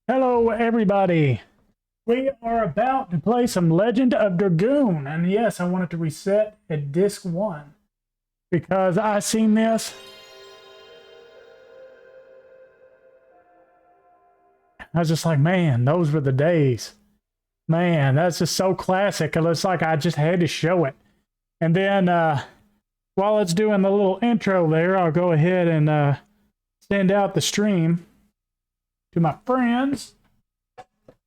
Hello, everybody. We are about to play some Legend of Dragoon. And yes, I wanted to reset at disc 1 because I seen this. I was just like, man, those were the days. Man, that's just so classic. It looks like I just had to show it. And then while it's doing the little intro there, I'll go ahead and send out the stream to my friends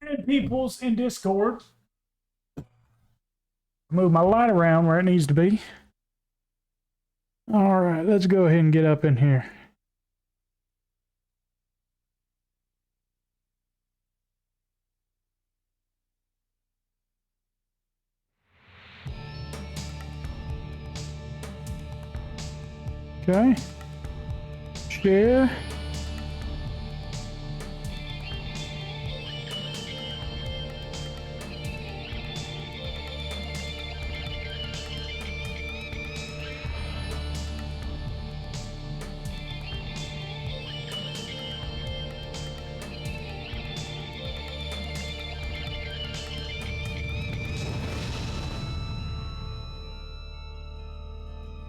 and peoples in Discord. Move my light around where it needs to be. All right, let's go ahead and get up in here. Okay. Share.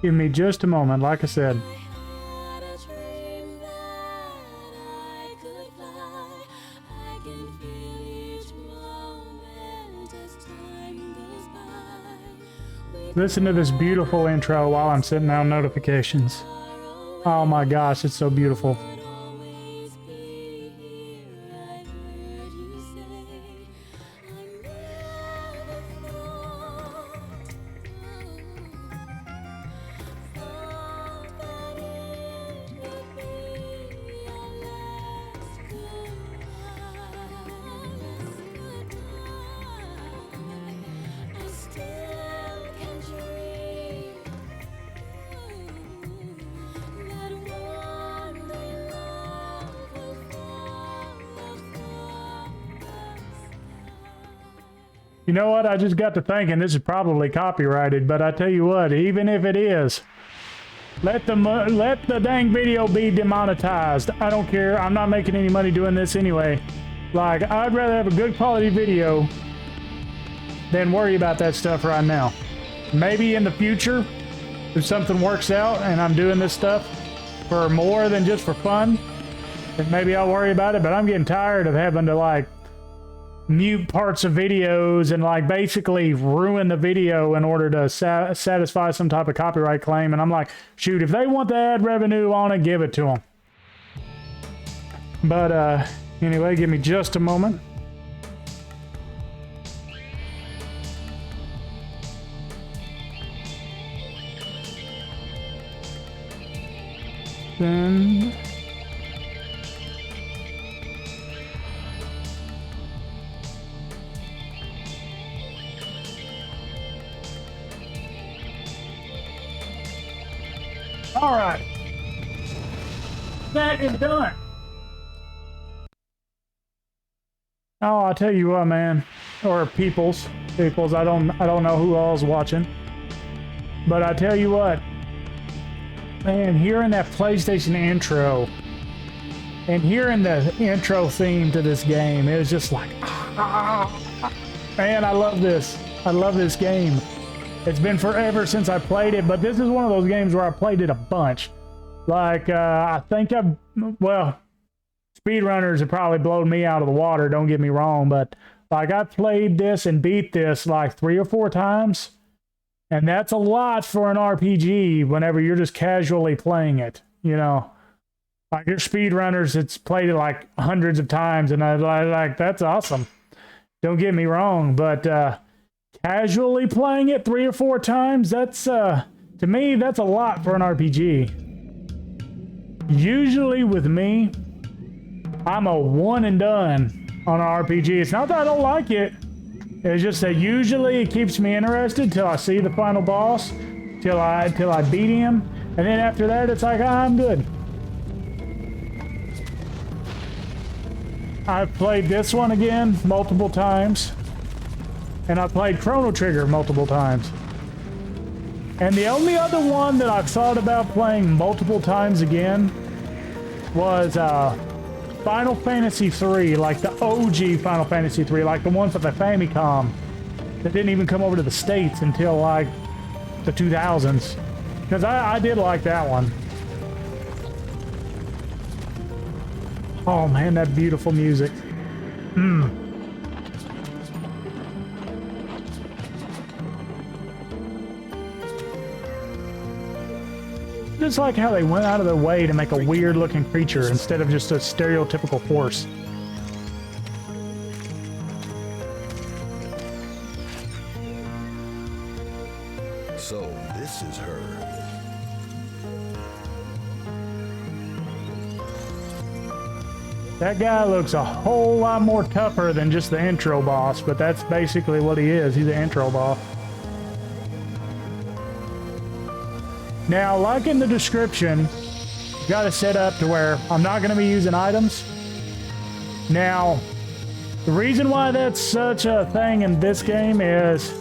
Give me just a moment, like I said. Listen to this beautiful intro while I'm sitting on notifications. Oh my gosh, it's so beautiful. You know what? I just got to thinking this is probably copyrighted, but I tell you what, even if it is, let the dang video be demonetized. I don't care. I'm not making any money doing this anyway. Like, I'd rather have a good quality video than worry about that stuff right now. Maybe in the future, if something works out and I'm doing this stuff for more than just for fun, then maybe I'll worry about it. But I'm getting tired of having to like mute parts of videos and like basically ruin the video in order to satisfy some type of copyright claim. And I'm like, shoot, if they want the ad revenue on it, give it to them. But anyway, give me just a moment. Then all right, that is done. Oh, I'll tell you what, man, or peoples. I don't know who all's watching, but I tell you what, man, hearing that PlayStation intro and hearing the intro theme to this game, it was just like, man, I love this. I love this game. It's been forever since I played it, but this is one of those games where I played it a bunch. Like, I think speedrunners have probably blown me out of the water, don't get me wrong, but like I played this and beat this like 3 or 4 times, and that's a lot for an RPG whenever you're just casually playing it, you know. Like your speedrunners, it's played it like hundreds of times, and I like that's awesome. Don't get me wrong, but casually playing it 3 or 4 times, that's to me, that's a lot for an RPG. Usually with me, I'm a one and done on an RPG. It's not that I don't like it. It's just that usually it keeps me interested till I see the final boss, till I beat him, and then after that it's like, I'm good. I've played this one again multiple times. And I played Chrono Trigger multiple times. And the only other one that I've thought about playing multiple times again was Final Fantasy 3, like the OG Final Fantasy 3, like the one for the Famicom that didn't even come over to the States until like the 2000s. Because I did like that one. Oh man, that beautiful music. Just like how they went out of their way to make a weird looking creature instead of just a stereotypical horse. So this is her. That guy looks a whole lot more tougher than just the intro boss, but that's basically what he is. He's an intro boss. Now, like in the description, you got to set up to where I'm not going to be using items. Now, the reason why that's such a thing in this game is,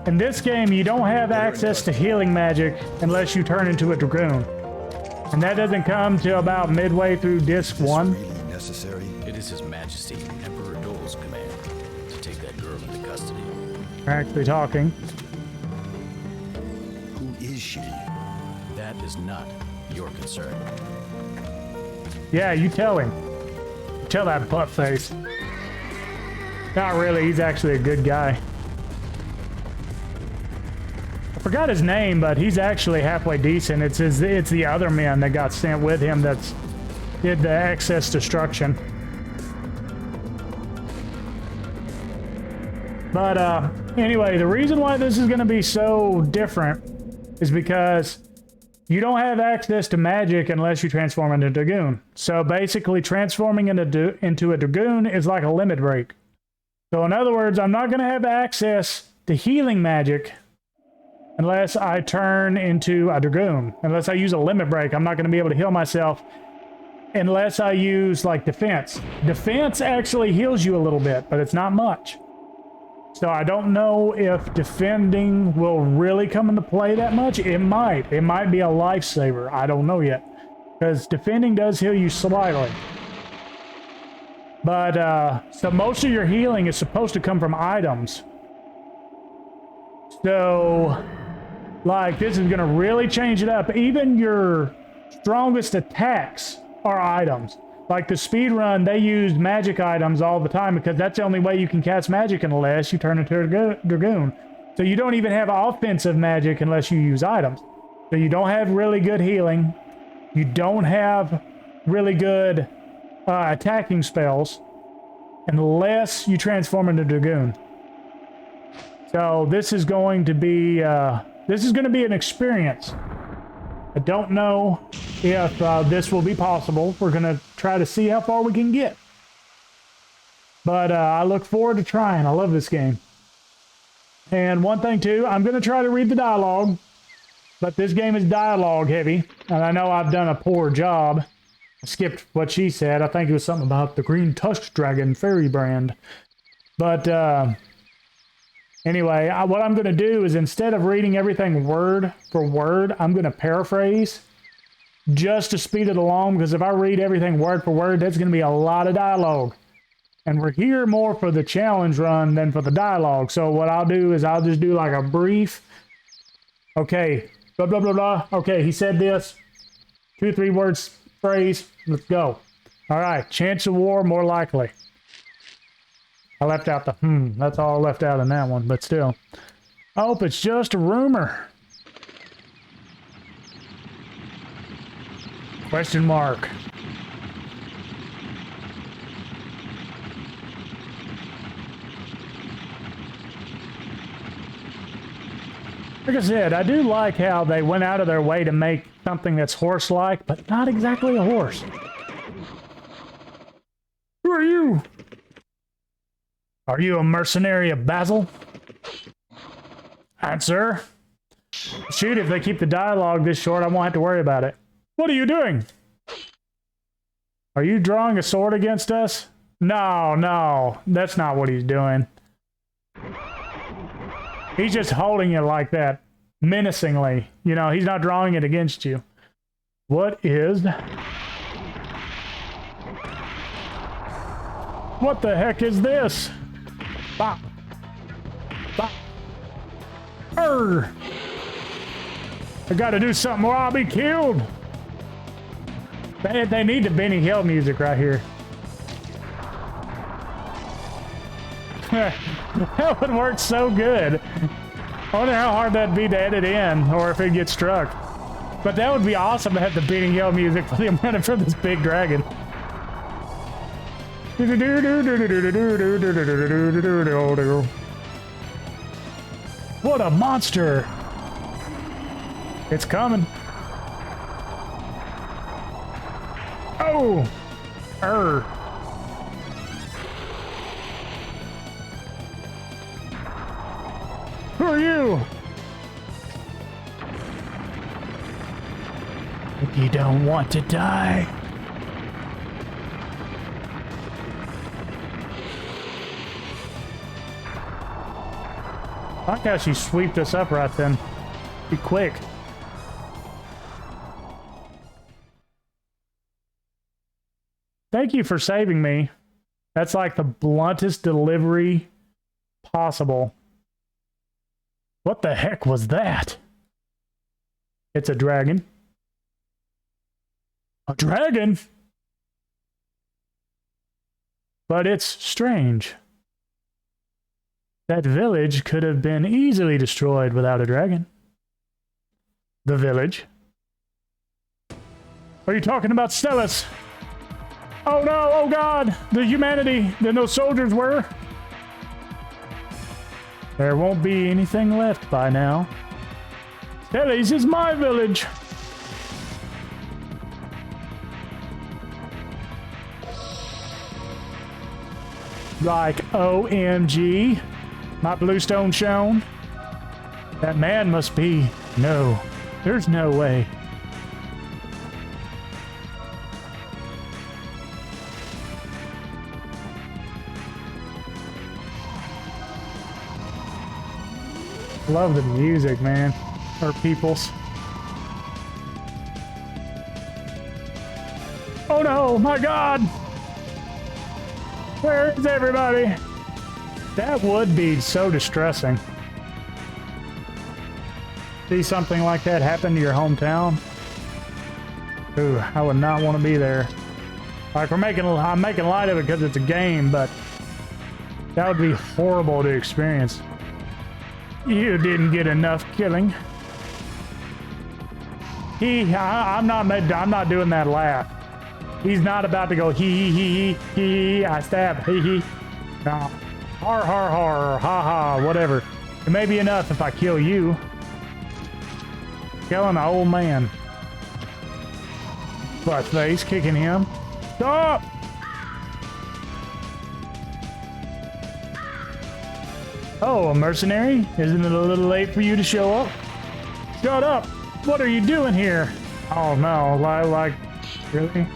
in this game, you don't have access to healing magic unless you turn into a Dragoon. And that doesn't come till about midway through Disc 1. Really necessary? It is His Majesty, Emperor Dole's command to take that girl into custody. We're actually talking. Who is she? That is not your concern. Yeah, you tell him. Tell that butt face. Not really, he's actually a good guy. I forgot his name, but he's actually halfway decent. It's the other men that got sent with him that did the excess destruction. But anyway, the reason why this is going to be so different is because you don't have access to magic unless you transform into a Dragoon. So basically, transforming into a Dragoon is like a limit break. So in other words, I'm not going to have access to healing magic unless I turn into a Dragoon. Unless I use a limit break, I'm not going to be able to heal myself unless I use like defense. Defense actually heals you a little bit, but it's not much. So I don't know if defending will really come into play that much. It might. It might be a lifesaver. I don't know yet. Because defending does heal you slightly. But, so most of your healing is supposed to come from items. So, like, this is going to really change it up. Even your strongest attacks are items. Like the speed run, they use magic items all the time because that's the only way you can cast magic unless you turn into a Dragoon. So you don't even have offensive magic unless you use items. So you don't have really good healing. You don't have really good attacking spells unless you transform into Dragoon. So this is going to be an experience. I don't know if this will be possible. We're going to try to see how far we can get. But I look forward to trying. I love this game. And one thing too, I'm going to try to read the dialogue. But this game is dialogue heavy. And I know I've done a poor job. I skipped what she said. I think it was something about the green tusk dragon fairy brand. But anyway, what I'm going to do is instead of reading everything word for word, I'm going to paraphrase just to speed it along, because if I read everything word for word, that's going to be a lot of dialogue. And we're here more for the challenge run than for the dialogue. So what I'll do is I'll just do like a brief, okay, blah, blah, blah, blah. Okay, he said this, 2 or 3 words, phrase, let's go. All right, chance of war, more likely. I left out the that's all I left out in that one, but still. I hope it's just a rumor. Question mark. Like I said, I do like how they went out of their way to make something that's horse-like, but not exactly a horse. Who are you? Are you a mercenary of Basil? Answer. Shoot, if they keep the dialogue this short, I won't have to worry about it. What are you doing? Are you drawing a sword against us? No, no, that's not what he's doing. He's just holding it like that, menacingly. You know, he's not drawing it against you. What is... What the heck is this? Bop. Bop. Arr! I gotta do something or I'll be killed. They need the Benny Hill music right here. That would work so good. I wonder how hard that'd be to edit in, or if it gets struck. But that would be awesome to have the Benny Hill music for them running from this big dragon. What a monster! It's coming. Oh! Who are you? If you don't want to die. I like how she sweeped us up right then. Be quick. Thank you for saving me. That's like the bluntest delivery possible. What the heck was that? It's a dragon. A dragon? But it's strange. That village could have been easily destroyed without a dragon. The village? Are you talking about Stellus? Oh no, oh god, the humanity that those soldiers were. There won't be anything left by now. Stellus is my village. Like, OMG. My bluestone shown. That man must be. No, there's no way. Love the music, man. Or peoples. Oh no, my god! Where is everybody? That would be so distressing. See something like that happen to your hometown? Ooh, I would not want to be there. Like, I'm making light of it because it's a game, but that would be horrible to experience. You didn't get enough killing. I'm not doing that laugh. He's not about to go hee. I stab hee. No. Har har har, ha ha, whatever. It may be enough if I kill you. Killing an old man. Butt face, kicking him. Stop! Oh, a mercenary? Isn't it a little late for you to show up? Shut up! What are you doing here? Oh no, like, really?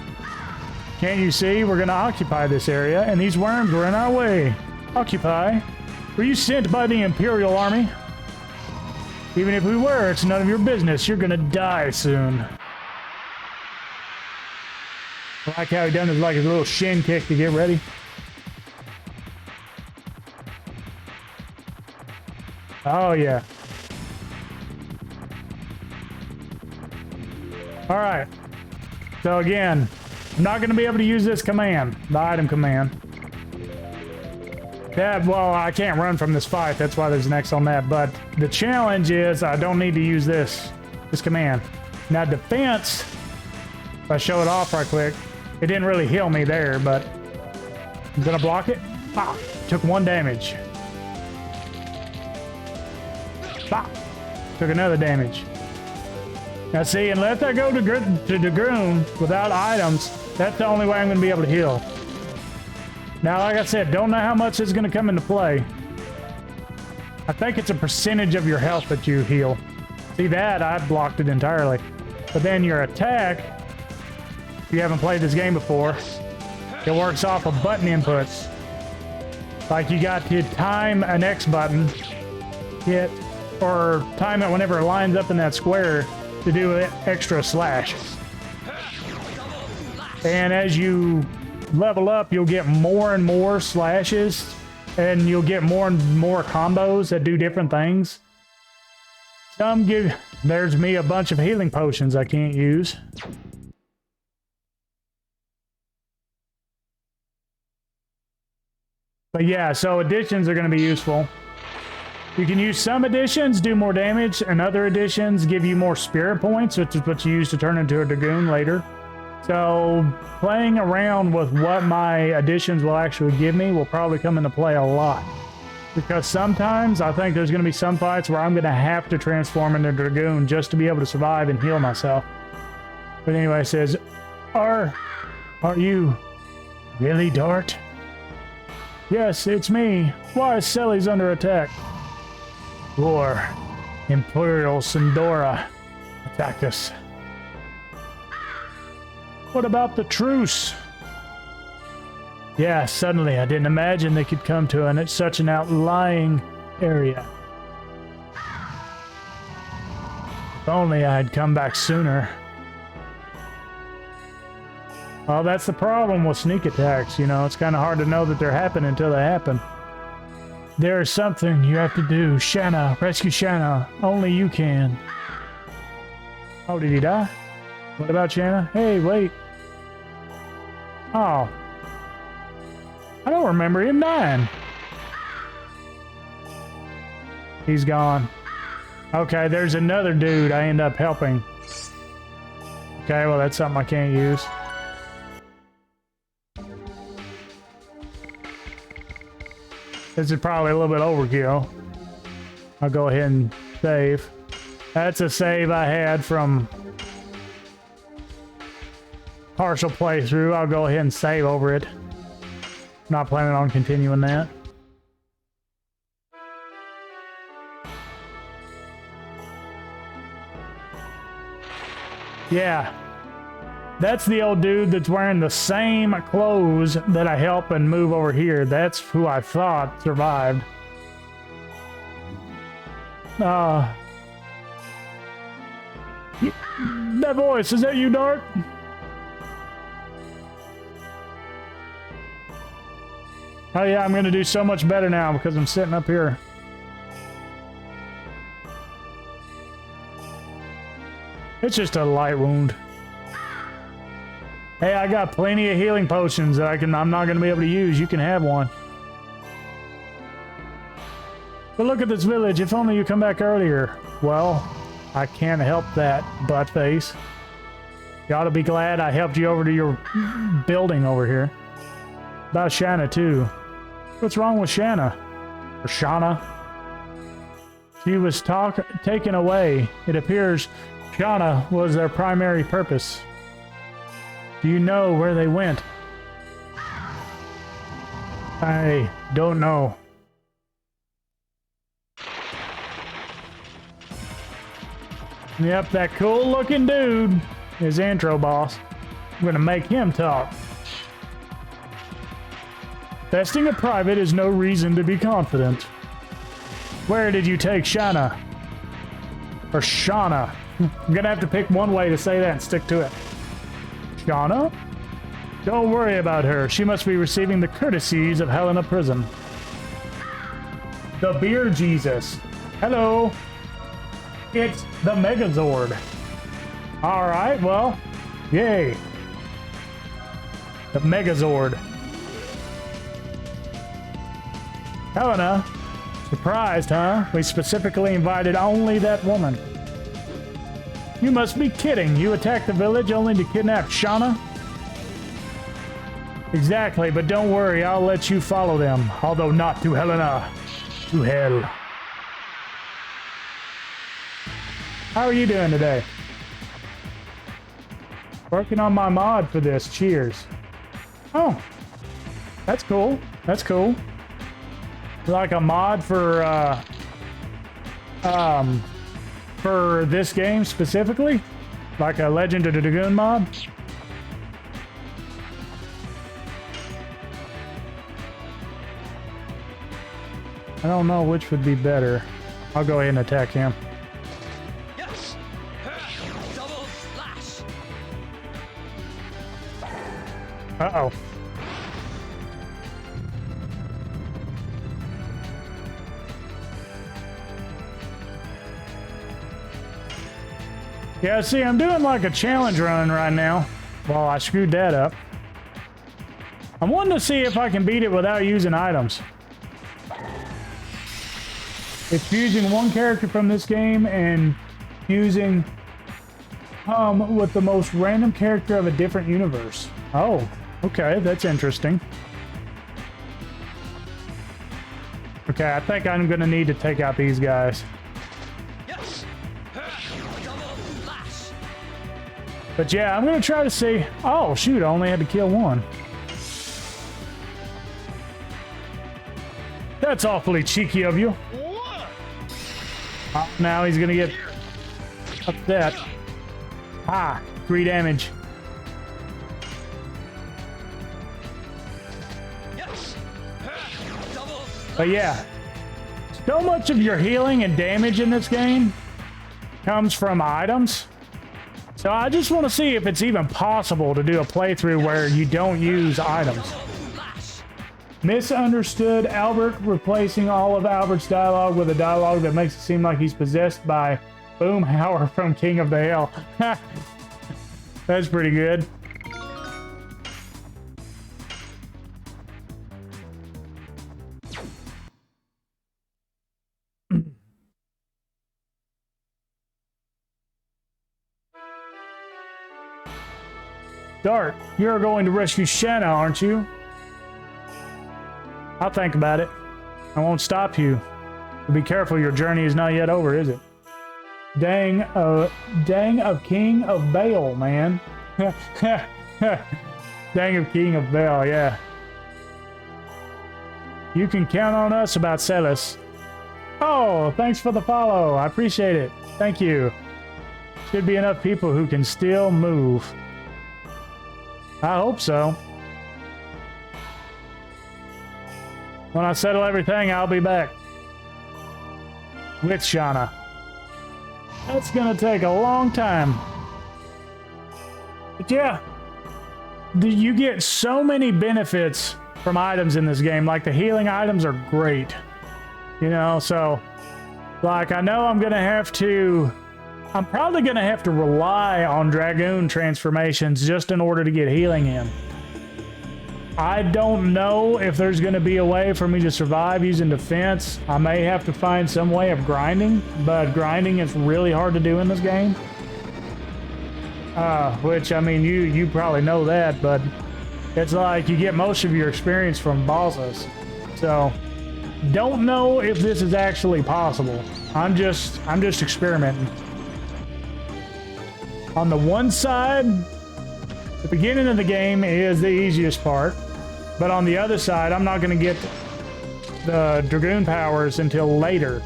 Can't you see? We're gonna occupy this area, and these worms were in our way. Occupy? Were you sent by the Imperial Army? Even if we were, it's none of your business. You're gonna die soon. I like how he done his little shin kick to get ready. Oh yeah. All right. So again, I'm not going to be able to use this command, the item command. Yeah, well, I can't run from this fight. That's why there's an X on that. But the challenge is I don't need to use this command. Now defense, if I show it off right quick, it didn't really heal me there, but I'm going to block it. Ah, took 1 damage. Bop. Took another damage. Now see, unless I go to Dragoon without items, that's the only way I'm going to be able to heal. Now, like I said, don't know how much is going to come into play. I think it's a percentage of your health that you heal. See that? I blocked it entirely. But then your attack, if you haven't played this game before, it works off of button inputs. Like you got to time an X button, hit, or time it whenever it lines up in that square to do an extra slash. And as you level up, you'll get more and more slashes, and you'll get more and more combos that do different things. Some give... There's me a bunch of healing potions I can't use. But yeah, so additions are going to be useful. You can use some additions, do more damage, and other additions give you more spirit points, which is what you use to turn into a Dragoon later. So playing around with what my additions will actually give me will probably come into play a lot. Because sometimes I think there's going to be some fights where I'm going to have to transform into Dragoon just to be able to survive and heal myself. But anyway, it says, Are you really, Dart? Yes, it's me. Why is Selly's under attack? War. Imperial Sindora attacked us. What about the truce? Yeah, suddenly I didn't imagine they could come to such an outlying area. If only I had come back sooner. Well, that's the problem with sneak attacks, you know. It's kind of hard to know that they're happening until they happen. There's something you have to do. Shanna, rescue Shanna. Only you can. Oh, did he die? What about Shanna? Hey, wait. Oh. I don't remember him dying. He's gone. Okay, there's another dude I end up helping. Okay, well, that's something I can't use. This is probably a little bit overkill. I'll go ahead and save. That's a save I had from partial playthrough. I'll go ahead and save over it. Not planning on continuing that. Yeah. That's the old dude that's wearing the same clothes that I help and move over here. That's who I thought survived. That voice, is that you, Dart? Oh yeah, I'm gonna do so much better now because I'm sitting up here. It's just a light wound. Hey, I got plenty of healing potions that I'm not gonna be able to use. You can have one. But look at this village. If only you come back earlier. Well, I can't help that, buttface. You ought to be glad I helped you over to your building over here. About Shanna, too. What's wrong with Shanna? Or Shauna? She was taken away. It appears Shauna was their primary purpose. Do you know where they went? I don't know. Yep, that cool looking dude is intro boss. I'm gonna make him talk. Testing a private is no reason to be confident. Where did you take Shanna? Or Shauna? I'm gonna have to pick one way to say that and stick to it. Shauna? Don't worry about her. She must be receiving the courtesies of Helena Prison. The Beer Jesus. Hello. It's the Megazord. Alright, well, yay. The Megazord. Helena, surprised, huh? We specifically invited only that woman. You must be kidding. You attacked the village only to kidnap Shauna? Exactly, but don't worry, I'll let you follow them. Although not to Helena. To hell. How are you doing today? Working on my mod for this. Cheers. Oh. That's cool. That's cool. Like a mod for this game specifically? Like a Legend of the Dragoon mod? I don't know which would be better. I'll go ahead and attack him. Yes. Double slash. Uh-oh. Yeah, see, I'm doing like a challenge run right now. Well, I screwed that up. I'm wanting to see if I can beat it without using items. It's fusing one character from this game and fusing with the most random character of a different universe. Oh, okay, that's interesting. Okay, I think I'm gonna need to take out these guys. Yes. Double lash. But yeah, I'm gonna try to see. Oh shoot, I only had to kill one. That's awfully cheeky of you. Now he's gonna get upset. Ah, 3 damage. Yes. Double. But yeah, so much of your healing and damage in this game comes from items. So I just want to see if it's even possible to do a playthrough where you don't use items. Lash. Misunderstood Albert, replacing all of Albert's dialogue with a dialogue that makes it seem like he's possessed by Boomhauer from King of the Hill. That's pretty good. Dart, you're going to rescue Shanna, aren't you? I'll think about it. I won't stop you. But be careful, your journey is not yet over, is it? Dang of King of Baal, man. Dang of King of Baal, yeah. You can count on us about Celis. Oh, thanks for the follow. I appreciate it. Thank you. Should be enough people who can still move. I hope so. When I settle everything, I'll be back. With Shauna. That's gonna take a long time. But yeah, you get so many benefits from items in this game. Like the healing items are great. You know, so like I know I'm probably gonna have to rely on Dragoon transformations just in order to get healing in. I don't know if there's going to be a way for me to survive using defense. I may have to find some way of grinding, but grinding is really hard to do in this game. Which, I mean, you probably know that, but it's like you get most of your experience from bosses. So, don't know if this is actually possible. I'm just experimenting. On the one side, the beginning of the game is the easiest part. But on the other side, I'm not going to get the Dragoon powers until later.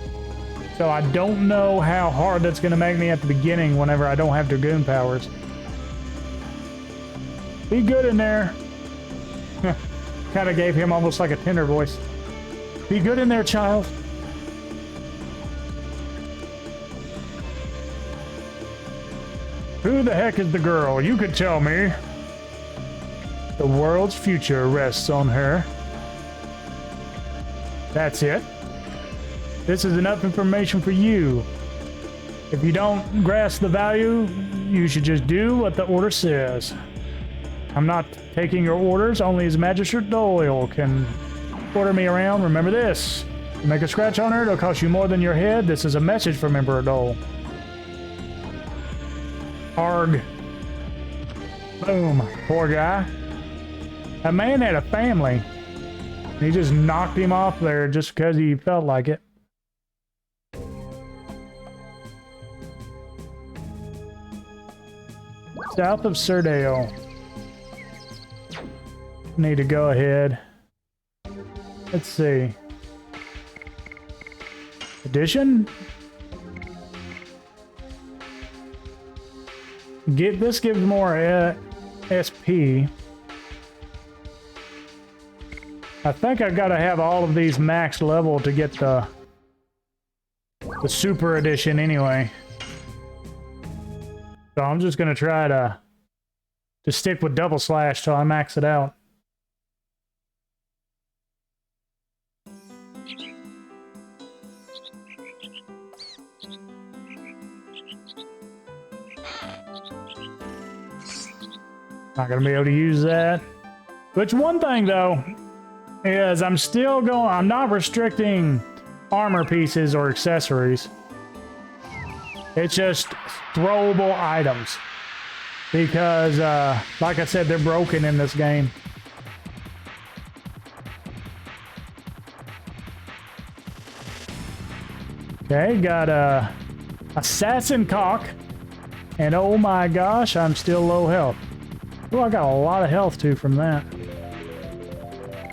So I don't know how hard that's going to make me at the beginning whenever I don't have Dragoon powers. Be good in there. Kind of gave him almost like a tender voice. Be good in there, child. Who the heck is the girl? You could tell me. The world's future rests on her. That's it. This is enough information for you. If you don't grasp the value, you should just do what the order says. I'm not taking your orders, only as Magistrate Doyle can order me around. Remember this. You make a scratch on her, it'll cost you more than your head. This is a message from Emperor Dole. Arg. Boom. Poor guy. That man had a family. He just knocked him off there just because he felt like it. South of Surdale. Need to go ahead. Let's see. Addition? This gives more SP. I think I gotta have all of these max level to get the super edition anyway. So I'm just gonna try to stick with double slash till I max it out. Not gonna be able to use that. Which one thing though is I'm not restricting armor pieces or accessories. It's just throwable items. Because, like I said, they're broken in this game. Okay, got a assassin cock. And oh my gosh, I'm still low health. Oh, I got a lot of health too from that.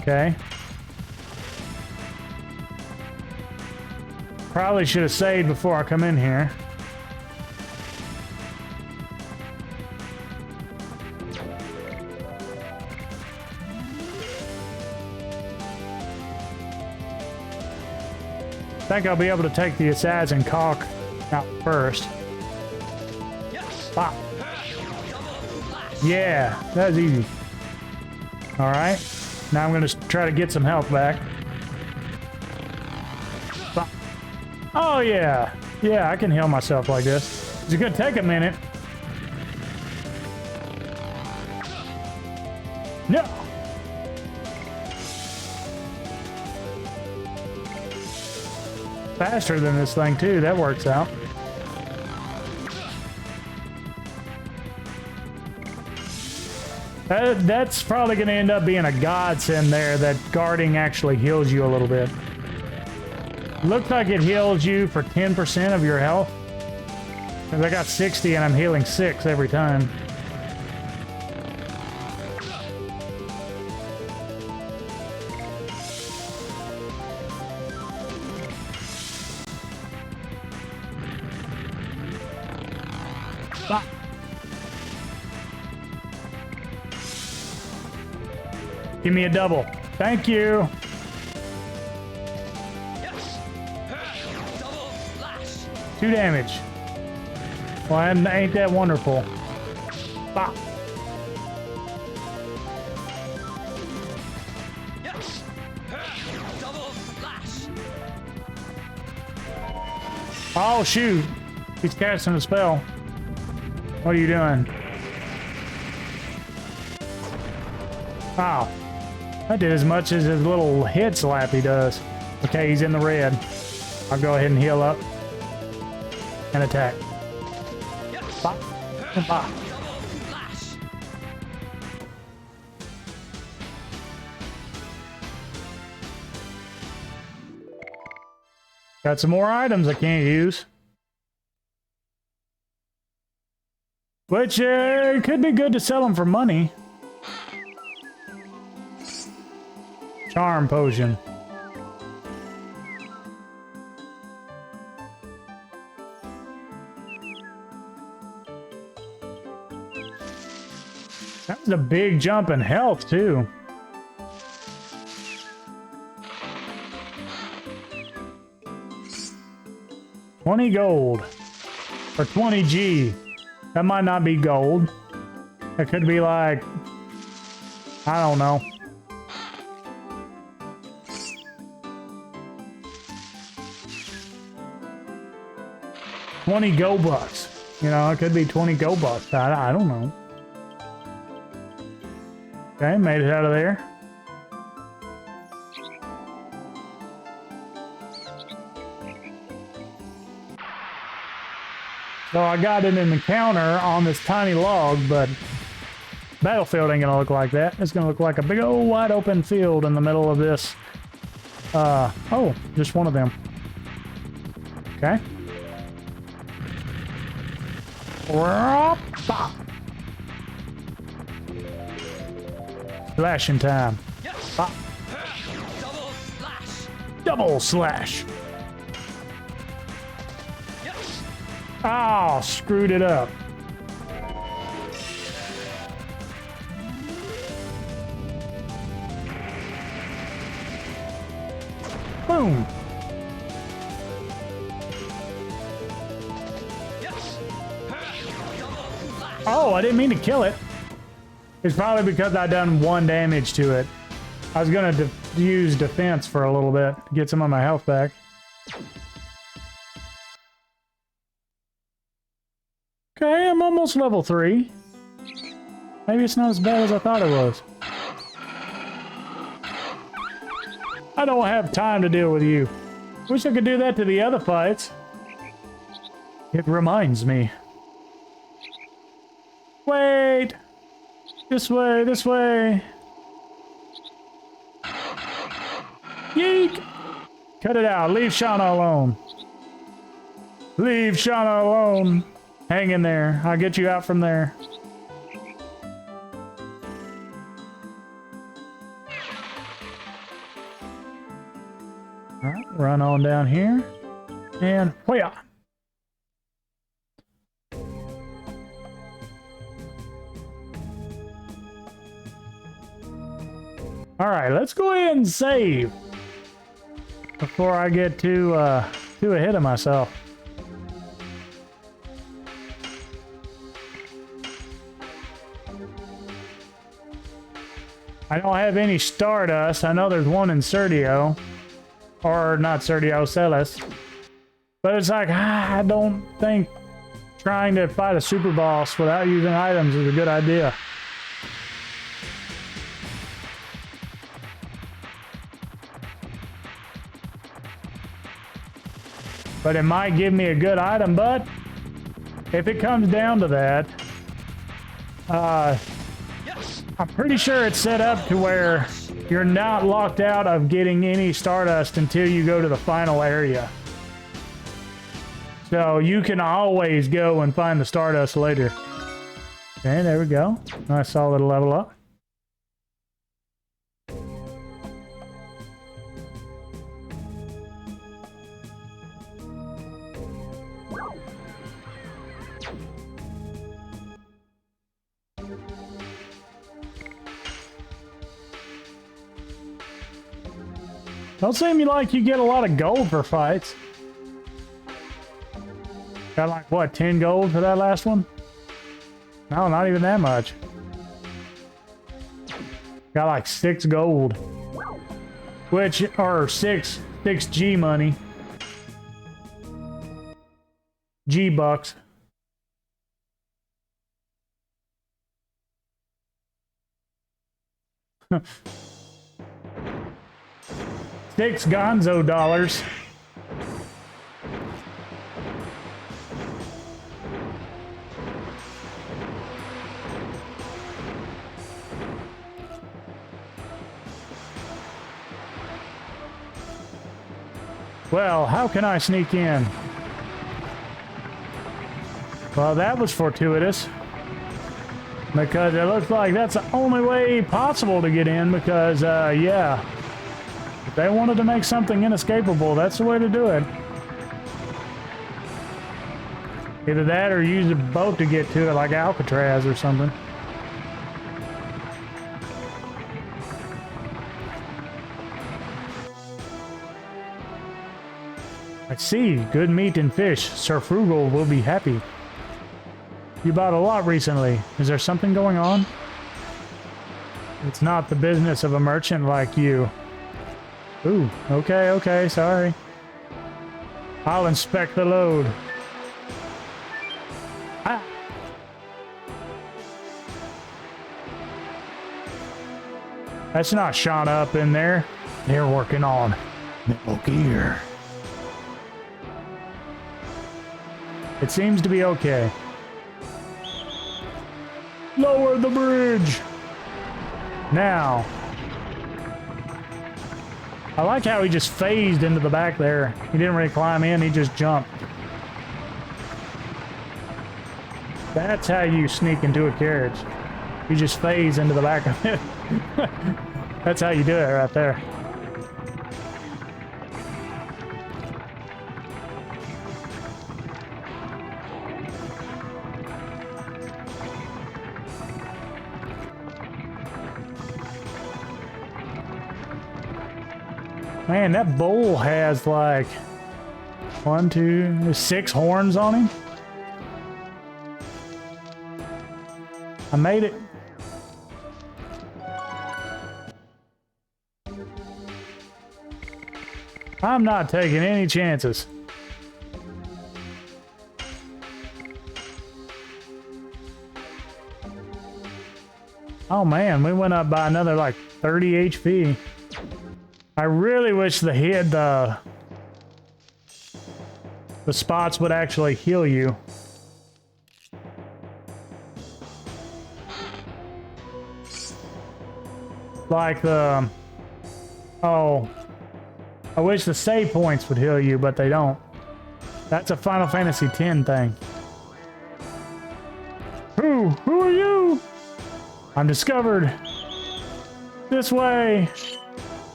Okay. Probably should have saved before I come in here. I think I'll be able to take the assassin cock out first. Pop. Yeah, that was easy. All right, now I'm gonna try to get some health back. Pop. Oh yeah, yeah, I can heal myself like this. It's gonna take a minute. No. Faster than this thing too, that works out. That's probably going to end up being a godsend there, that guarding actually heals you a little bit. Looks like it heals you for 10% of your health. Because I got 60 and I'm healing 6 every time. Give me a double. Thank you. Double slash. 2 damage. Well, ain't that wonderful? Bop. Yes. Double slash. Oh shoot! He's casting a spell. What are you doing? Wow. That did as much as his little head slap he does. Okay, he's in the red. I'll go ahead and heal up. And attack. Bop. And bop. Double slash. Got some more items I can't use. Which could be good to sell them for money. Charm potion. That was a big jump in health, too. $20 gold. Or 20 G. That might not be gold. It could be like, I don't know. $20 go bucks. You know, it could be 20 go bucks. I don't know. Okay, made it out of there. So I got an encounter on this tiny log, but Battlefield ain't gonna look like that. It's gonna look like a big old wide open field in the middle of this. Oh, just one of them. Okay. Slashing time. Yes. Pop. Double slash. Double slash. Yes. Oh, screwed it up. Boom. Yes. Double slash. Oh, I didn't mean to kill it. It's probably because I done 1 damage to it. I was gonna use defense for a little bit to get some of my health back. Okay, I'm almost level 3. Maybe it's not as bad as I thought it was. I don't have time to deal with you. Wish I could do that to the other fights. It reminds me. Wait! This way, this way. Yeek! Cut it out. Leave Shauna alone. Leave Shauna alone. Hang in there. I'll get you out from there. Alright, run on down here. And whoya! Alright, let's go ahead and save before I get too ahead of myself. I don't have any Stardust. I know there's one in Serdio. Or not Serdio, Celis. But it's like, I don't think trying to fight a super boss without using items is a good idea. But it might give me a good item, but if it comes down to that, I'm pretty sure it's set up to where you're not locked out of getting any Stardust until you go to the final area. So you can always go and find the Stardust later. Okay, there we go. Nice solid level up. Don't seem like you get a lot of gold for fights. Got like, what, 10 gold for that last one? No, not even that much. Got like 6 gold. Which are 6 G money. G bucks. $6 Gonzo dollars. Well, how can I sneak in? Well, that was fortuitous. Because it looks like that's the only way possible to get in because, yeah. If they wanted to make something inescapable, that's the way to do it. Either that or use a boat to get to it, like Alcatraz or something. I see. Good meat and fish. Sir Frugal will be happy. You bought a lot recently. Is there something going on? It's not the business of a merchant like you. Ooh, okay, sorry. I'll inspect the load. Ah. That's not Shauna up in there. They're working on Metal Gear. It seems to be okay. Lower the bridge! Now. I like how he just phased into the back there. He didn't really climb in, he just jumped. That's how you sneak into a carriage. You just phase into the back of it. That's how you do it right there. Man, that bull has like 1, 2, 6 horns on him. I made it. I'm not taking any chances. Oh man, we went up by another like 30 HP. I really wish the spots would actually heal you. Like the... Oh. I wish the save points would heal you, but they don't. That's a Final Fantasy X thing. Who are you? I'm discovered. This way.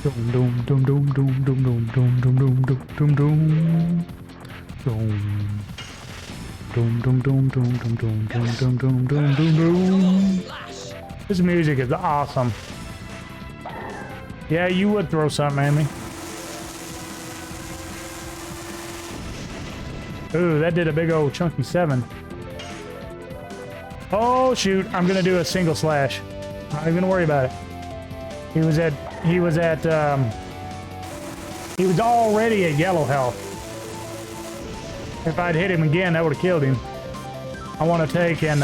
Doom doom doom doom doom doom doom doom doom doom doom doom doom. Doom doom doom doom doom doom doom doom doom doom doom doom. This music is awesome. Yeah, you would throw something at me. Ooh, that did a big old chunky 7. Oh shoot, I'm gonna do a single slash. Not even gonna worry about it. He was already at yellow health. If I'd hit him again, that would have killed him. I want to take and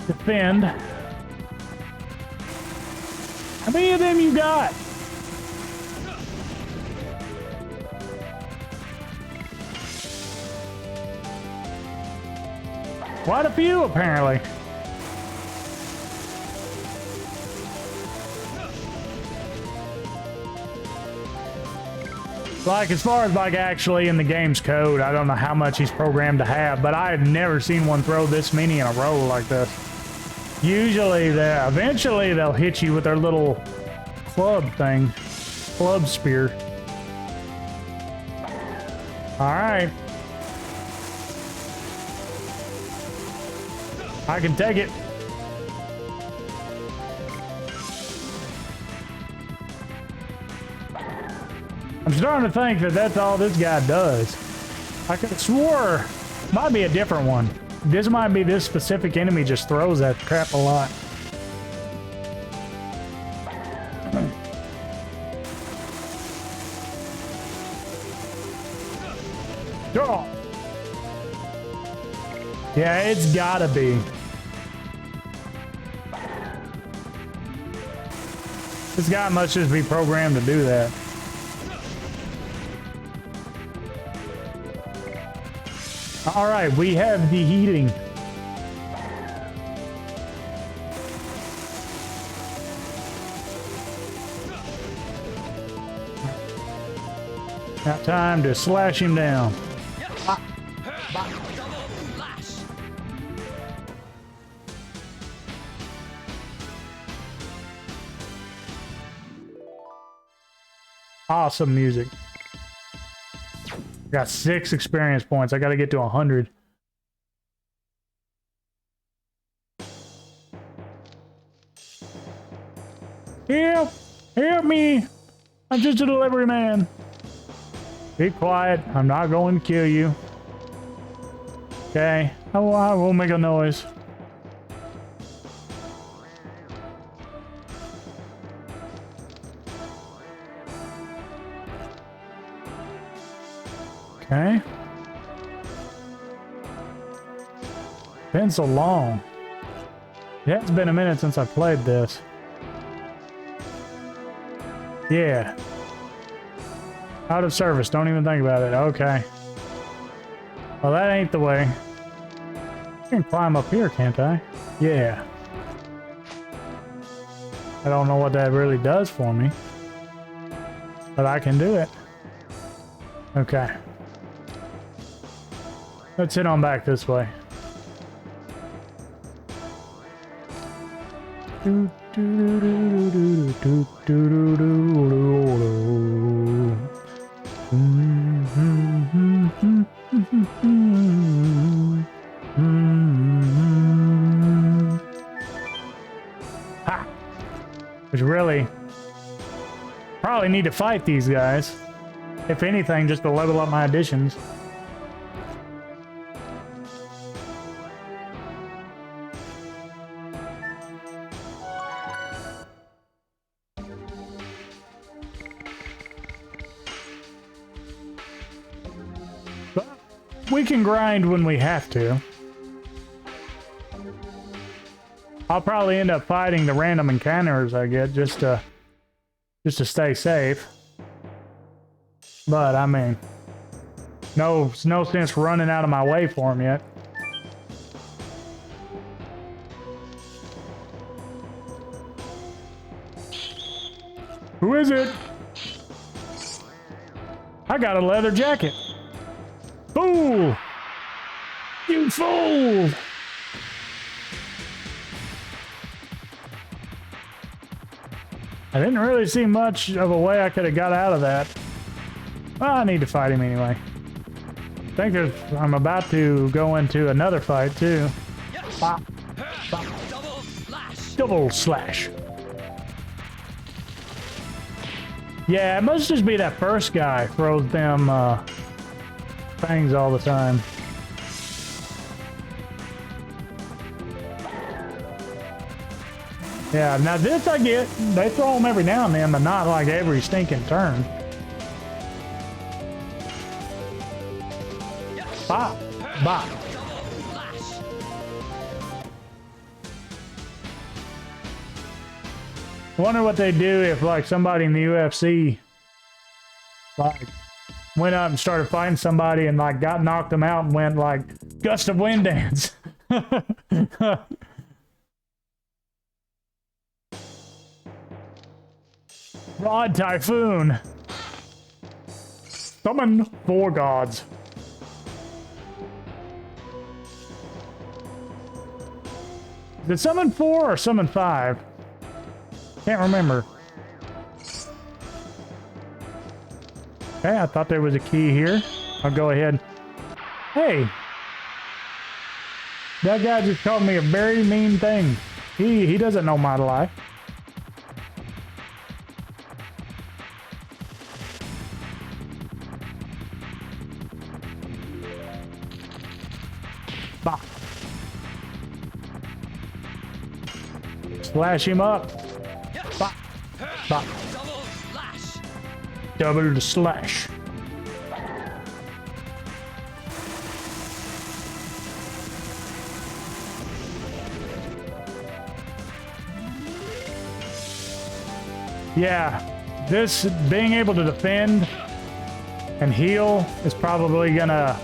defend. How many of them you got? Quite a few, apparently. Like, as far as like actually in the game's code, I don't know how much he's programmed to have, but I have never seen one throw this many in a row like this. Usually, eventually they'll hit you with their little club thing, club spear. All right. I can take it. I'm starting to think that that's all this guy does. I could have swore might be a different one. This might be this specific enemy just throws that crap a lot. Draw. Yeah, it's gotta be. This guy must just be programmed to do that. All right, we have the healing. Now time to slash him down. Awesome music. Got 6 experience points. I got to get to 100. Help! Help me! I'm just a delivery man. Be quiet. I'm not going to kill you. Okay. I won't make a noise. Okay. Been so long. Yeah, it's been a minute since I played this. Yeah. Out of service. Don't even think about it. Okay. Well, that ain't the way. I can climb up here, can't I? Yeah. I don't know what that really does for me. But I can do it. Okay. Let's head on back this way. Ha! Which really probably need to fight these guys. If anything, just to level up my additions. we can grind when we have to. I'll probably end up fighting the random encounters I get just to stay safe. But I mean, no sense running out of my way for them yet. Who is it? I got a leather jacket. Fool! You fool! I didn't really see much of a way I could have got out of that. Well, I need to fight him anyway. I think I'm about to go into another fight too. Bop. Bop. Double slash. Double slash. Yeah, it must just be that first guy throws them things all the time. Yeah, now this I get. They throw them every now and then, but not like every stinking turn. Bop, bop. Double slash. Wonder what they do if like somebody in the UFC like went up and started fighting somebody and like got knocked them out and went like gust of wind dance. Rod Typhoon. Summon 4 gods. Did summon 4 or summon 5? Can't remember. Okay, I thought there was a key here. I'll go ahead. Hey! That guy just called me a very mean thing. He doesn't know my life. Bah. Slash him up. Bah. Bah. Double slash. Double the slash. Yeah, this being able to defend and heal is probably gonna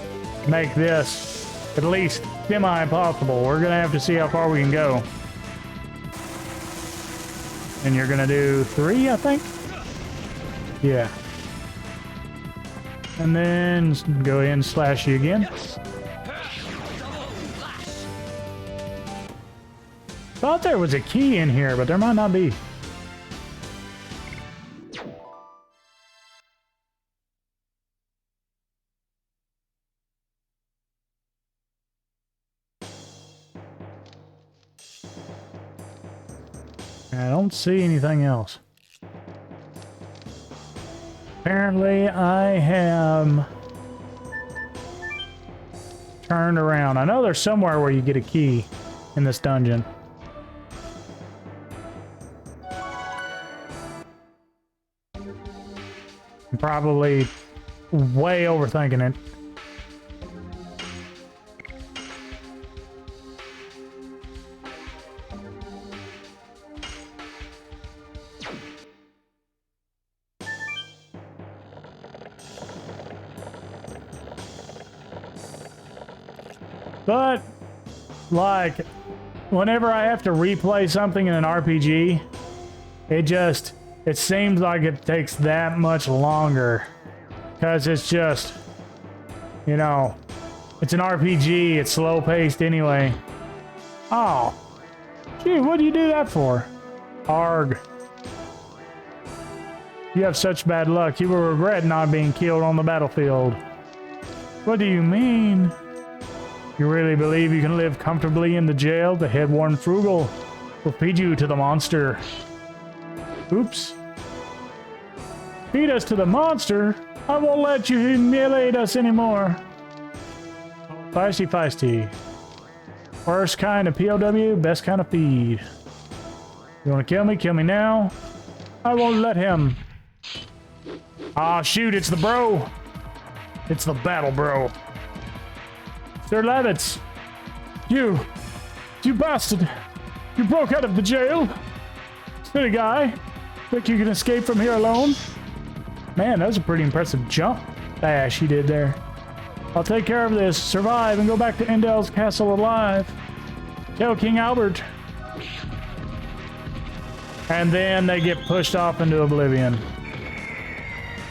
make this at least semi-impossible. We're gonna have to see how far we can go. And you're gonna do 3, I think? Yeah. And then go ahead and slash you again. Double slash. Thought there was a key in here, but there might not be. I don't see anything else. Apparently, I am turned around. I know there's somewhere where you get a key in this dungeon. I'm probably way overthinking it. But, like, whenever I have to replay something in an RPG, it seems like it takes that much longer. Because it's just, you know, it's an RPG, it's slow paced anyway. Oh, gee, what do you do that for? Arg. You have such bad luck, you will regret not being killed on the battlefield. What do you mean? You really believe you can live comfortably in the jail? The head warden Frugal will feed you to the monster. Oops. Feed us to the monster? I won't let you humiliate us anymore. Feisty feisty. Worst kind of POW, best kind of feed. You want to kill me? Kill me now. I won't let him. Ah, shoot, it's the bro. It's the battle bro. Sir Lavitz! You bastard! You broke out of the jail! Silly guy! Think you can escape from here alone? Man, that was a pretty impressive jump dash he did there. I'll take care of this, survive, and go back to Endel's castle alive. Tell King Albert. And then they get pushed off into oblivion.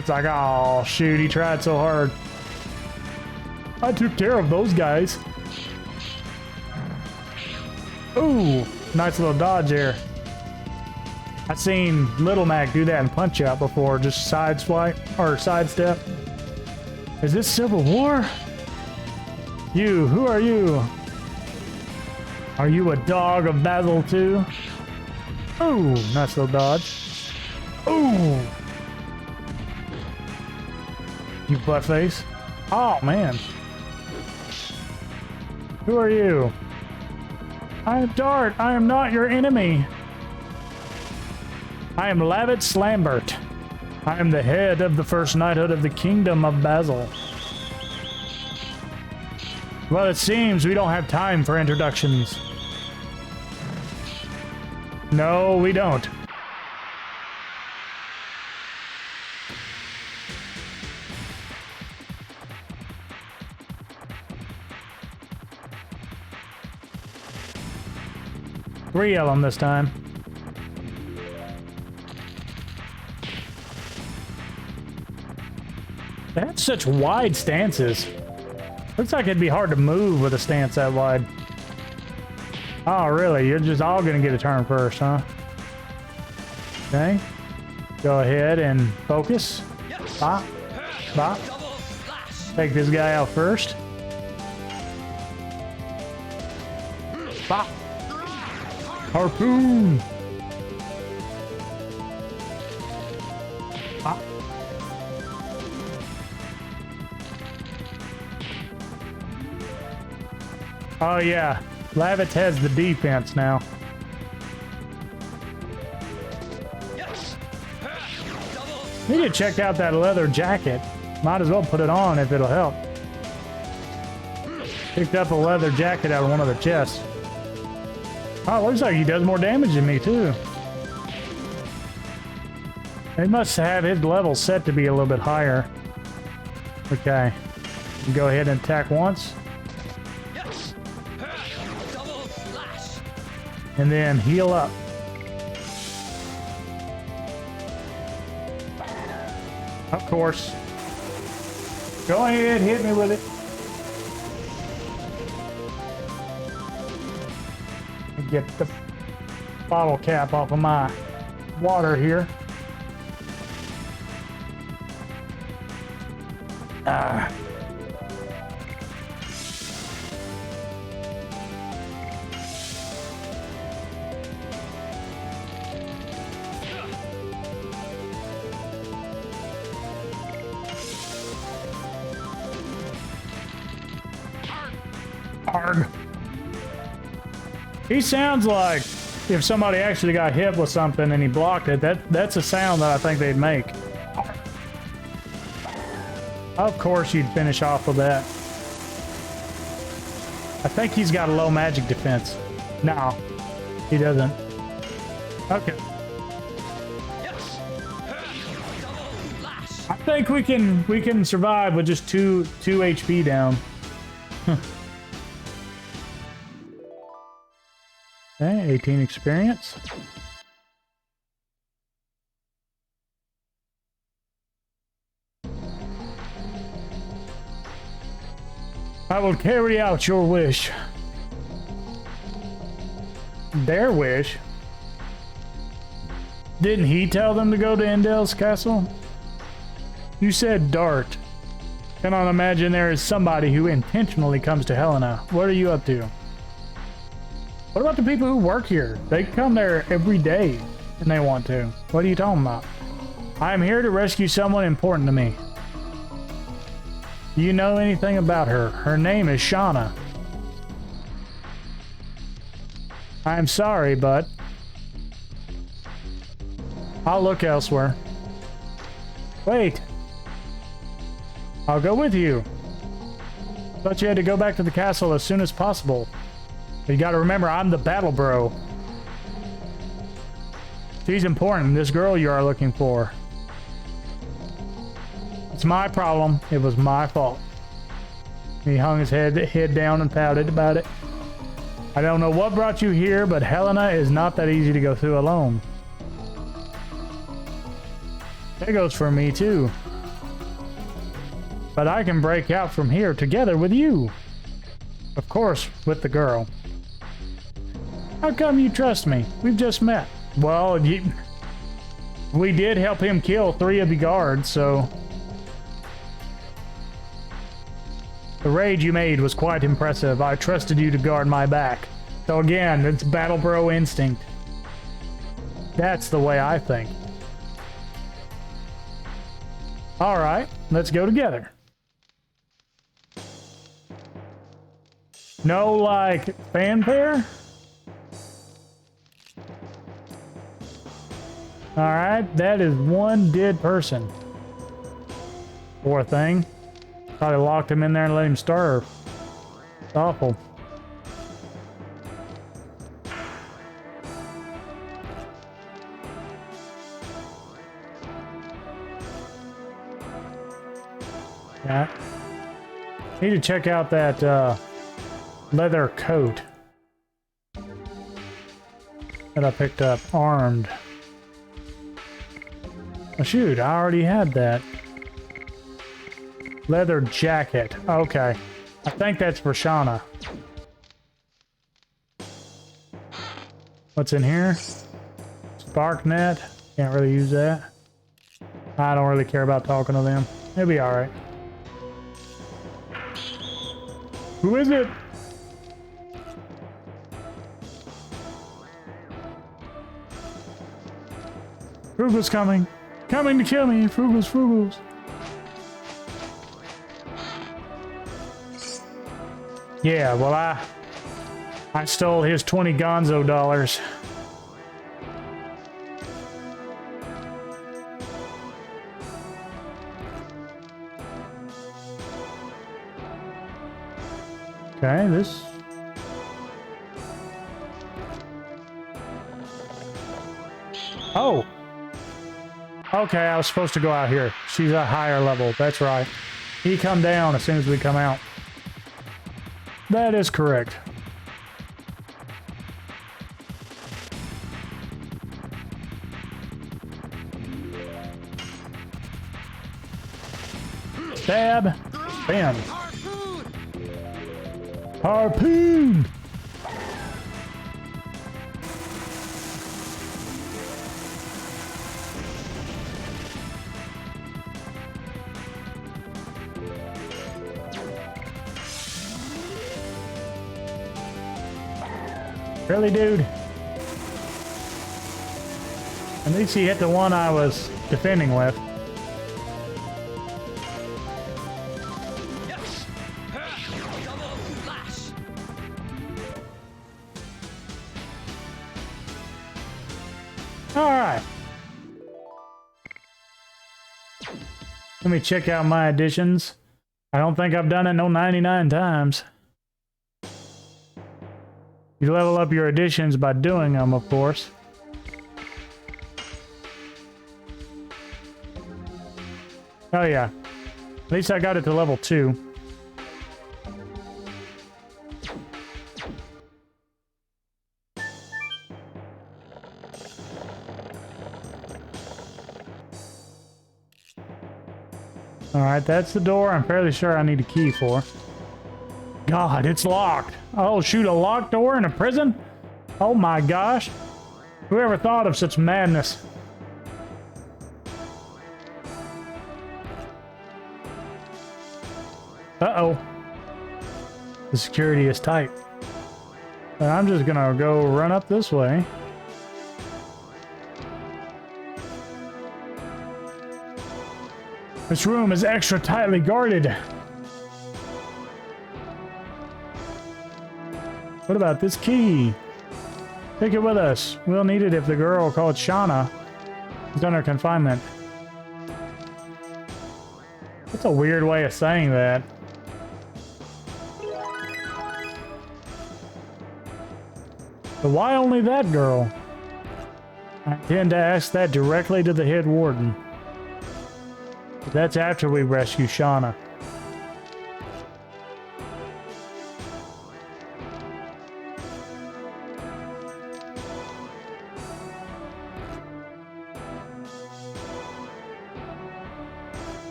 It's like, oh shoot, he tried so hard. I took care of those guys. Ooh, nice little dodge there. I've seen Little Mac do that in Punch Out before, just side swipe or sidestep. Is this Civil War? You, who are you? Are you a dog of Basil too? Ooh, nice little dodge. Ooh. You butt face. Oh man. Who are you? I am Dart. I am not your enemy. I am Lavitz Lambert. I am the head of the first knighthood of the Kingdom of Basil. Well, it seems we don't have time for introductions. No, we don't. Three of them this time. They have such wide stances. Looks like it'd be hard to move with a stance that wide. Oh, really? You're just all gonna get a turn first, huh? Okay. Go ahead and focus. Bop. Bop. Take this guy out first. Bop. Harpoon. Bop. Oh yeah, Lavitz has the defense now. Need to check out that leather jacket. Might as well put it on if it'll help. Picked up a leather jacket out of one of the chests. Oh, looks like he does more damage than me too. He must have his level set to be a little bit higher. Okay, go ahead and attack once. And then heal up. Of course. Go ahead, hit me with it. Get the bottle cap off of my water here. Ah. Arg. He sounds like if somebody actually got hit with something and he blocked it, that's a sound that I think they'd make. Of course you'd finish off with that. I think he's got a low magic defense. No, he doesn't. Okay. I think we can survive with just two HP down. Okay, 18 experience. I will carry out your wish. Their wish? Didn't he tell them to go to Endel's castle? You said Dart. Cannot imagine there is somebody who intentionally comes to Helena. What are you up to? What about the people who work here? They come there every day and they want to. What are you talking about? I am here to rescue someone important to me. Do you know anything about her? Her name is Shauna. I'm sorry, but I'll look elsewhere. Wait. I'll go with you. Thought you had to go back to the castle as soon as possible. But you gotta remember, I'm the battle bro. She's important, this girl you are looking for. It's my problem. It was my fault. He hung his head down and pouted about it. I don't know what brought you here, but Helena is not that easy to go through alone. That goes for me too. But I can break out from here together with you. Of course, with the girl. How come you trust me? We've just met. Well, we did help him kill 3 of the guards, so... The raid you made was quite impressive. I trusted you to guard my back. So again, it's battle bro instinct. That's the way I think. Alright, let's go together. No, like, fanfare? Alright, that is one dead person. Poor thing. Probably locked him in there and let him starve. It's awful. Yeah. Need to check out that leather coat that I picked up, armed. Oh shoot, I already had that. Leather jacket. Okay. I think that's for Shauna. What's in here? Spark net. Can't really use that. I don't really care about talking to them. It'll be alright. Who is it? Frugal's coming. Coming to kill me. Frugals. Yeah, well, I stole his 20 gonzo dollars. Okay, this... Oh! Okay, I was supposed to go out here. She's a higher level, that's right. He come down as soon as we come out. That is correct. Stab. Bam. Harpoon! Really, dude? At least he hit the one I was defending with. Yes. Double flash. Alright. Let me check out my additions. I don't think I've done it no 99 times. You level up your additions by doing them, of course. Oh yeah. At least I got it to level 2. Alright, that's the door I'm fairly sure I need a key for. God, it's locked. Oh, shoot, a locked door in a prison? Oh my gosh. Whoever thought of such madness? Uh-oh. The security is tight. But I'm just gonna go run up this way. This room is extra tightly guarded. What about this key? Take it with us. We'll need it if the girl called Shauna is under confinement. That's a weird way of saying that. But why only that girl? I intend to ask that directly to the head warden. But that's after we rescue Shauna.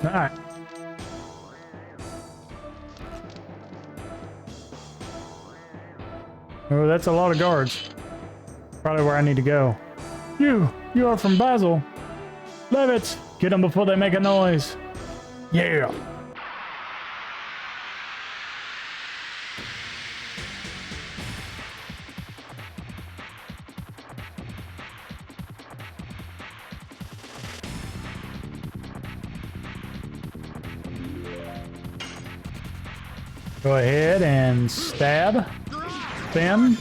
All right. Oh, that's a lot of guards. Probably where I need to go. You are from Basel. Levitts, get them before they make a noise. Yeah. Go ahead and stab. Spin.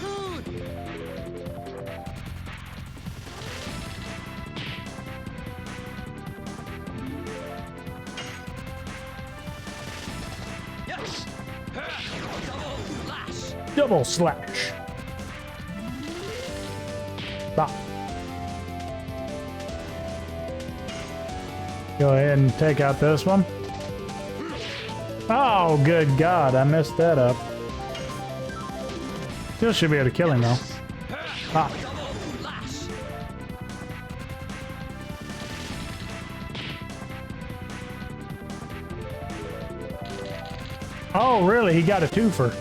Yes. Double slash. Double slash. Bop. Go ahead and take out this one. Oh, good God, I messed that up. Still should be able to kill him, though. Ah. Double slash. Oh, really? He got a twofer.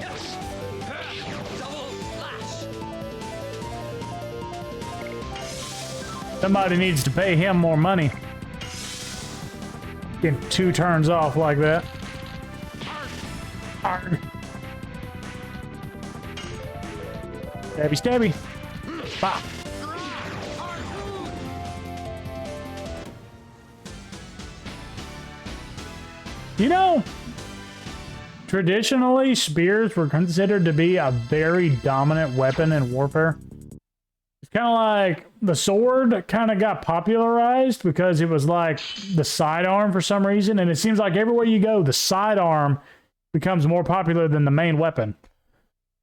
Yes. Double slash. Somebody needs to pay him more money. Getting 2 turns off like that. Arg. Stabby, stabby. Bop. You know, traditionally, spears were considered to be a very dominant weapon in warfare. It's kind of like the sword kind of got popularized because it was like the sidearm for some reason. And it seems like everywhere you go, the sidearm becomes more popular than the main weapon.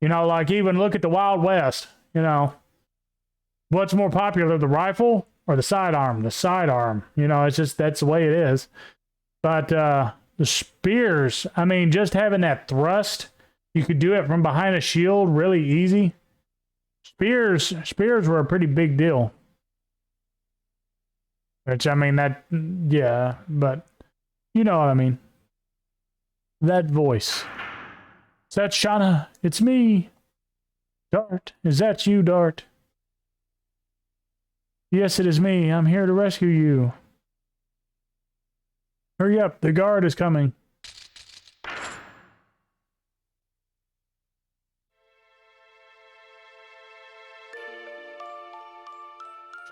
You know, like even look at the Wild West, you know. What's more popular, the rifle or the sidearm? The sidearm. You know, it's just, that's the way it is. But the spears, I mean, just having that thrust, you could do it from behind a shield really easy. Spears were a pretty big deal. Which, I mean, that, yeah, but you know what I mean. That voice. Is that Shauna? It's me. Dart. Is that you, Dart? Yes, it is me. I'm here to rescue you. Hurry up, the guard is coming.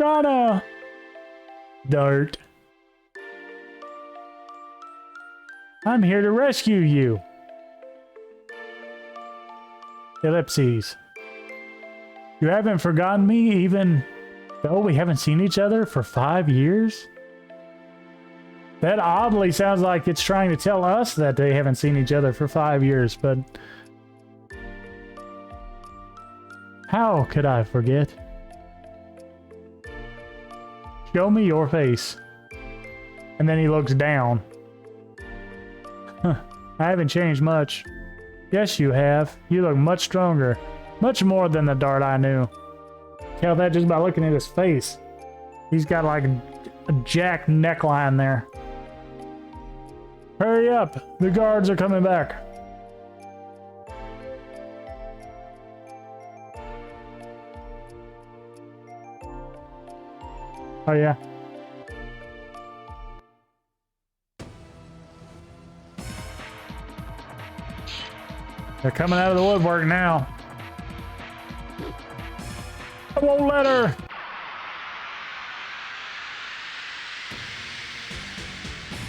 Shauna! Dart. I'm here to rescue you. Ellipses. You haven't forgotten me even though we haven't seen each other for 5 years? That oddly sounds like it's trying to tell us that they haven't seen each other for 5 years, but how could I forget? Show me your face. And then he looks down. Huh, I haven't changed much. Yes, you have. You look much stronger. Much more than the Dart I knew. Tell that just by looking at his face. He's got like a jack neckline there. Hurry up! The guards are coming back. Oh yeah. They're coming out of the woodwork now. I won't let her.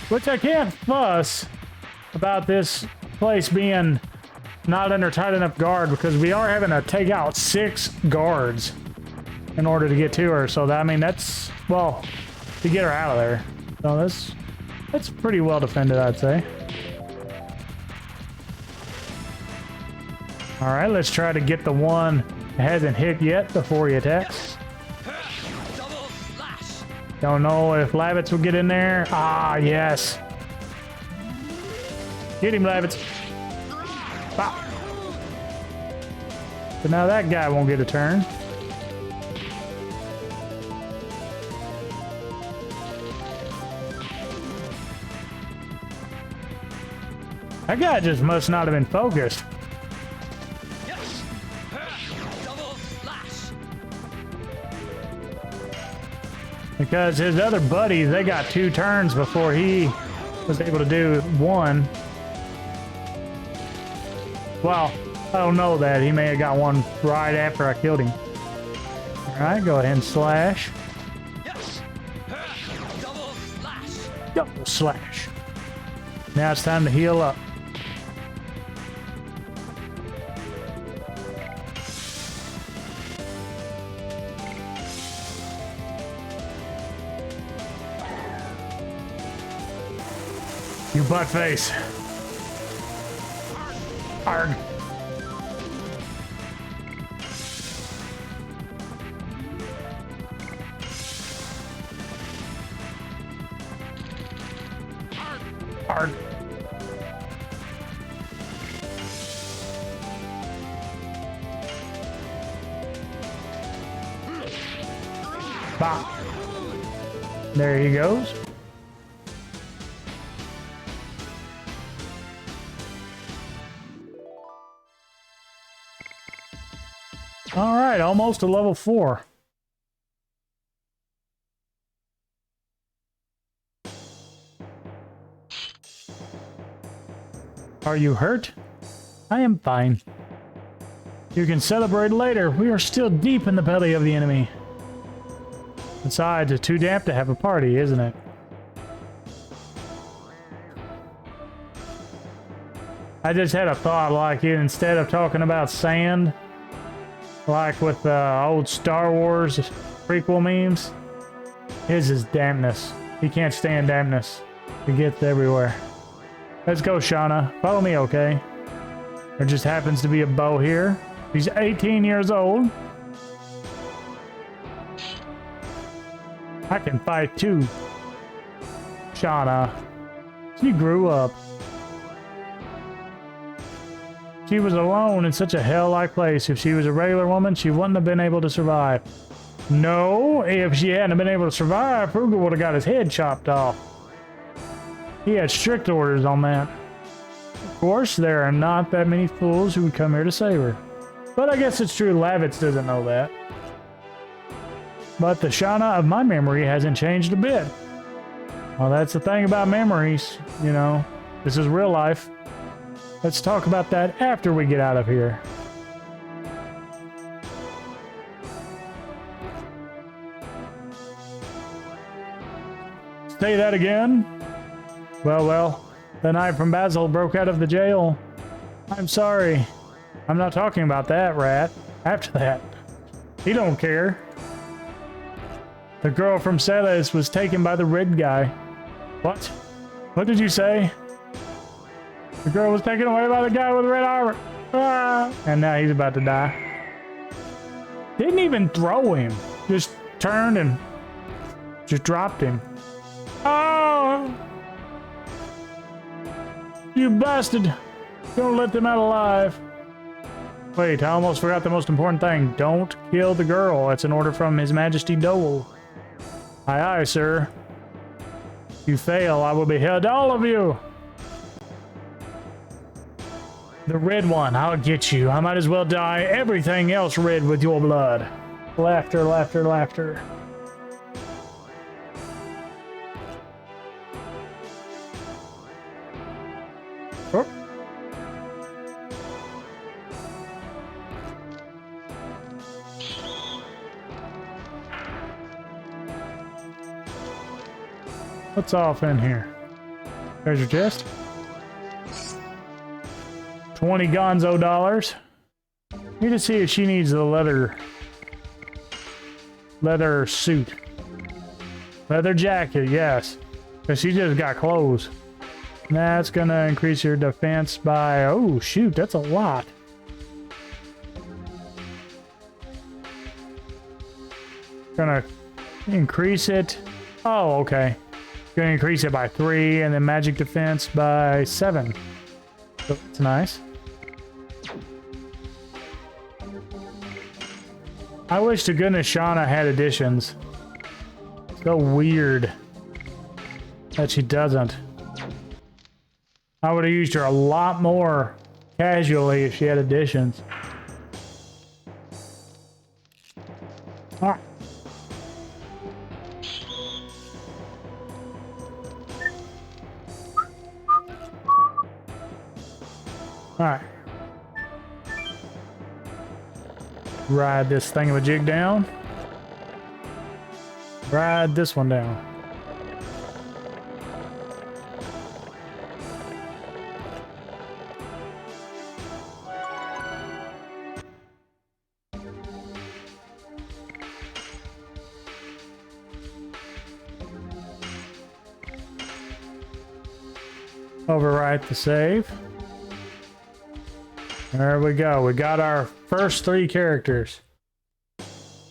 Which I can't fuss about this place being not under tight enough guard because we are having to take out 6 guards. in order to get to her. So that, I mean, that's, well, to get her out of there. So that's pretty well defended, I'd say. All right, let's try to get the one that hasn't hit yet before he attacks. Double slash. Don't know if Lavitz will get in there. Ah, yes. Get him, Lavitz. Bop. But now that guy won't get a turn. That guy just must not have been focused. Yes. Double slash. Because his other buddies, they got 2 turns before he was able to do 1. Well, I don't know that. He may have got 1 right after I killed him. All right, go ahead and slash. Yes. Double slash. Double slash. Now it's time to heal up. You butt face. Arg. Arg. Bah. There he goes. All right, almost to level 4. Are you hurt? I am fine. You can celebrate later. We are still deep in the belly of the enemy. Besides, it's too damp to have a party, isn't it? I just had a thought, like, instead of talking about sand, like with old Star Wars prequel memes, his is dampness. He can't stand dampness. It gets everywhere. Let's go, Shauna. Follow me, okay? There just happens to be a bow here. He's 18 years old. I can fight too. Shauna. She grew up. She was alone in such a hell-like place. If she was a regular woman, she wouldn't have been able to survive. No, if she hadn't been able to survive, Frugal would have got his head chopped off. He had strict orders on that. Of course, there are not that many fools who would come here to save her. But I guess it's true Lavitz doesn't know that. But the Shauna of my memory hasn't changed a bit. Well, that's the thing about memories, you know. This is real life. Let's talk about that after we get out of here. Say that again? Well, the knight from Basil broke out of the jail. I'm sorry. I'm not talking about that, rat. After that. He don't care. The girl from Celis was taken by the red guy. What? What did you say? The girl was taken away by the guy with red armor. Ah! And now he's about to die. Didn't even throw him. Just turned and just dropped him. Oh! You bastard! Don't let them out alive. Wait, I almost forgot the most important thing. Don't kill the girl. That's an order from His Majesty Dole. Aye, aye, sir. If you fail, I will behead all of you. The red one, I'll get you. I might as well dye everything else red with your blood. Laughter, laughter, laughter. Oh. What's off in here? Treasure chest. 20 gonzo dollars. Need to see if she needs the leather Leather suit. Leather jacket, yes. Because she just got clothes. That's gonna increase your defense by... Oh, shoot, that's a lot. Gonna increase it. Oh, okay. Gonna increase it by 3, and then magic defense by 7. So that's nice. I wish to goodness Shauna had additions. So weird that she doesn't. I would have used her a lot more casually if she had additions. All right. All right. Ride this thingamajig down. Ride this one down. Overwrite the save. There we go. We got our first 3 characters.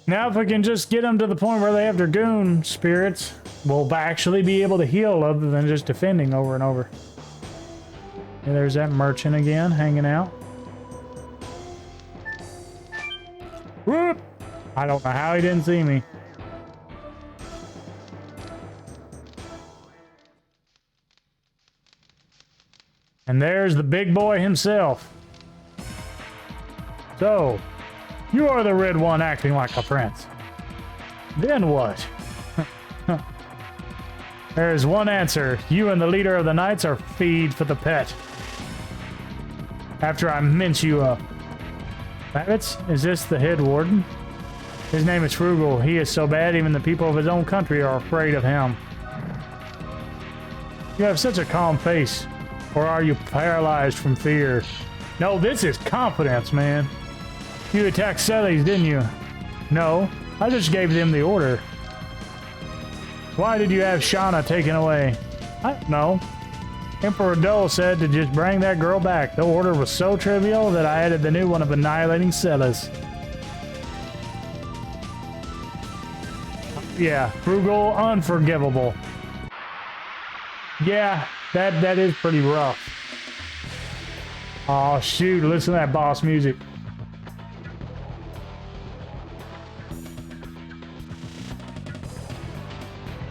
Now if we can just get them to the point where they have Dragoon spirits, we'll actually be able to heal other than just defending over and over. And there's that merchant again, hanging out. Whoop! I don't know how he didn't see me. And there's the big boy himself. So, you are the red one acting like a prince. Then what? There's one answer. You and the leader of the knights are feed for the pet. After I mince you up. Rabbits? Is this the head warden? His name is Frugal. He is so bad even the people of his own country are afraid of him. You have such a calm face. Or are you paralyzed from fear? No, this is confidence, man. You attacked Celes, didn't you? No, I just gave them the order. Why did you have Shauna taken away? I don't know. Emperor Dole said to just bring that girl back. The order was so trivial that I added the new one of annihilating Celes. Yeah, Frugal, unforgivable. Yeah, that is pretty rough. Oh shoot, listen to that boss music.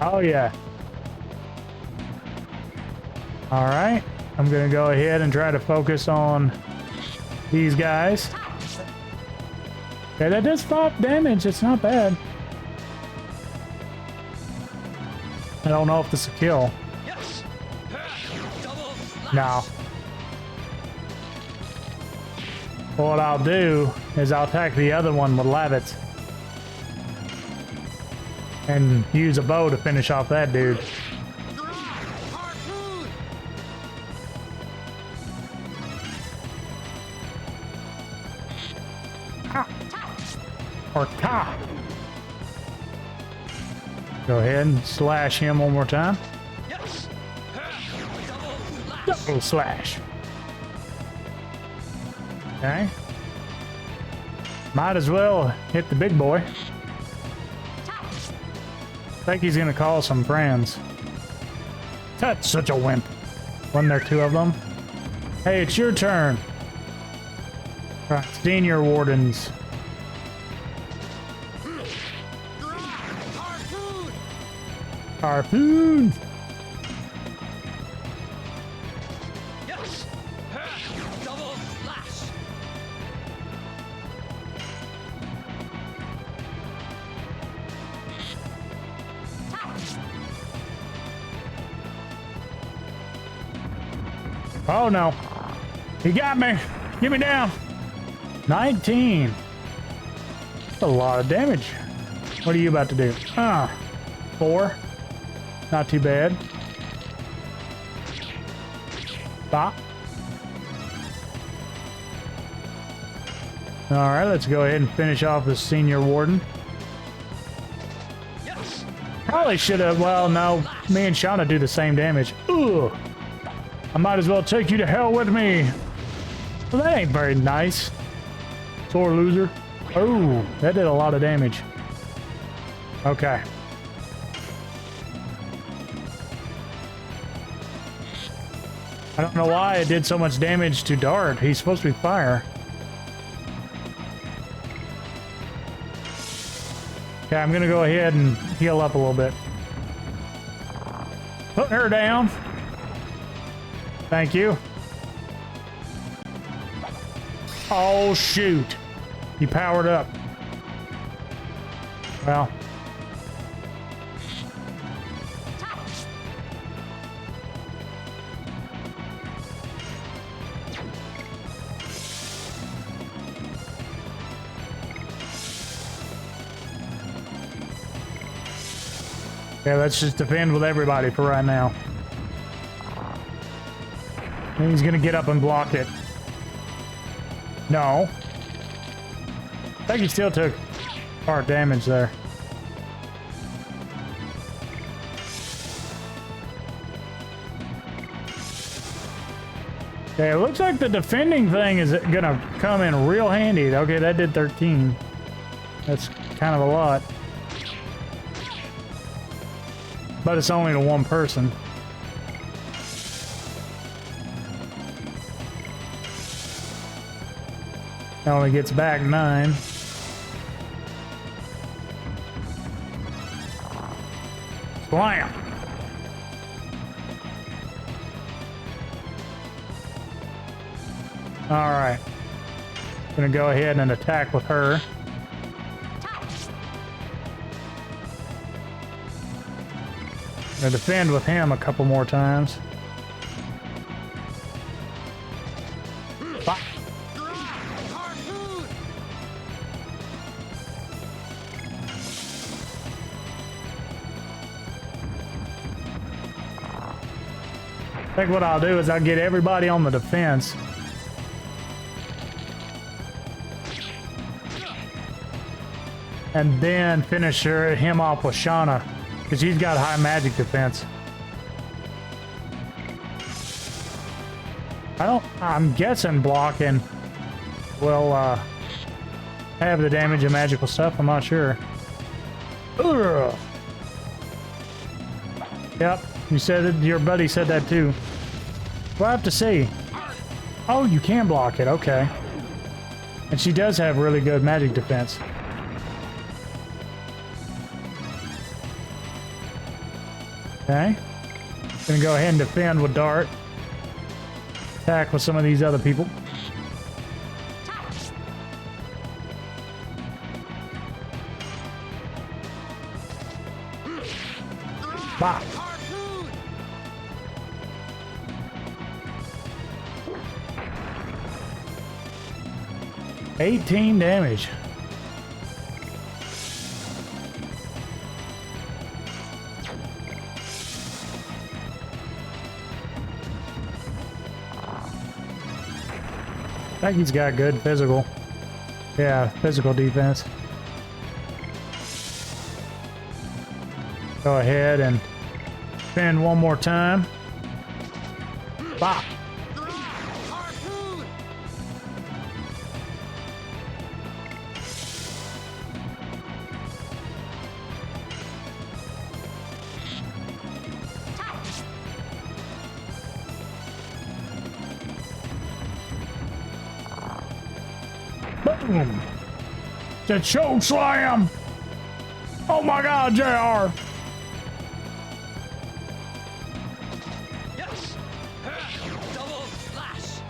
Oh yeah. All right, I'm gonna go ahead and try to focus on these guys. Okay, that does 5 damage, it's not bad. I don't know if this will kill. No. What I'll do is I'll attack the other one with Lavitz. And use a bow to finish off that dude. Or ta. Go ahead and slash him one more time. Double slash. Okay. Might as well hit the big boy. I think he's gonna call some friends. That's such a wimp. Wasn't there 2 of them? Hey, it's your turn. Right, senior wardens. Harpoon! Yes! Double slash! Oh no. He got me. Get me down. 19. That's a lot of damage. What are you about to do? 4. Not too bad. Bop. All right, let's go ahead and finish off the senior warden. Probably should have. Well, no. Me and Shauna do the same damage. Ugh. I might as well take you to hell with me. Well, that ain't very nice. Sore loser. Oh, that did a lot of damage. Okay. I don't know why it did so much damage to Dart. He's supposed to be fire. Okay, I'm gonna go ahead and heal up a little bit. Putting her down. Thank you. Oh, shoot. He powered up. Well. Okay, let's just defend with everybody for right now. And he's gonna get up and block it. No. I think he still took part damage there. Okay, it looks like the defending thing is gonna come in real handy. Okay, that did 13. That's kind of a lot. But it's only to one person. It only gets back 9. Slam! Alright. Gonna go ahead and attack with her. Gonna defend with him a couple more times. Bah. I think what I'll do is I'll get everybody on the defense. And then finish him off with Shauna. Because he's got high magic defense. I'm guessing blocking will have the damage of magical stuff. I'm not sure. Ugh. Yep, you said it, your buddy said that too. We'll have to see. Oh, you can block it, okay. And she does have really good magic defense. Okay. Gonna go ahead and defend with Dart. Attack with some of these other people. Bah. 18 damage. I think he's got good physical. Yeah, physical defense. Go ahead and defend one more time. Bop. Boom! The choke slam! Oh my god, JR! Yes! Double flash!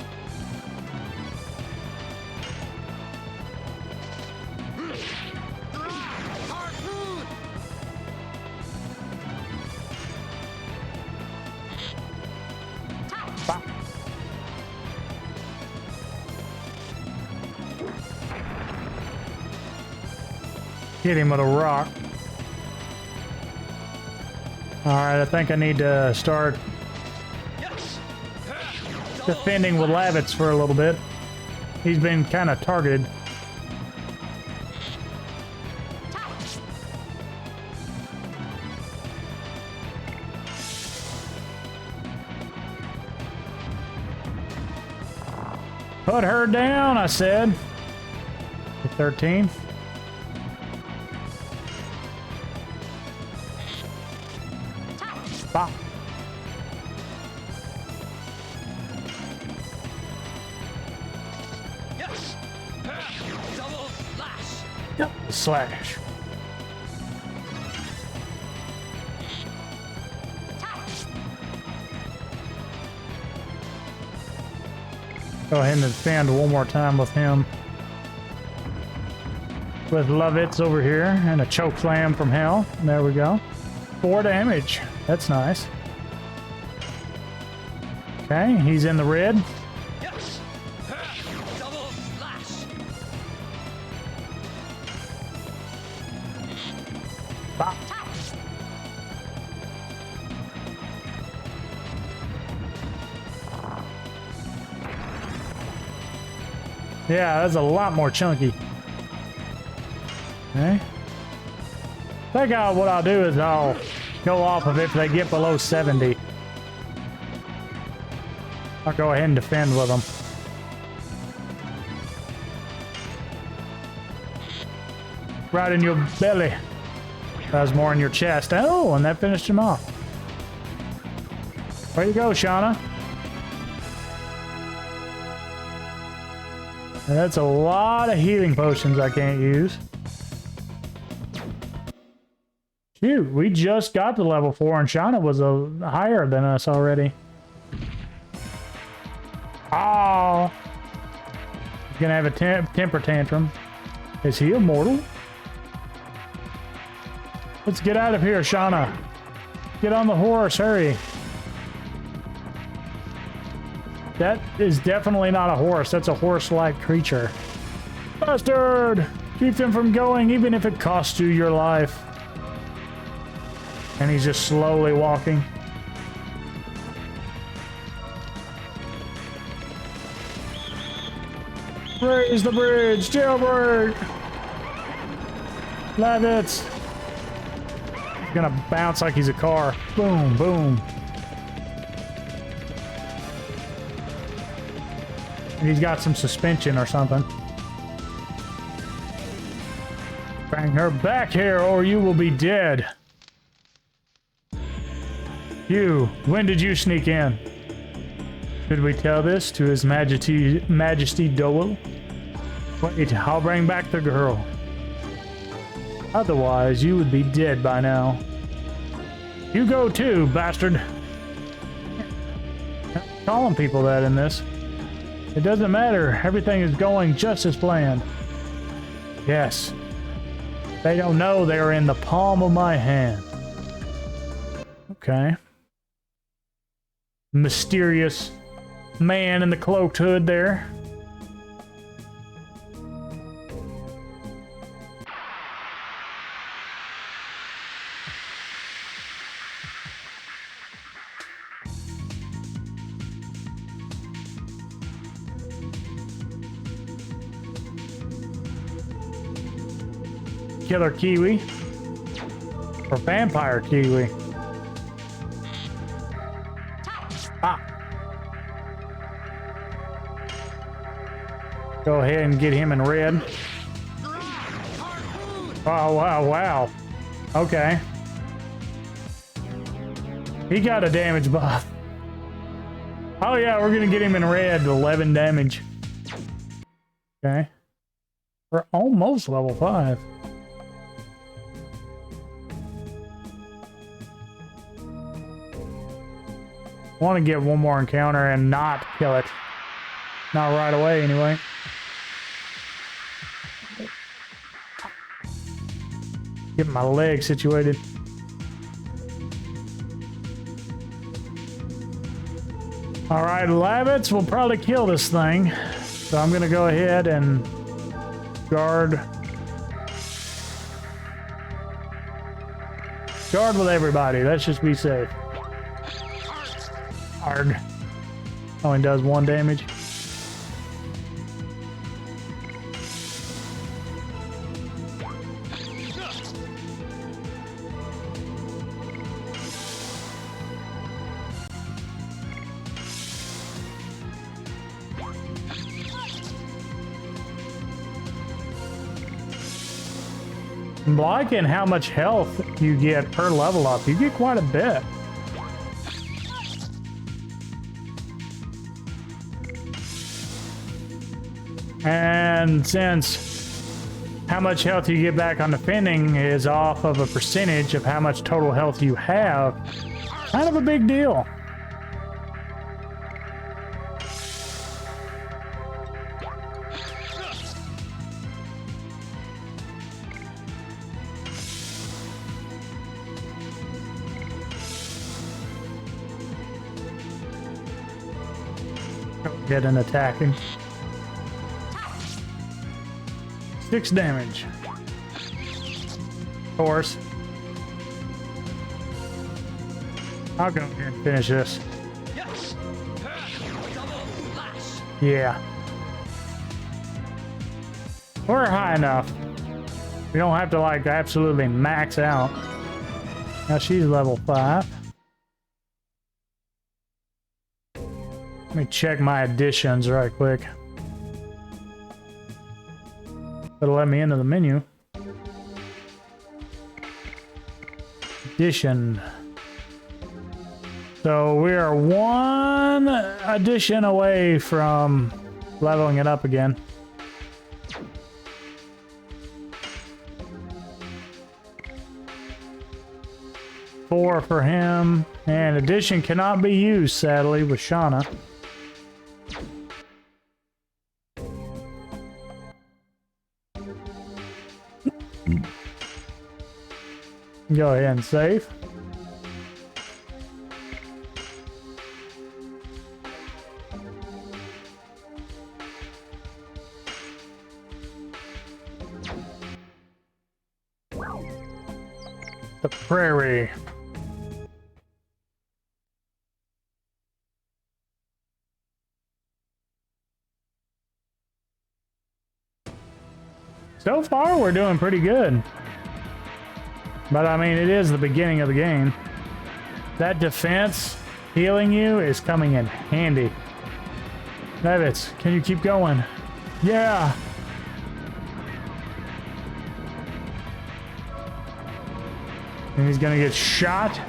Harpoon! Bop. Hit him with a rock. Alright, I think I need to start defending with Lavitz for a little bit. He's been kind of targeted. Put her down, I said. 13. Bop. Yes. Double slash. Yep. Slash. Go ahead and defend one more time with him. With Lovitz over here and a choke slam from hell. There we go. 4 damage. That's nice. Okay, he's in the red. Yes. Double slash. Bop. Yeah, that's a lot more chunky. Okay. I think what I'll do is I'll go off of it if they get below 70. I'll go ahead and defend with them. Right in your belly. That was more in your chest. Oh, and that finished him off. Where you go, Shauna? That's a lot of healing potions I can't use. Shoot, we just got to level 4 and Shauna was higher than us already. Oh, he's gonna have a temper tantrum. Is he immortal? Let's get out of here, Shauna. Get on the horse, hurry. That is definitely not a horse. That's a horse-like creature. Bastard! Keep them from going, even if it costs you your life. And he's just slowly walking. Raise the bridge! Jailbreak! Lavitz! He's gonna bounce like he's a car. Boom, boom. And he's got some suspension or something. Bring her back here or you will be dead. You, when did you sneak in? Should we tell this to His Majesty Dole? Wait, I'll bring back the girl. Otherwise, you would be dead by now. You go too, bastard. Calling people that in this. It doesn't matter. Everything is going just as planned. Yes. They don't know they are in the palm of my hand. Okay. Mysterious man in the cloaked hood there. Killer Kiwi. Or Vampire Kiwi. Ah. Go ahead and get him in red. Oh, wow, wow. Okay. He got a damage buff. Oh yeah, we're gonna get him in red, 11 damage. Okay. We're almost level 5. Want to get one more encounter and not kill it. Not right away, anyway. Get my leg situated. All right, Lavitz will probably kill this thing. So I'm going to go ahead and guard. Guard with everybody. Let's just be safe. Hard. Only does 1 damage. I'm liking how much health you get per level up. You get quite a bit. And since how much health you get back on defending is off of a percentage of how much total health you have, kind of a big deal. Get an attacking. 6 damage. Of course. I'll go here and finish this. Yes. Double lash. Yeah. We're high enough. We don't have to like absolutely max out. Now she's level 5. Let me check my additions right quick. It'll let me into the menu. Addition. So we are 1 addition away from leveling it up again. Four for him, and addition cannot be used, sadly, with Shauna. Go ahead and save. The prairie. So far, we're doing pretty good. But I mean, it is the beginning of the game. That defense healing you is coming in handy. Levitz, can you keep going? Yeah. And he's gonna get shot.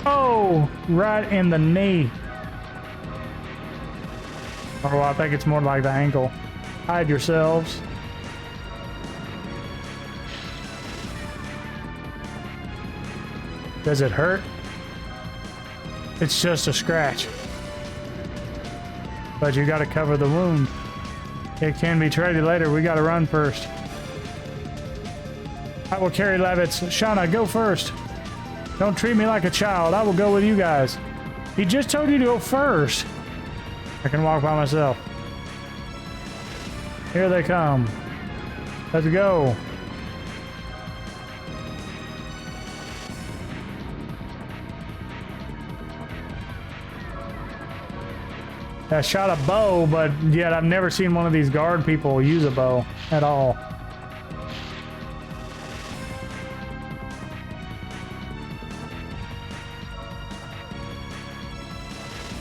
Oh, right in the knee. Oh, I think it's more like the ankle. Hide yourselves. Does it hurt? It's just a scratch. But you gotta cover the wound. It can be traded later. We gotta run first. I will carry Levitz. Shauna, go first. Don't treat me like a child. I will go with you guys. He just told you to go first. I can walk by myself. Here they come. Let's go. I shot a bow, but yet I've never seen one of these guard people use a bow at all.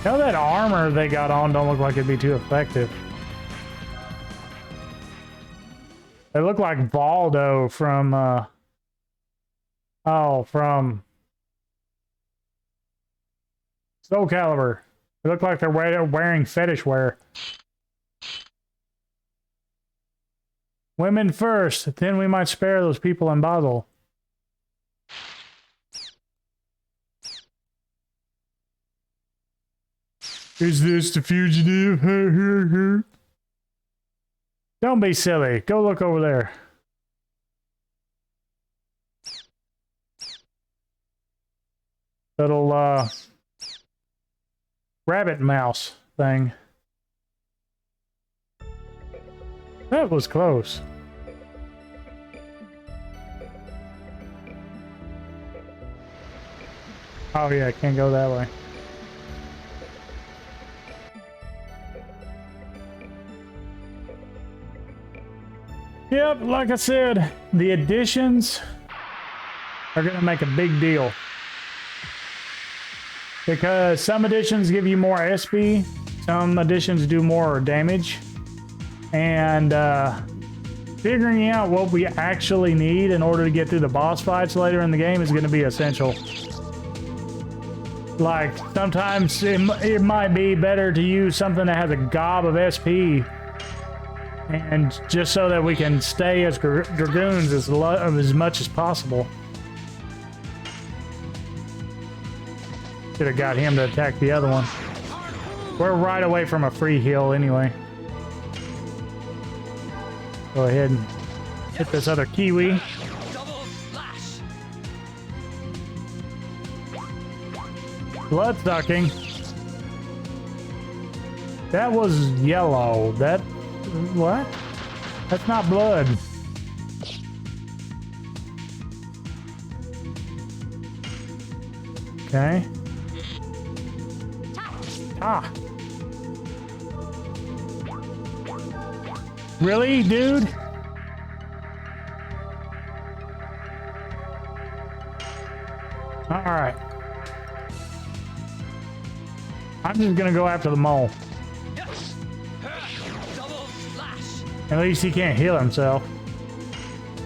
Tell that armor they got on don't look like it'd be too effective. They look like Valdo from from Soul Calibur. They look like they're wearing fetish wear. Women first, then we might spare those people in Basel. Is this the fugitive? Don't be silly. Go look over there. Little, rabbit mouse thing. That was close. Oh yeah, I can't go that way. Yep, like I said, the additions are gonna make a big deal. Because some additions give you more SP, some additions do more damage, and figuring out what we actually need in order to get through the boss fights later in the game is going to be essential. Like, sometimes it might be better to use something that has a gob of SP, and just so that we can stay as Dragoons as much as possible. Should have got him to attack the other one. We're right away from a free heal anyway. Go ahead and hit this other Kiwi. Double slash. Blood sucking. That was yellow. That... what? That's not blood. Okay. Ah. Really, dude? All right. I'm just gonna go after the mole. Yes. Double slash. At least he can't heal himself.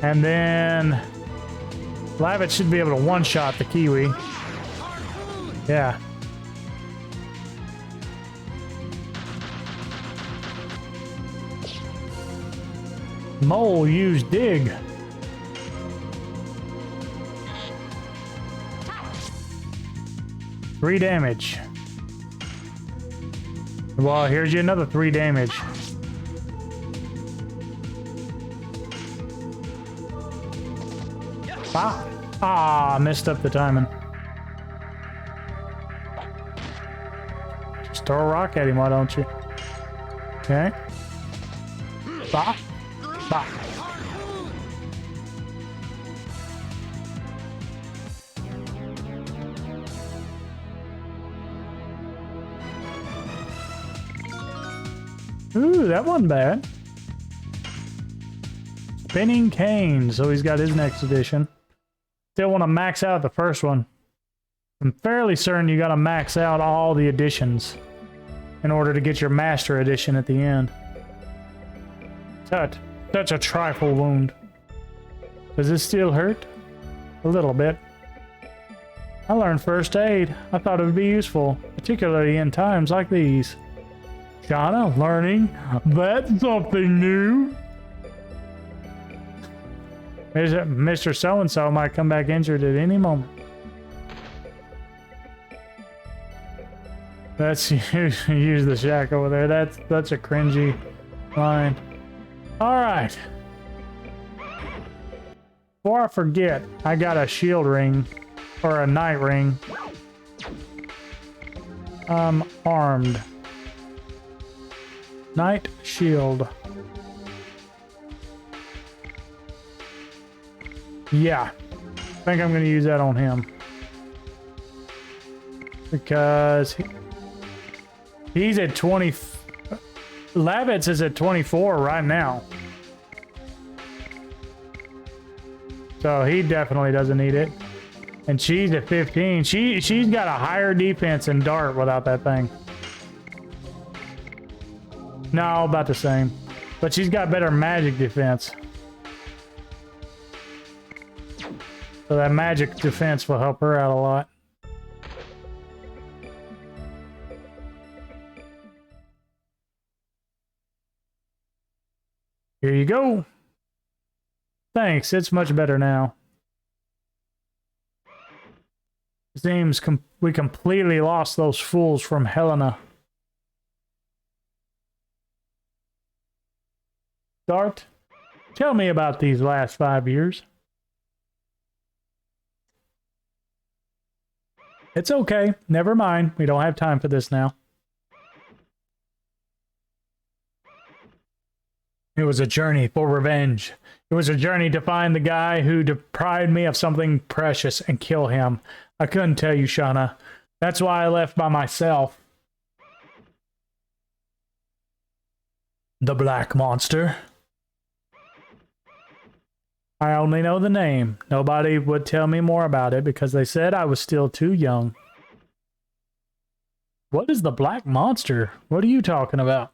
And then Lavit should be able to one-shot the Kiwi. Yeah. Mole used dig. Three damage. Well, here's you another 3 damage. Ah, messed up the timing. Just throw a rock at him, why don't you? Okay. Bah. Bah. Ooh, that wasn't bad. Spinning cane, so he's got his next edition. Still want to max out the first one. I'm fairly certain you got to max out all the editions in order to get your master edition at the end. Such a trifle wound. Does this still hurt? A little bit. I learned first aid. I thought it would be useful, particularly in times like these. Shauna, learning? That's something new. Mr. So-and-so might come back injured at any moment. Let's use the shack over there. That's a cringy line. All right. Before I forget, I got a shield ring or a knight ring. Armed. Knight shield. Yeah. I think I'm going to use that on him. Because he's at 20. Lavitz is at 24 right now. So he definitely doesn't need it. And she's at 15. She's got a higher defense than Dart without that thing. No, about the same. But she's got better magic defense. So that magic defense will help her out a lot. Here you go. Thanks, it's much better now. Seems we completely lost those fools from Helena. Dart, tell me about these last 5 years. It's okay. Never mind. We don't have time for this now. It was a journey for revenge. It was a journey to find the guy who deprived me of something precious and kill him. I couldn't tell you, Shauna. That's why I left by myself. The Black Monster. I only know the name. Nobody would tell me more about it because they said I was still too young. What is the Black Monster? What are you talking about?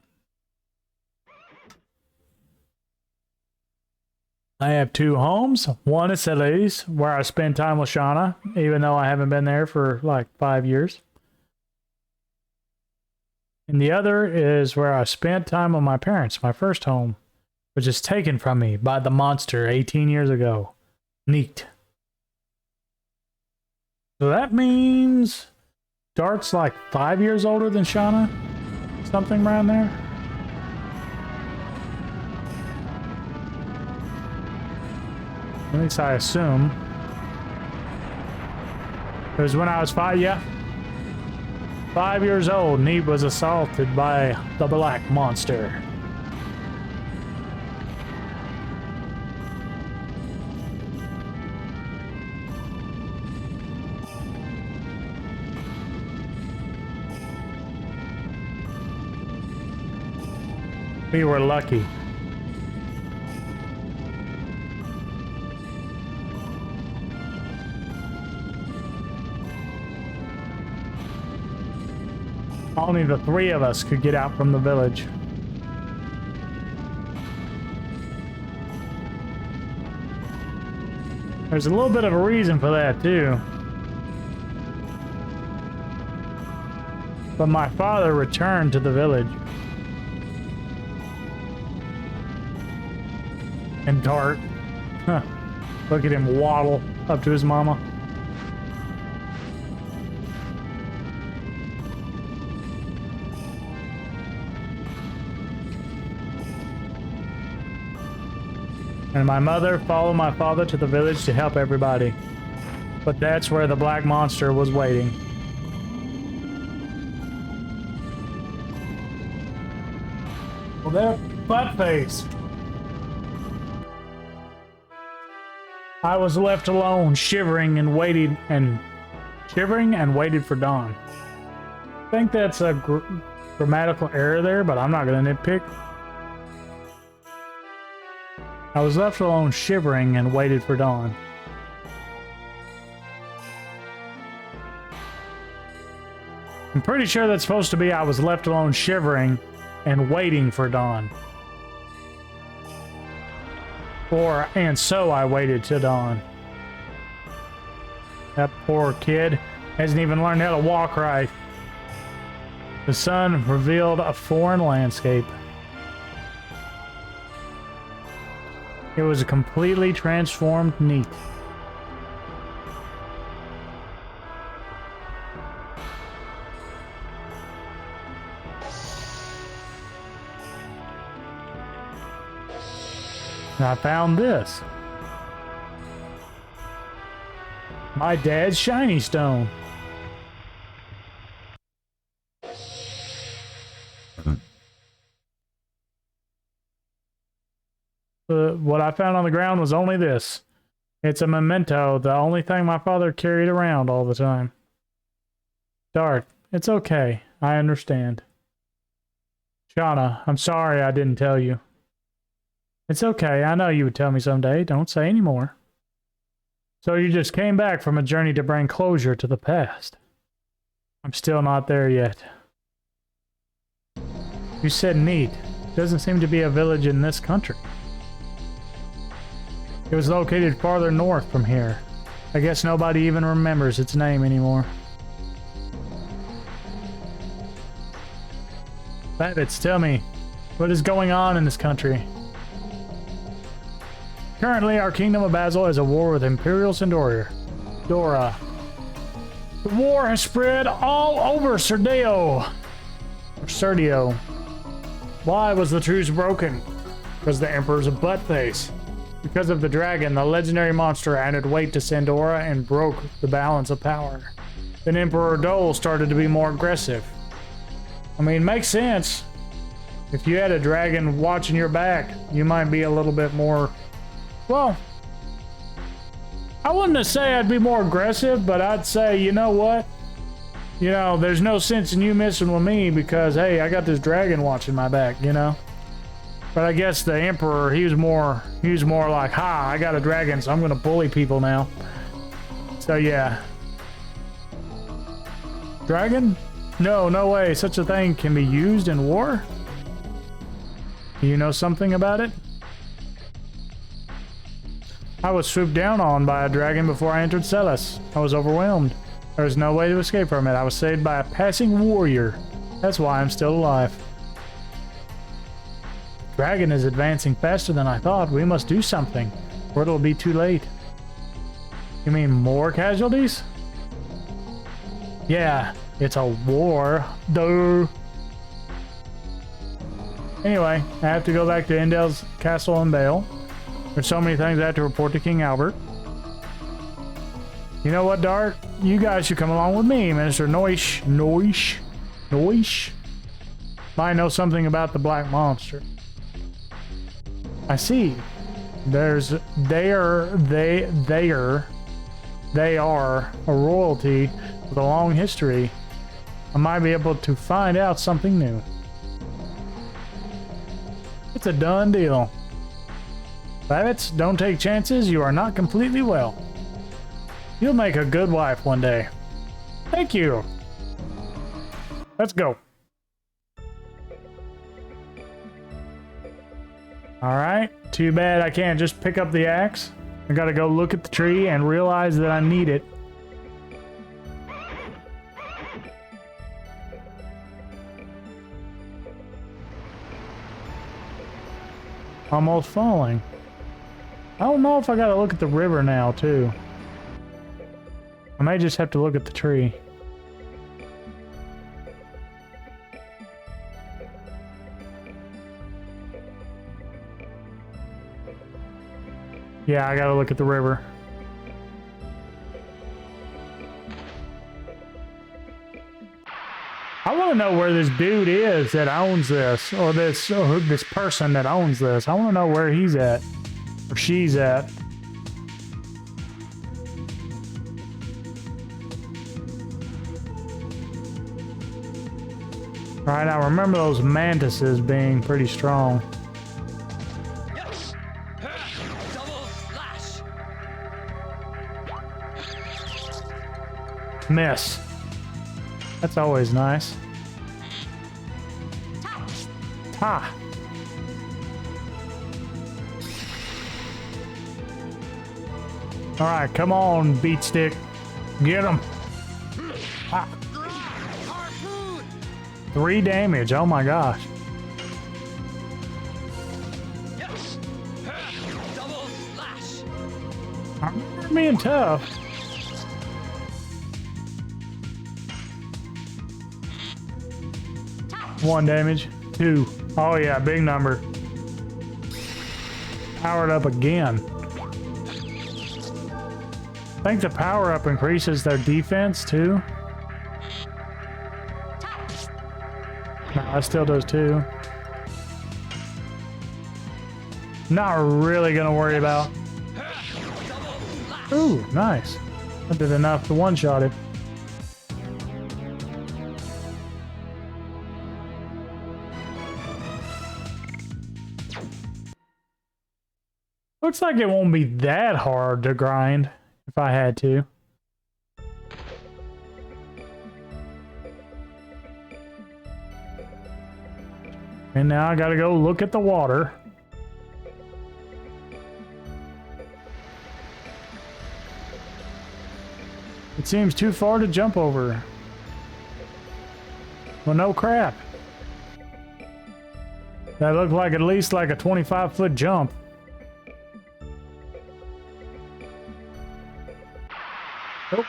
I have two homes. One is Sally's, where I spend time with Shauna, even though I haven't been there for like 5 years. And the other is where I spent time with my parents, my first home, which is taken from me by the monster 18 years ago. Neat. So that means Dart's like 5 years older than Shauna? Something around there? At least I assume. It was when I was 5, yeah. 5 years old, Neat was assaulted by the Black Monster. We were lucky. Only the three of us could get out from the village. There's a little bit of a reason for that, too. But my father returned to the village. And Dart. Huh. Look at him waddle up to his mama. And my mother followed my father to the village to help everybody. But that's where the Black Monster was waiting. Well, there, buttface. I was left alone, shivering and waited for dawn. I think that's a grammatical error there, but I'm not going to nitpick. I was left alone, shivering and waited for dawn. I'm pretty sure that's supposed to be I was left alone, shivering and waiting for dawn. Or, and so I waited till dawn. That poor kid hasn't even learned how to walk right. The sun revealed a foreign landscape. It was a completely transformed Neat. And I found this. My dad's shiny stone. What I found on the ground was only this. It's a memento, the only thing my father carried around all the time. Dart, it's okay. I understand. Shauna, I'm sorry I didn't tell you. It's okay. I know you would tell me someday. Don't say any more. So you just came back from a journey to bring closure to the past. I'm still not there yet. You said Neat. Doesn't seem to be a village in this country. It was located farther north from here. I guess nobody even remembers its name anymore. Babbitts, tell me, what is going on in this country? Currently, our kingdom of Basil is at war with Imperial Sindora. The war has spread all over Serdio. Why was the truce broken? Because the Emperor's a buttface. Because of the dragon, the legendary monster added weight to Sandora and broke the balance of power. Then Emperor Dole started to be more aggressive. I mean, makes sense. If you had a dragon watching your back, you might be a little bit more... Well, I wouldn't say I'd be more aggressive, but I'd say, you know what? You know, there's no sense in you messing with me because, hey, I got this dragon watching my back, you know? But I guess the Emperor, he was more like, ha, I got a dragon, so I'm gonna bully people now. So, yeah. Dragon? No, no way. Such a thing can be used in war? Do you know something about it? I was swooped down on by a dragon before I entered Celis. I was overwhelmed. There was no way to escape from it. I was saved by a passing warrior. That's why I'm still alive. Dragon is advancing faster than I thought. We must do something, or it'll be too late. You mean more casualties? Yeah, it's a war. Duh. Anyway, I have to go back to Indel's castle in Bale. There's so many things I have to report to King Albert. You know what, Dart? You guys should come along with me, Minister Noish. Might know something about the Black Monster. I see. They are a royalty with a long history. I might be able to find out something new. It's a done deal. Rabbits, don't take chances. You are not completely well. You'll make a good wife one day. Thank you. Let's go. Alright, too bad I can't just pick up the axe. I gotta go look at the tree and realize that I need it. Almost falling. I don't know if I gotta look at the river now, too. I may just have to look at the tree. Yeah, I gotta look at the river. I want to know where this dude is that owns this, or this person that owns this. I want to know where he's at, or she's at. Right, I remember those mantises being pretty strong. Double slash. Miss. That's always nice. Ha! Alright, come on, beat stick. Get him. Ha. 3 damage, oh my gosh. Double slash. I remember being tough. One damage. 2. Oh yeah, big number. Powered up again. I think the power up increases their defense too. No, that still does too. Not really gonna worry about. Ooh, nice. That did enough to one-shot it. Looks like it won't be that hard to grind if I had to. And now I gotta go look at the water. It seems too far to jump over. Well, no crap. That looked like at least like a 25-foot jump. Nope.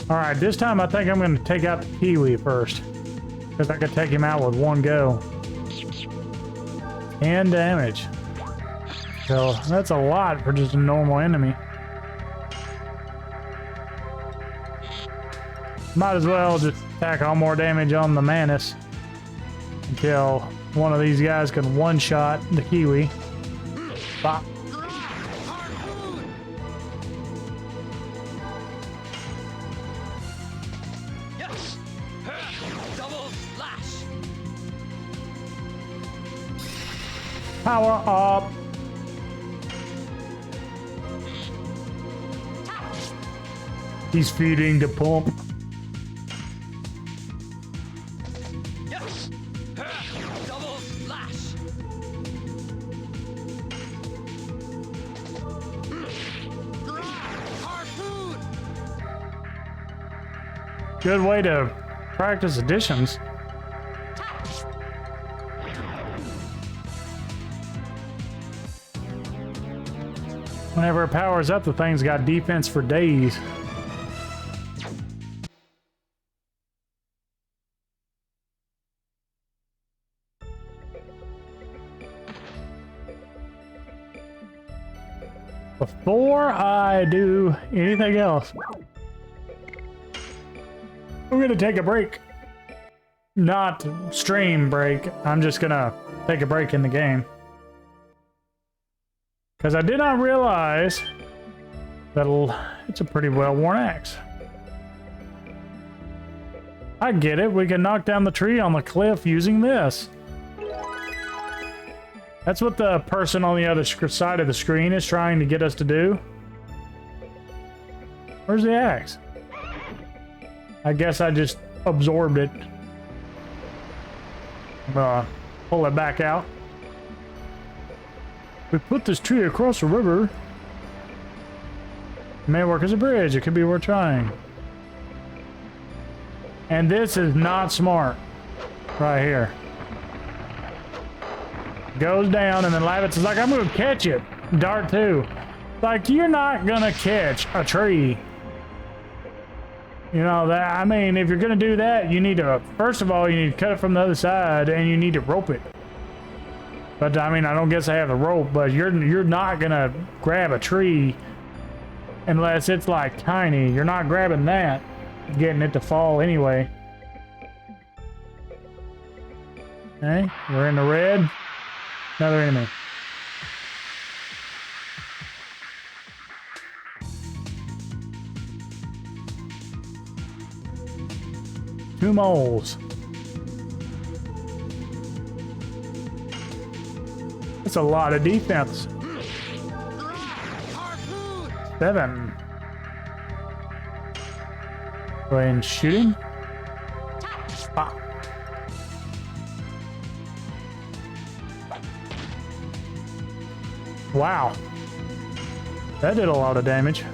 All right, this time I think I'm going to take out the Kiwi first, because I could take him out with one go. 10 damage. So that's a lot for just a normal enemy. Might as well just tack on more damage on the Mantis until one of these guys can one-shot the Kiwi. Bop. Double slash. Power up. He's feeding the pump. Yes. Double slash. Harpoon. Good way to practice additions. Whenever it powers up, the thing's got defense for days. Before I do anything else, I'm gonna take a break. Not stream break. I'm just gonna take a break in the game. Because I did not realize that it's a pretty well-worn axe. I get it. We can knock down the tree on the cliff using this. That's what the person on the other side of the screen is trying to get us to do. Where's the axe? I guess I just absorbed it. Pull it back out. We put this tree across the river. It may work as a bridge. It could be worth trying. And this is not smart. Right here. Goes down, and then Lavitz is like, I'm gonna catch it. Dart 2. Like, you're not gonna catch a tree. You know, that, I mean, if you're gonna do that, you need to, first of all, you need to cut it from the other side, and you need to rope it. But, I mean, I don't guess I have the rope, but you're not gonna grab a tree unless it's, like, tiny. You're not grabbing that, getting it to fall anyway. Okay, we're in the red. Another enemy. Two moles. That's a lot of defense. 7. Go ahead and shoot him. Ah. Wow. That did a lot of damage.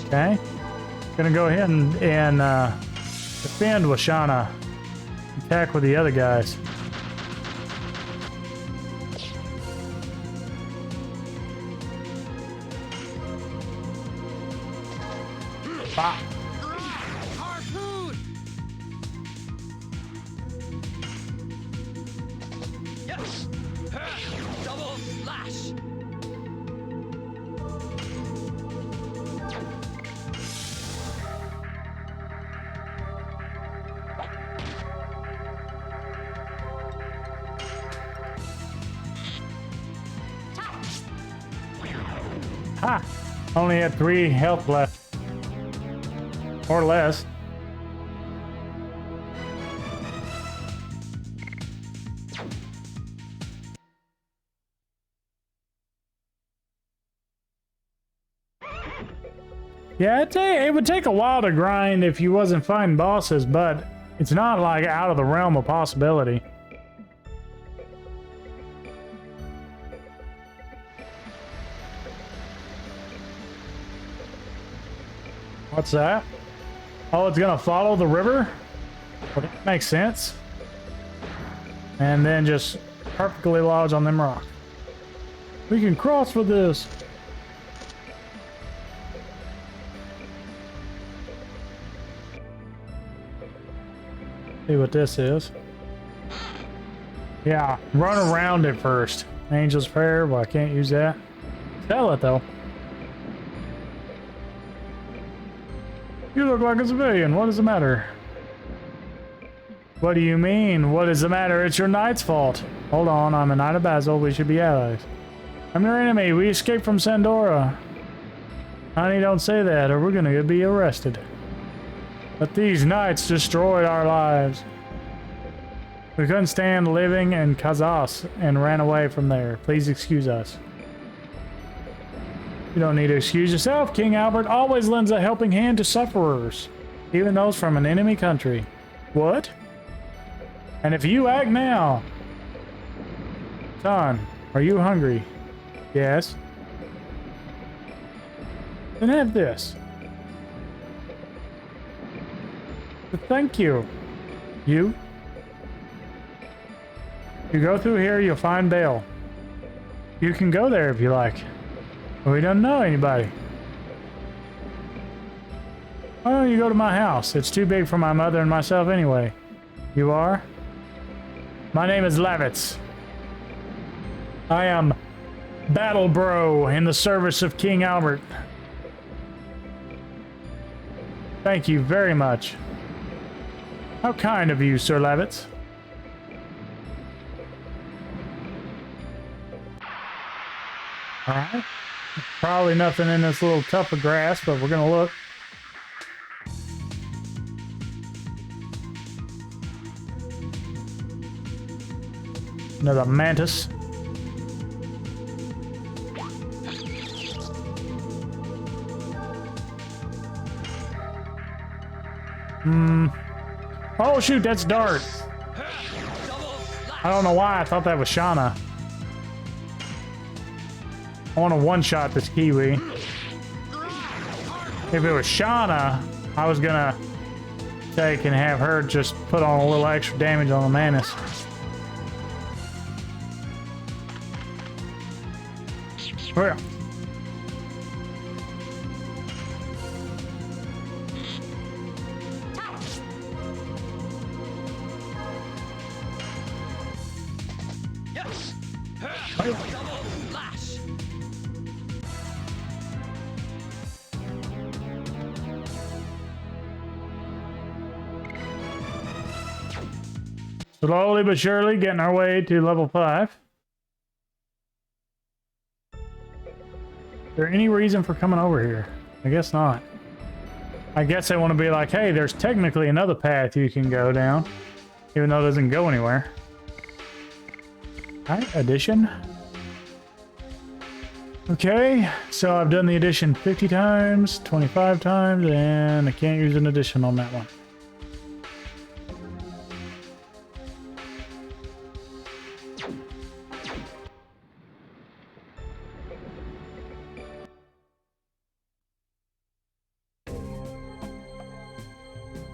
Okay. Gonna go ahead and defend with Shauna. Attack with the other guys. Ah. Double slash. Ha! Only had 3 health left. Or less. Yeah, it would take a while to grind if you wasn't fighting bosses, but it's not like out of the realm of possibility. What's that? Oh, it's gonna follow the river? Well, that makes sense. And then just perfectly lodge on them rocks. We can cross with this. See what this is. Yeah, run around it first. Angel's Prayer, well, I can't use that. Sell it though. You look like a civilian. What is the matter? What do you mean? What is the matter? It's your knight's fault. Hold on, I'm a knight of Basil. We should be allies. I'm your enemy. We escaped from Sandora. Honey, don't say that or we're gonna be arrested. But these knights destroyed our lives. We couldn't stand living in Kazas and ran away from there. Please excuse us. You don't need to excuse yourself. King Albert always lends a helping hand to sufferers, even those from an enemy country. What? And if you act now... Son, are you hungry? Yes. Then have this. Thank you. You? You go through here, you'll find Bale. You can go there if you like. We don't know anybody. Why don't you go to my house? It's too big for my mother and myself anyway. You are? My name is Lavitz. I am Battle Bro in the service of King Albert. Thank you very much. How kind of you, Sir Lavitz. Alright. Probably nothing in this little tuft of grass, but we're gonna look. Another mantis. Oh shoot, that's Dart. I don't know why I thought that was Shauna. I want to one-shot this Kiwi. If it was Shauna, I was gonna take and have her just put on a little extra damage on the Mantis. Where? Slowly but surely getting our way to level 5. Is there any reason for coming over here? I guess not. I guess they want to be like, hey, there's technically another path you can go down, even though it doesn't go anywhere. Alright, addition. Okay, so I've done the addition 50 times, 25 times, and I can't use an addition on that one.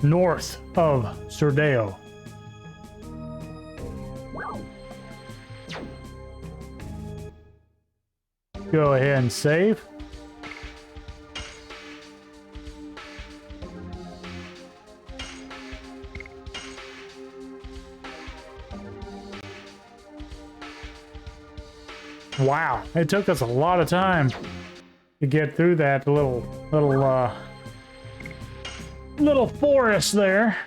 North of Sordeo. Go ahead and save. Wow, it took us a lot of time to get through that little forest there.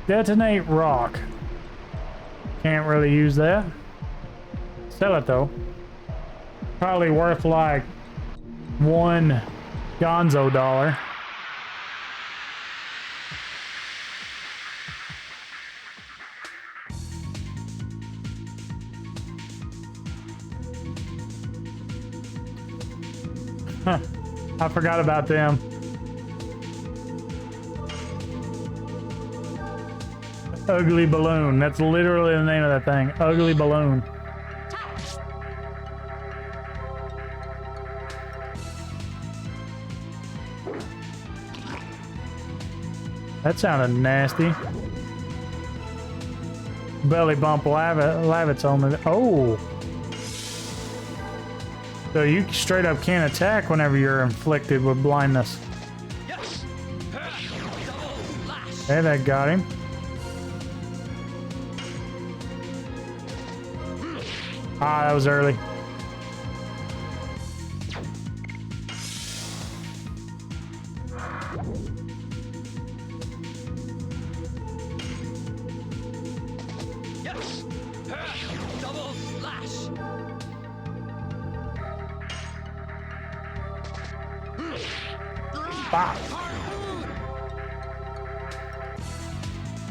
Detonate rock. Can't really use that. Sell it though. Probably worth like $1 gonzo dollar. Huh. I forgot about them. Ugly Balloon. That's literally the name of that thing. Ugly Balloon. That sounded nasty. Belly bump lavitz on the... Oh! So you straight up can't attack whenever you're inflicted with blindness. Okay, that got him. Ah, that was early. Double slash. Wow.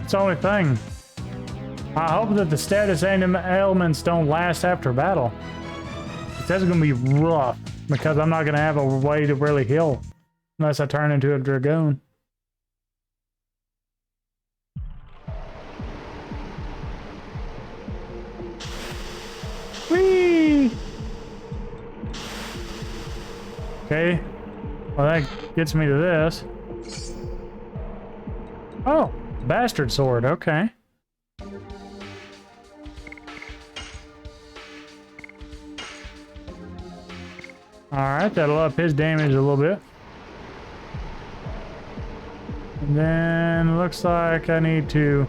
It's the only thing. I hope that the status elements don't last after battle. That's gonna be rough because I'm not gonna have a way to really heal unless I turn into a Dragoon. Whee! Okay. Well, that gets me to this. Oh, bastard sword. Okay. Alright, that'll up his damage a little bit. And then looks like I need to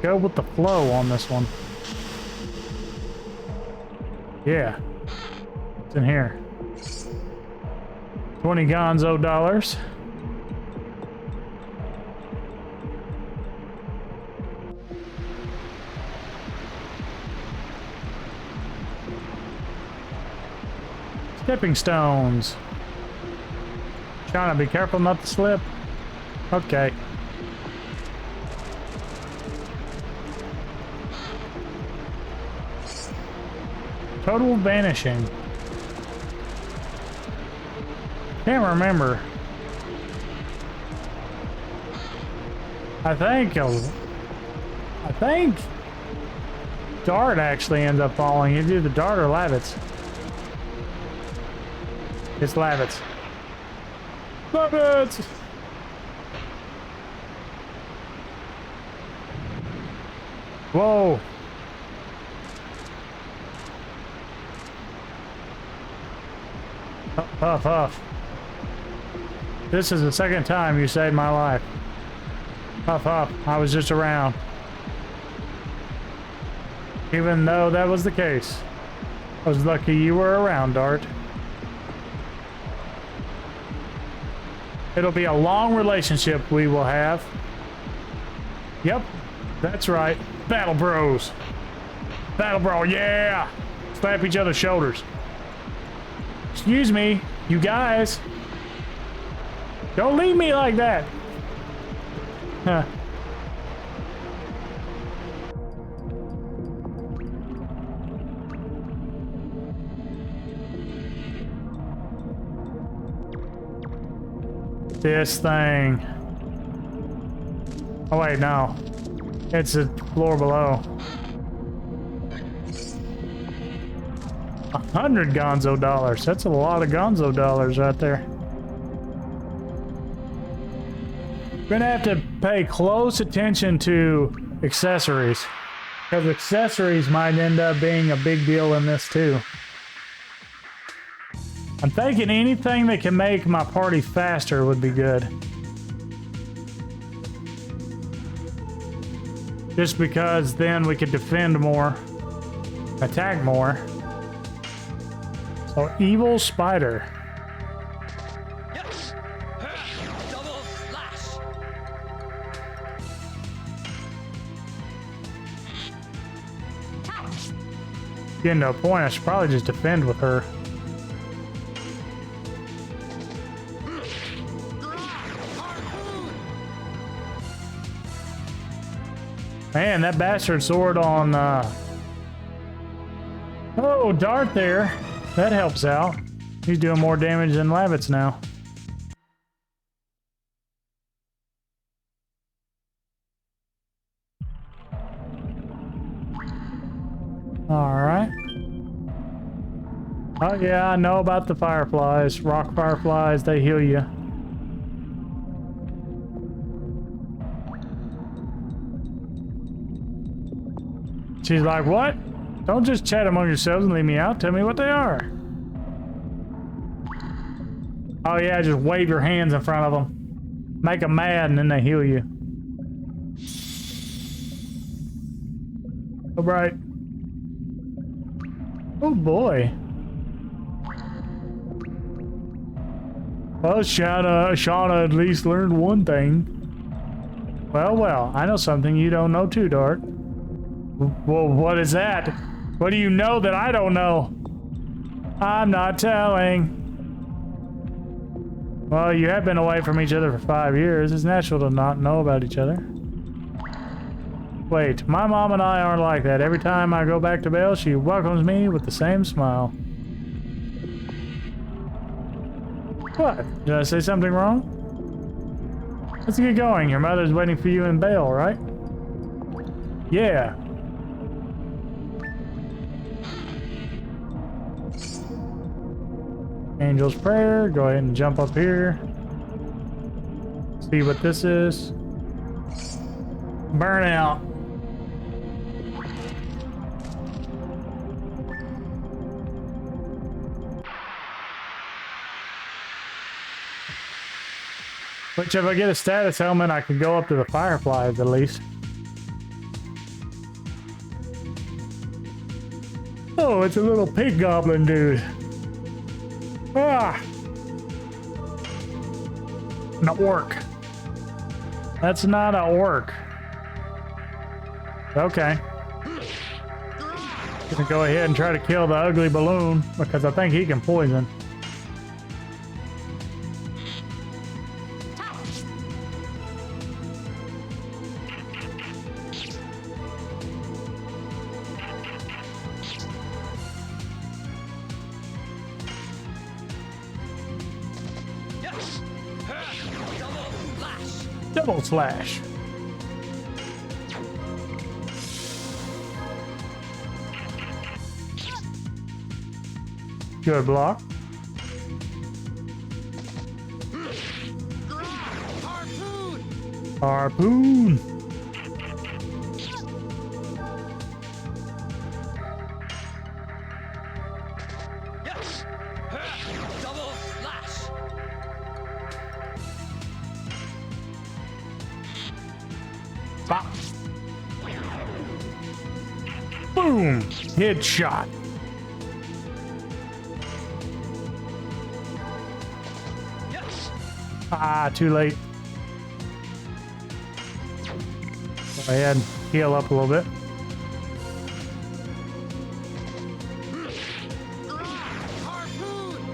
go with the flow on this one. Yeah. It's in here. 20 gonzo dollars. Stepping stones. Trying to be careful not to slip. Okay. Total vanishing. Can't remember. I think Dart actually ends up falling. It's either Dart or Lavitz. It's Lavitz. Lavitz! Whoa! Huff, huff. This is the second time you saved my life. Huff, huff. I was just around. Even though that was the case. I was lucky you were around, Dart. It'll be a long relationship we will have. Yep, that's right. Battle bros. Battle bro, yeah! Slap each other's shoulders. Excuse me, you guys. Don't leave me like that. Huh. This thing. Oh wait, no. It's the floor below. 100 gonzo dollars. That's a lot of gonzo dollars right there. Gonna have to pay close attention to accessories, because accessories might end up being a big deal in this too. I'm thinking anything that can make my party faster would be good. Just because then we could defend more, attack more. So, evil spider. Yes. Double slash. Getting to a point, I should probably just defend with her. Man, that bastard sword on, oh, Dart there. That helps out. He's doing more damage than Lavitz now. Alright. Oh yeah, I know about the fireflies. Rock fireflies, they heal you. She's like, what? Don't just chat among yourselves and leave me out. Tell me what they are. Oh yeah, just wave your hands in front of them. Make them mad and then they heal you. Oh, right. Oh boy. Well, Shauna at least learned one thing. Well, I know something you don't know too, Dart. Well, what is that? What do you know that I don't know? I'm not telling. Well, you have been away from each other for 5 years. It's natural to not know about each other. Wait, my mom and I aren't like that. Every time I go back to Belle, she welcomes me with the same smile. What? Did I say something wrong? Let's get going. Your mother's waiting for you in Belle, right? Yeah. Angel's Prayer. Go ahead and jump up here. See what this is. Burnout. Which, if I get a status helmet, I can go up to the fireflies at least. Oh, it's a little pig goblin dude. Ah! An orc. That's not an orc. Okay. Gonna go ahead and try to kill the ugly balloon because I think he can poison. Double slash. Good block. Harpoon. Yes. Double slash. Pop. Boom. Headshot. Yes. Ah, too late. Go ahead and heal up a little bit. Harpoon.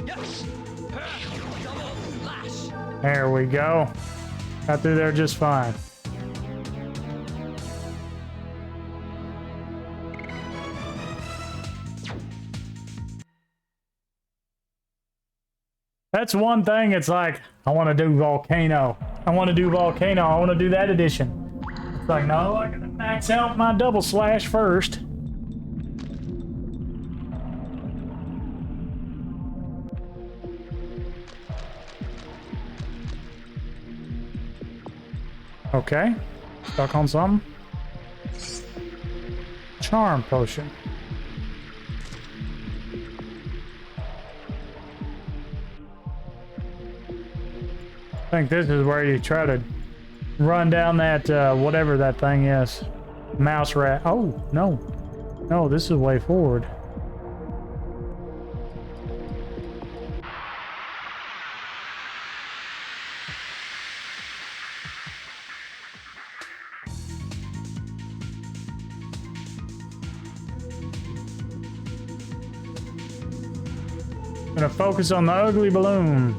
Yes. Double slash. There we go. Got through there just fine. That's one thing, it's like, I want to do Volcano. I want to do Volcano. I want to do that edition. It's like, no, I gotta max out my double slash first. Okay. Stuck on something. Charm potion. I think this is where you try to run down that, whatever that thing is. Mouse rat. Oh, no. No, this is way forward. Gonna focus on the ugly balloon.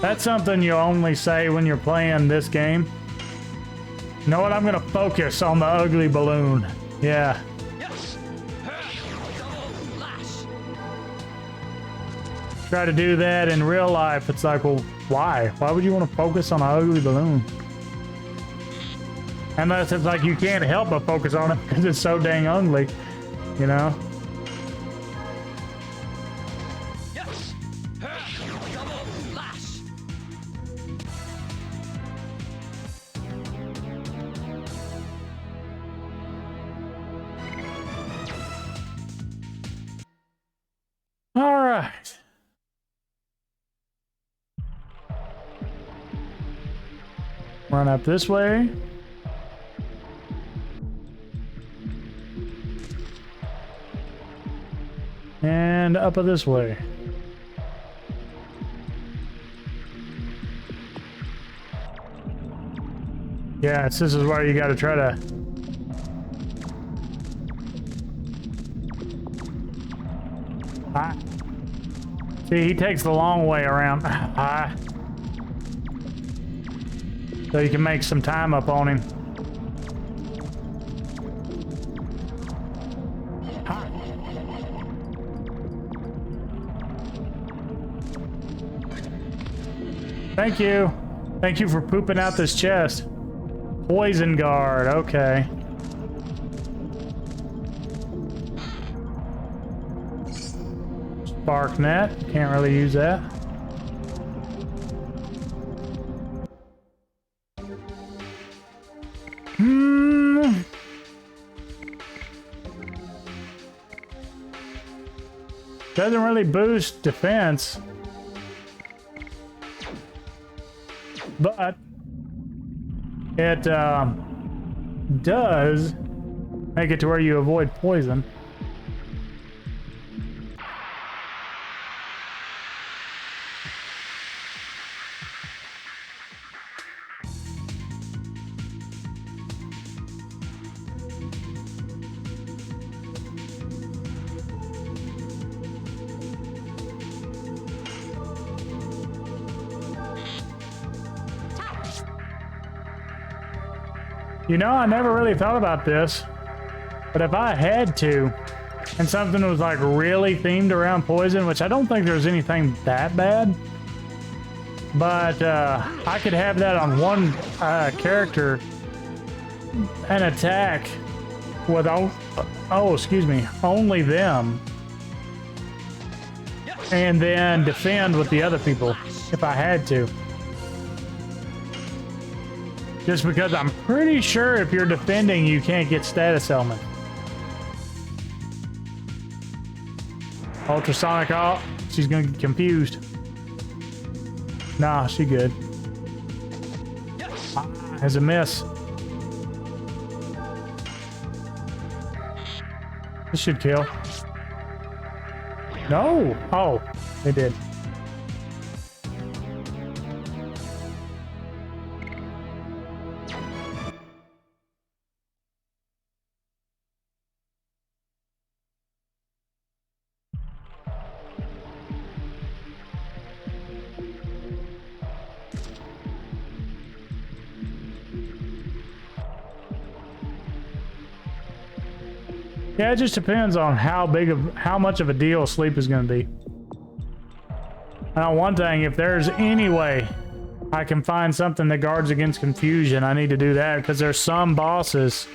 That's something you only say when you're playing this game. You know what? I'm gonna focus on the ugly balloon. Yeah. Yes. Double slash. Try to do that in real life. It's like, well, why? Why would you want to focus on an ugly balloon? Unless it's like you can't help but focus on it because it's so dang ugly, you know? Yes. Double slash. All right. Run up this way. And up this way. Yeah, this is where you got to try to... Ah. See, he takes the long way around. Ah. So you can make some time up on him. Ah. Thank you. Thank you for pooping out this chest. Poison guard, okay. Spark net, can't really use that. Doesn't really boost defense. But it does make it to where you avoid poison. You know, I never really thought about this, but if I had to, and something was like really themed around poison, which I don't think there's anything that bad, but I could have that on one character, an attack with, excuse me, only them, and then defend with the other people if I had to. Just because I'm pretty sure if you're defending, you can't get status element. Ultrasonic out. She's gonna get confused. Nah, she good. As a miss. This should kill. No! Oh, they did. Yeah, it just depends on how much of a deal sleep is going to be. Now, one thing, if there's any way I can find something that guards against confusion, I need to do that, because there's some bosses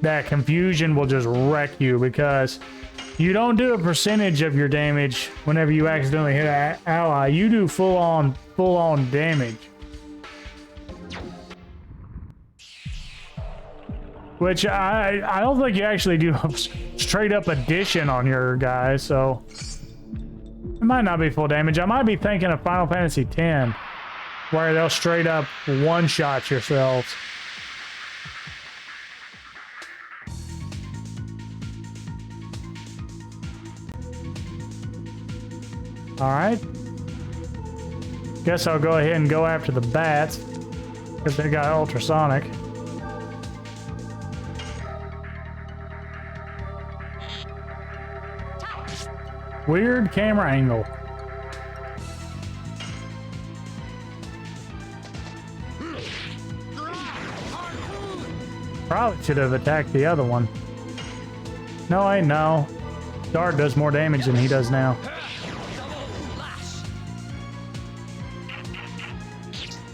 that confusion will just wreck you, because you don't do a percentage of your damage whenever you accidentally hit an ally. You do full on damage. Which I don't think you actually do straight up addition on your guys, so it might not be full damage. I might be thinking of Final Fantasy X, where they'll straight up one-shot yourselves. Alright. Guess I'll go ahead and go after the bats, because they got ultrasonic. Weird camera angle. Probably should have attacked the other one. No, no. Dart does more damage than he does now.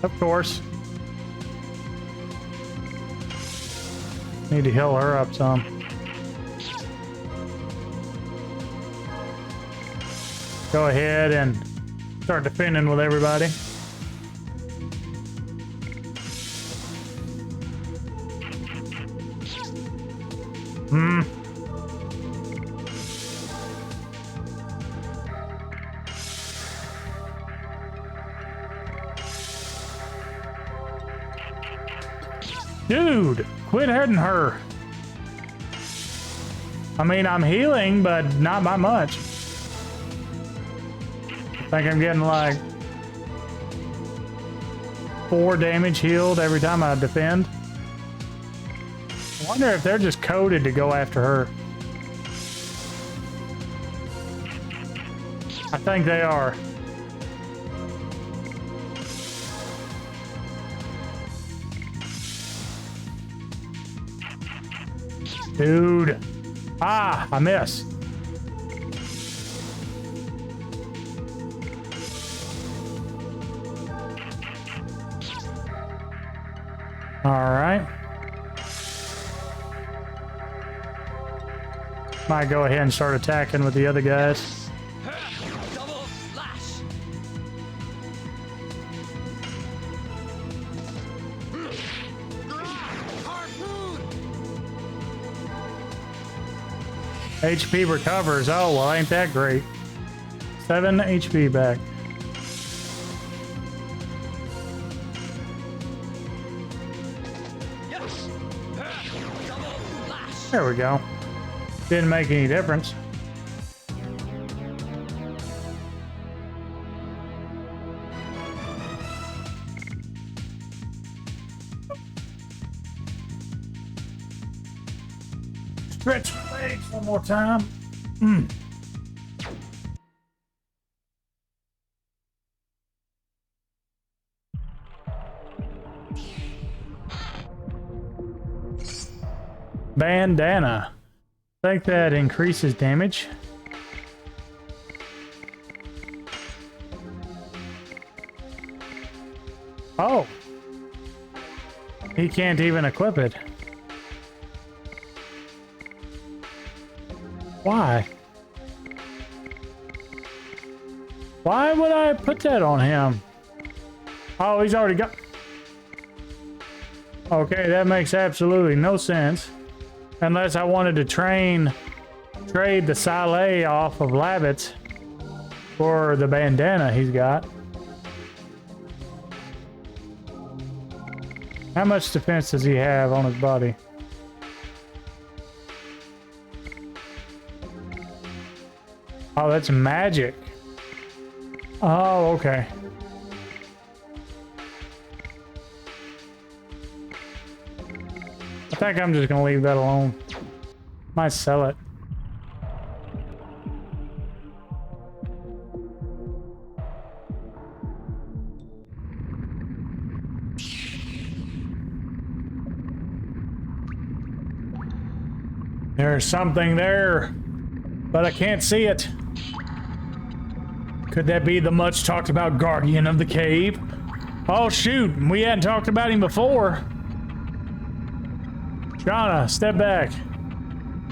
Of course. Need to heal her up some. Go ahead and start defending with everybody. Dude, quit hitting her. I mean, I'm healing, but not by much. I think I'm getting like 4 damage healed every time I defend. I wonder if they're just coded to go after her. I think they are. Dude. Ah, I missed. All right. Might go ahead and start attacking with the other guys. Double slash. Harpoon. HP recovers. Oh, well, ain't that great. 7 HP back. Yes. Double slash. There we go. Didn't make any difference. Stretch your legs one more time. Bandana. I think that increases damage. Oh. He can't even equip it. Why? Why would I put that on him? Oh, he's already got... Okay, that makes absolutely no sense. Unless I wanted to trade the Saleh off of Labbits for the bandana he's got. How much defense does he have on his body? Oh, that's magic. Oh, okay. I think I'm just gonna leave that alone. Might sell it. There's something there, but I can't see it. Could that be the much talked about guardian of the cave? Oh shoot, we hadn't talked about him before. Shauna, step back.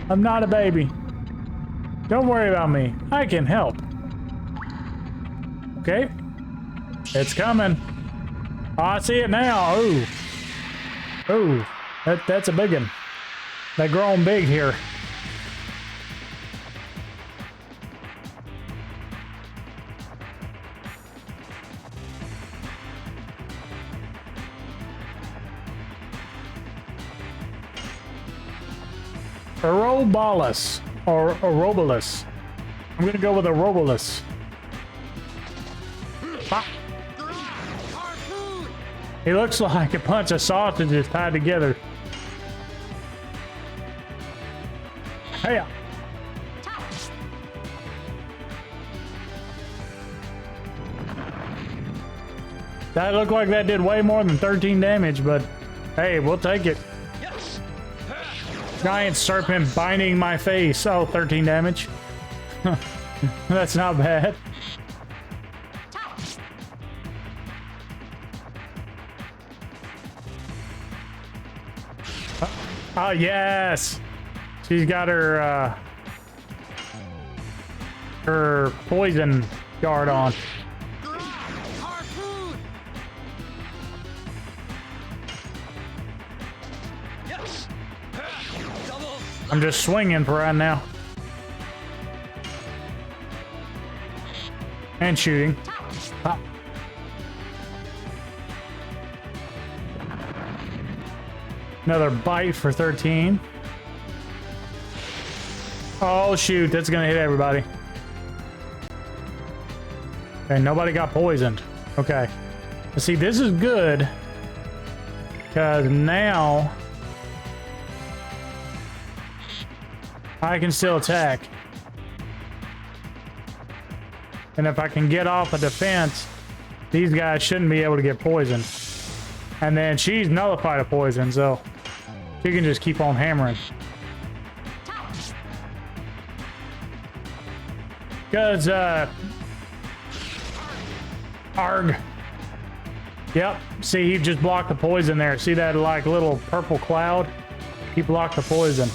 I'm not a baby. Don't worry about me. I can help. Okay. It's coming. Oh, I see it now. Ooh. Ooh. That's a big one. They're growing big here. Ouroboros or Ouroboros. I'm gonna go with Ouroboros. Ah. He looks like a bunch of sausages tied together. Hey. That looked like that did way more than 13 damage, but hey, we'll take it. Giant serpent binding my face. Oh, 13 damage. That's not bad. Oh, yes. She's got her poison guard on. I'm just swinging for right now. And shooting. Ah. Another bite for 13. Oh shoot, that's gonna hit everybody. Okay, nobody got poisoned. Okay. See, this is good. Because now I can still attack. And if I can get off a defense, these guys shouldn't be able to get poisoned. And then she's nullified a poison, so she can just keep on hammering. Because, arg. Yep, see, he just blocked the poison there. See that, like, little purple cloud? He blocked the poison.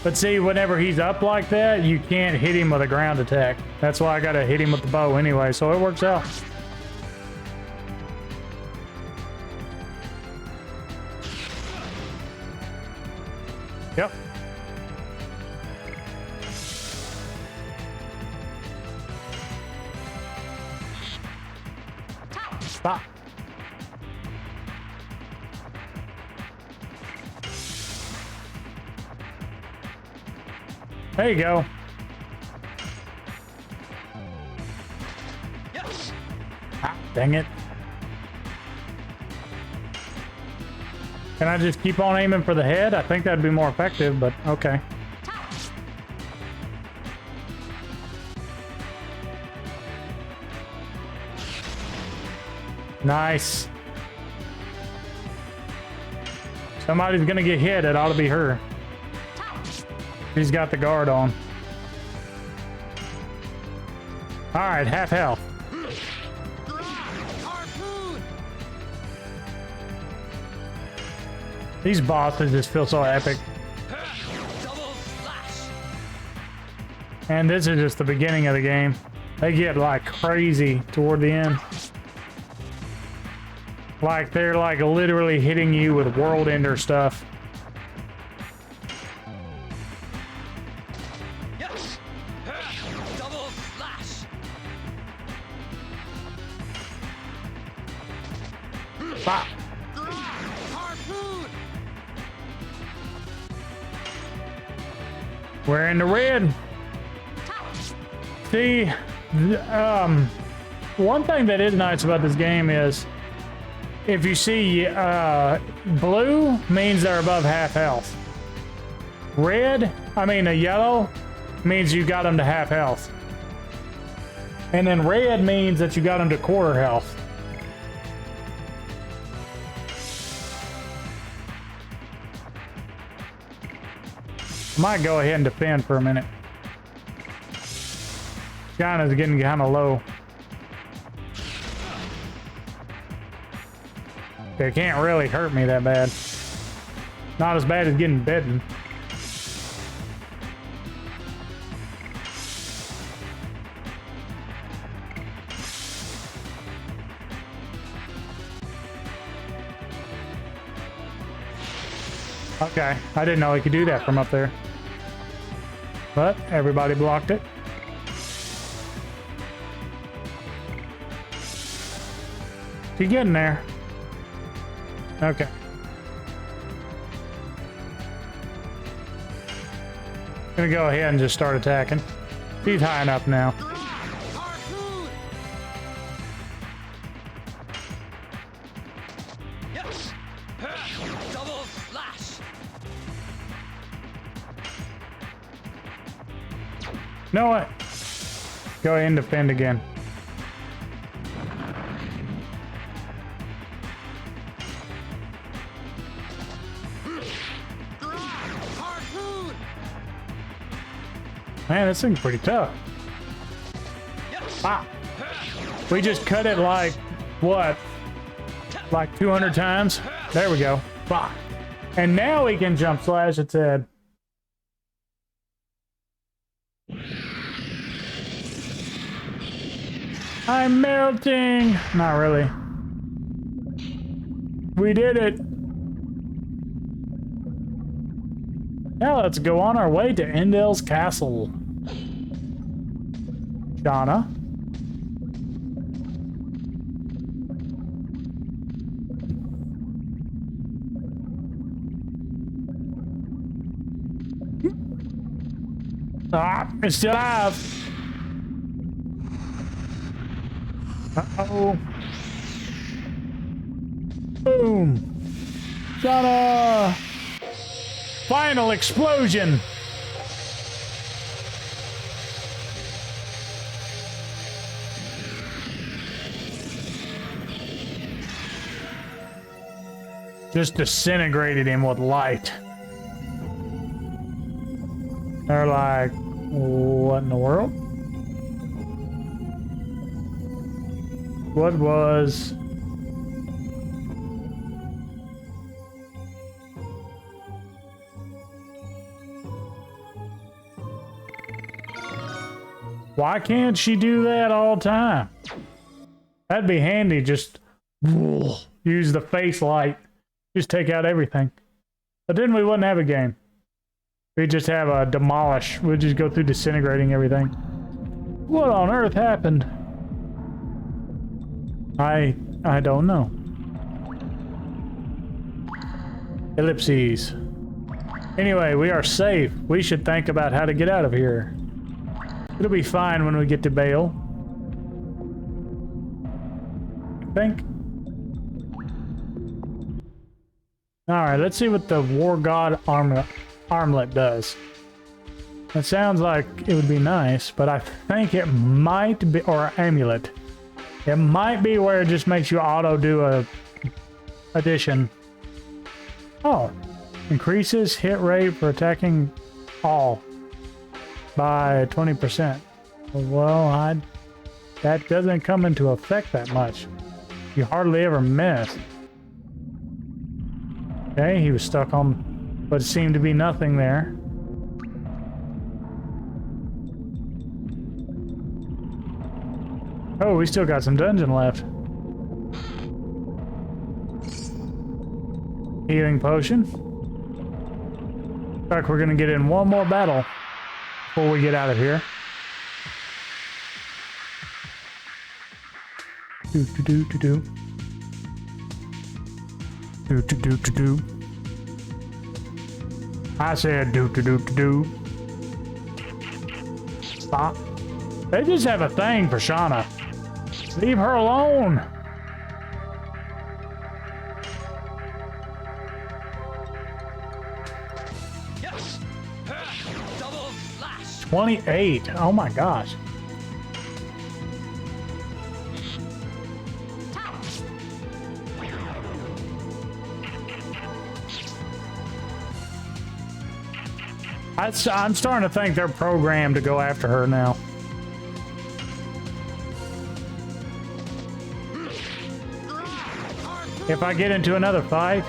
But see, whenever he's up like that, you can't hit him with a ground attack. That's why I gotta hit him with the bow anyway, so it works out. Yep. Stop. There you go. Yes. Ah, dang it. Can I just keep on aiming for the head? I think that'd be more effective, but okay. Nice. Somebody's gonna get hit. It ought to be her. She's got the guard on. All right, half health. Harpoon. These bosses just feel so epic. Double slash. And this is just the beginning of the game. They get like crazy toward the end. Like they're like literally hitting you with world ender stuff. Yes. Double slash. Bop. Harpoon. We're in the red. See, one thing that is nice about this game is if you see blue means they're above half health. Yellow means you got them to half health. And then red means that you got them to quarter health. I might go ahead and defend for a minute. China's getting kind of low. They can't really hurt me that bad. Not as bad as getting bitten. Okay, I didn't know he could do that from up there. But everybody blocked it. She getting there. Okay. Gonna go ahead and just start attacking. He's high enough now. Harpoon. Yes. Double slash. Know what? Go ahead and defend again. Harpoon. Man, this thing's pretty tough. Yes. Wow. We just cut it like, what? Like 200 times? There we go. Wow. And now we can jump slash its head. I'm melting. Not really. We did it. Now let's go on our way to Endel's castle. Shauna. Ah, it's still alive. Uh-oh. Boom. Ta-da! Final explosion. Just disintegrated him with light. They're like, what in the world? What was... Why can't she do that all the time? That'd be handy, just use the face light. Just take out everything. But then we wouldn't have a game. We'd just have a demolish. We'd just go through disintegrating everything. What on earth happened? I don't know. Ellipses. Anyway, we are safe. We should think about how to get out of here. It'll be fine when we get to Bale. I think. Alright, let's see what the War God armlet does. That sounds like it would be nice, but I think it might be, or amulet. It might be where it just makes you auto do a addition. Oh, increases hit rate for attacking all by 20%. Well, that doesn't come into effect that much. You hardly ever miss. Okay, he was stuck on, but it seemed to be nothing there. Oh, we still got some dungeon left. Healing potion. Looks like we're gonna get in one more battle before we get out of here. Do do do do do. Do do do do do. I said do do do do do. Stop. They just have a thing for Shauna. Leave her alone. Yes. Double slash. 28. Oh my gosh. I'm starting to think they're programmed to go after her now. If I get into another fight,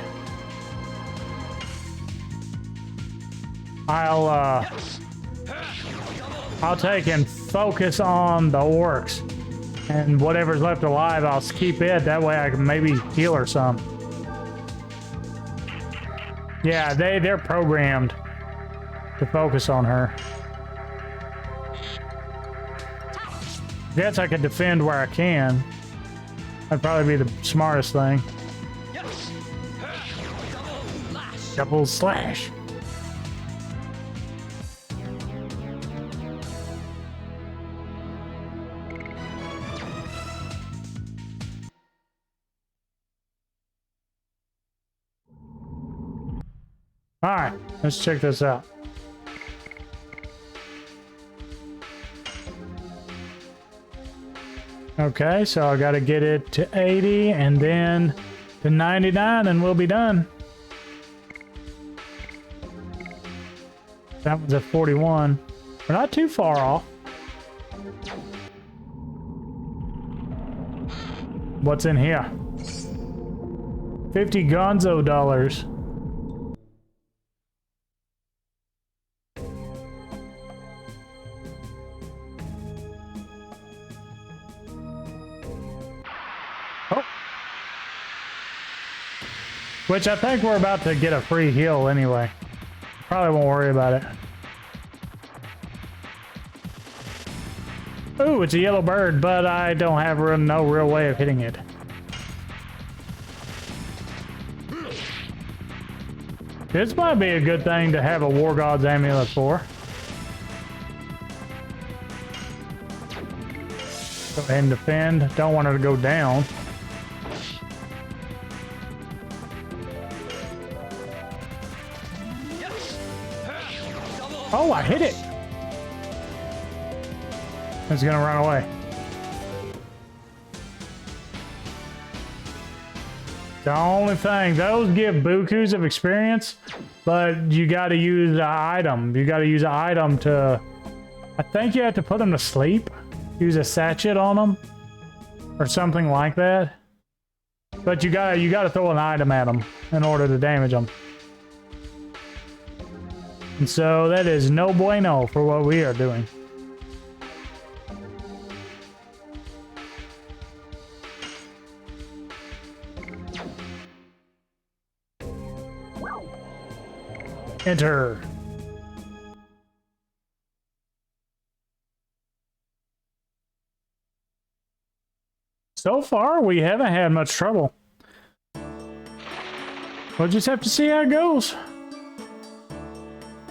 I'll take and focus on the orcs, and whatever's left alive, I'll keep it. That way I can maybe heal her some. Yeah, they're programmed to focus on her. Guess I could defend where I can. That'd probably be the smartest thing. Double slash. All right, let's check this out. Okay, so I got to get it to 80 and then to 99 and we'll be done. That was at 41. We're not too far off. What's in here? 50 gonzo dollars. Oh. Which I think we're about to get a free heal anyway. Probably won't worry about it. Ooh, it's a yellow bird, but I don't have no real way of hitting it. This might be a good thing to have a War God's amulet for. Go ahead and defend. Don't want her to go down. Yes. Double. Oh, I hit it. It's gonna run away. The only thing, those give bukus of experience, but you got to use an item. You got to use an item to, I think you have to put them to sleep. Use a sachet on them or something like that. But you gotta throw an item at them in order to damage them. And so that is no bueno for what we are doing. Enter. So far, we haven't had much trouble. We'll just have to see how it goes.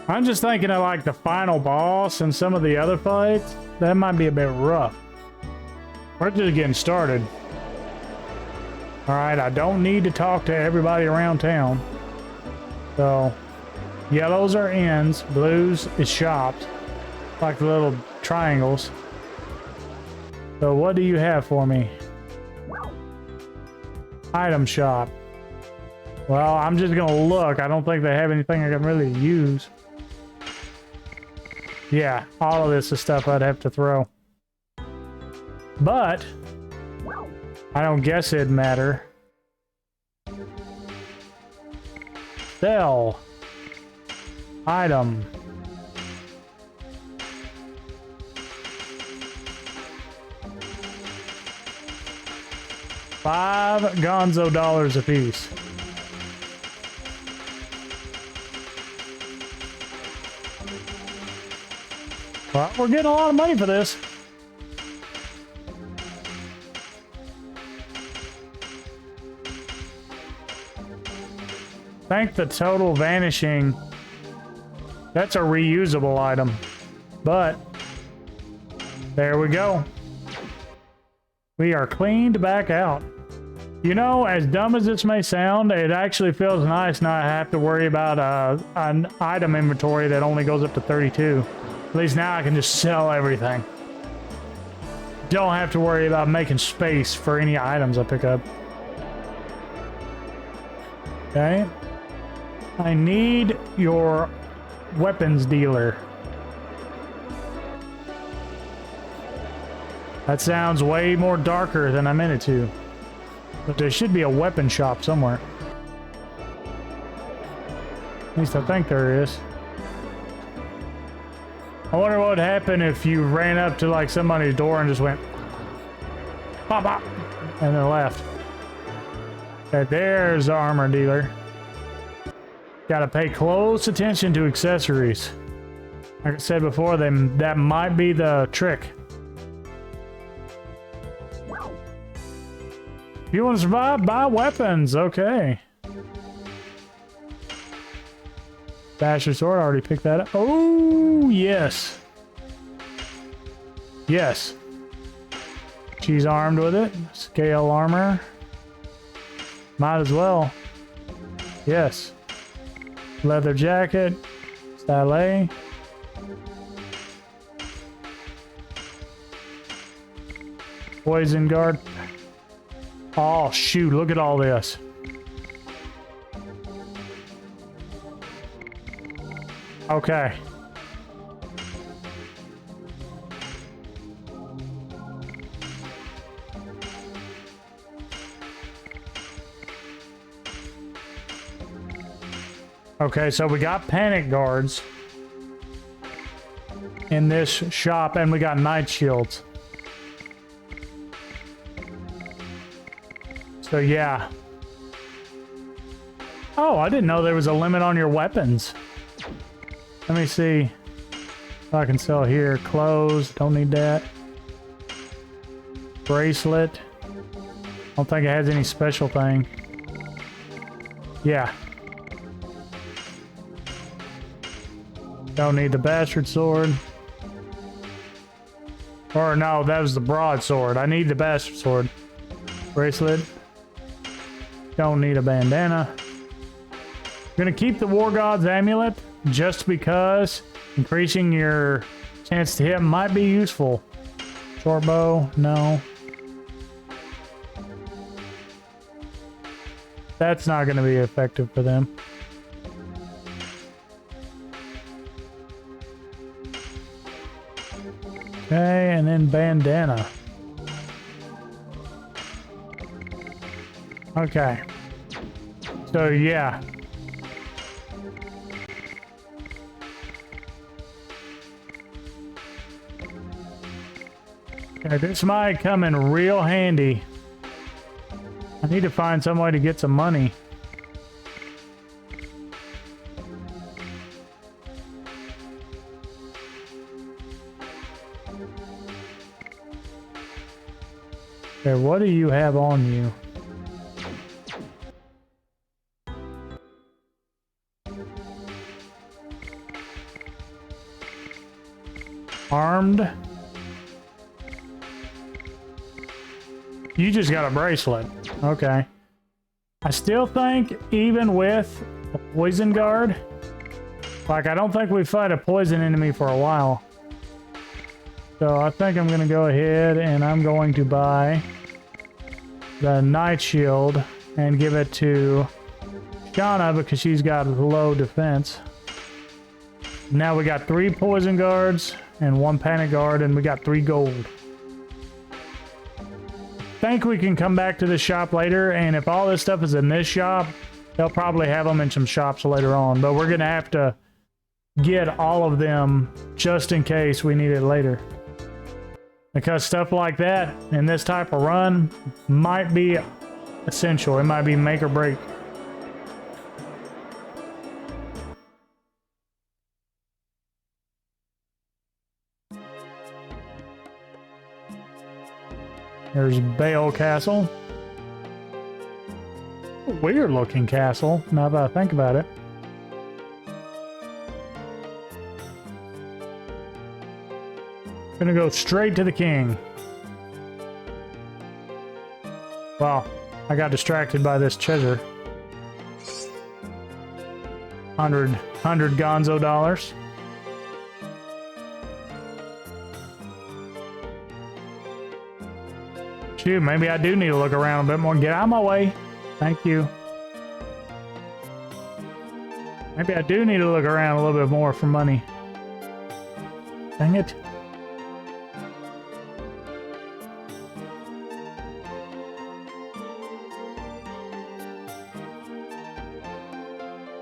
I'm just thinking of like the final boss and some of the other fights. That might be a bit rough. We're just getting started. Alright, I don't need to talk to everybody around town. So, yellows are inns, blues is shops, like the little triangles. So what do you have for me? Item shop. Well, I'm just gonna look. I don't think they have anything I can really use. Yeah, all of this is stuff I'd have to throw. But I don't guess it'd matter. Sell. Item. $5 gonzo dollars a piece. Well, we're getting a lot of money for this. Thank the total vanishing. That's a reusable item. But there we go. We are cleaned back out. You know, as dumb as this may sound, it actually feels nice not to have to worry about an item inventory that only goes up to 32. At least now I can just sell everything. Don't have to worry about making space for any items I pick up. Okay. I need your weapons dealer. That sounds way more darker than I meant it to. But there should be a weapon shop somewhere. At least I think there is. I wonder what would happen if you ran up to like somebody's door and just went pop pop and then left. Okay, there's the armor dealer. Gotta pay close attention to accessories. Like I said before, that might be the trick. If you want to survive, buy weapons. Okay. Basher sword, I already picked that up. Oh, yes. Yes. She's armed with it. Scale armor. Might as well. Yes. Leather jacket. Style. Poison guard. Oh, shoot. Look at all this. Okay. Okay, so we got panic guards in this shop, and we got night shields. So yeah. Oh, I didn't know there was a limit on your weapons. Let me see if I can sell here. Clothes, don't need that. Bracelet. Don't think it has any special thing. Yeah. Don't need the bastard sword. Or no, that was the broadsword. I need the bastard sword. Bracelet. Don't need a bandana. Gonna keep the War God's amulet just because increasing your chance to hit might be useful. Short bow, no. That's not gonna be effective for them. Okay, and then bandana. Okay. So yeah. Okay, this might come in real handy. I need to find some way to get some money. Okay, what do you have on you? Armed? You just got a bracelet. Okay. I still think even with a poison guard, like I don't think we fight a poison enemy for a while. So I think I'm going to go ahead and I'm going to buy the Night Shield and give it to Shauna because she's got low defense. Now we got 3 poison guards and 1 panic guard and we got 3 gold. Think we can come back to this shop later, and if all this stuff is in this shop, they'll probably have them in some shops later on, but we're going to have to get all of them just in case we need it later. Because stuff like that in this type of run might be essential. It might be make or break. There's Bale Castle. Weird looking castle, now that I think about it. Gonna go straight to the king. Wow, I got distracted by this treasure. 100 gonzo dollars. Shoot, maybe I do need to look around a bit more. Get out of my way. Thank you. Maybe I do need to look around a little bit more for money. Dang it.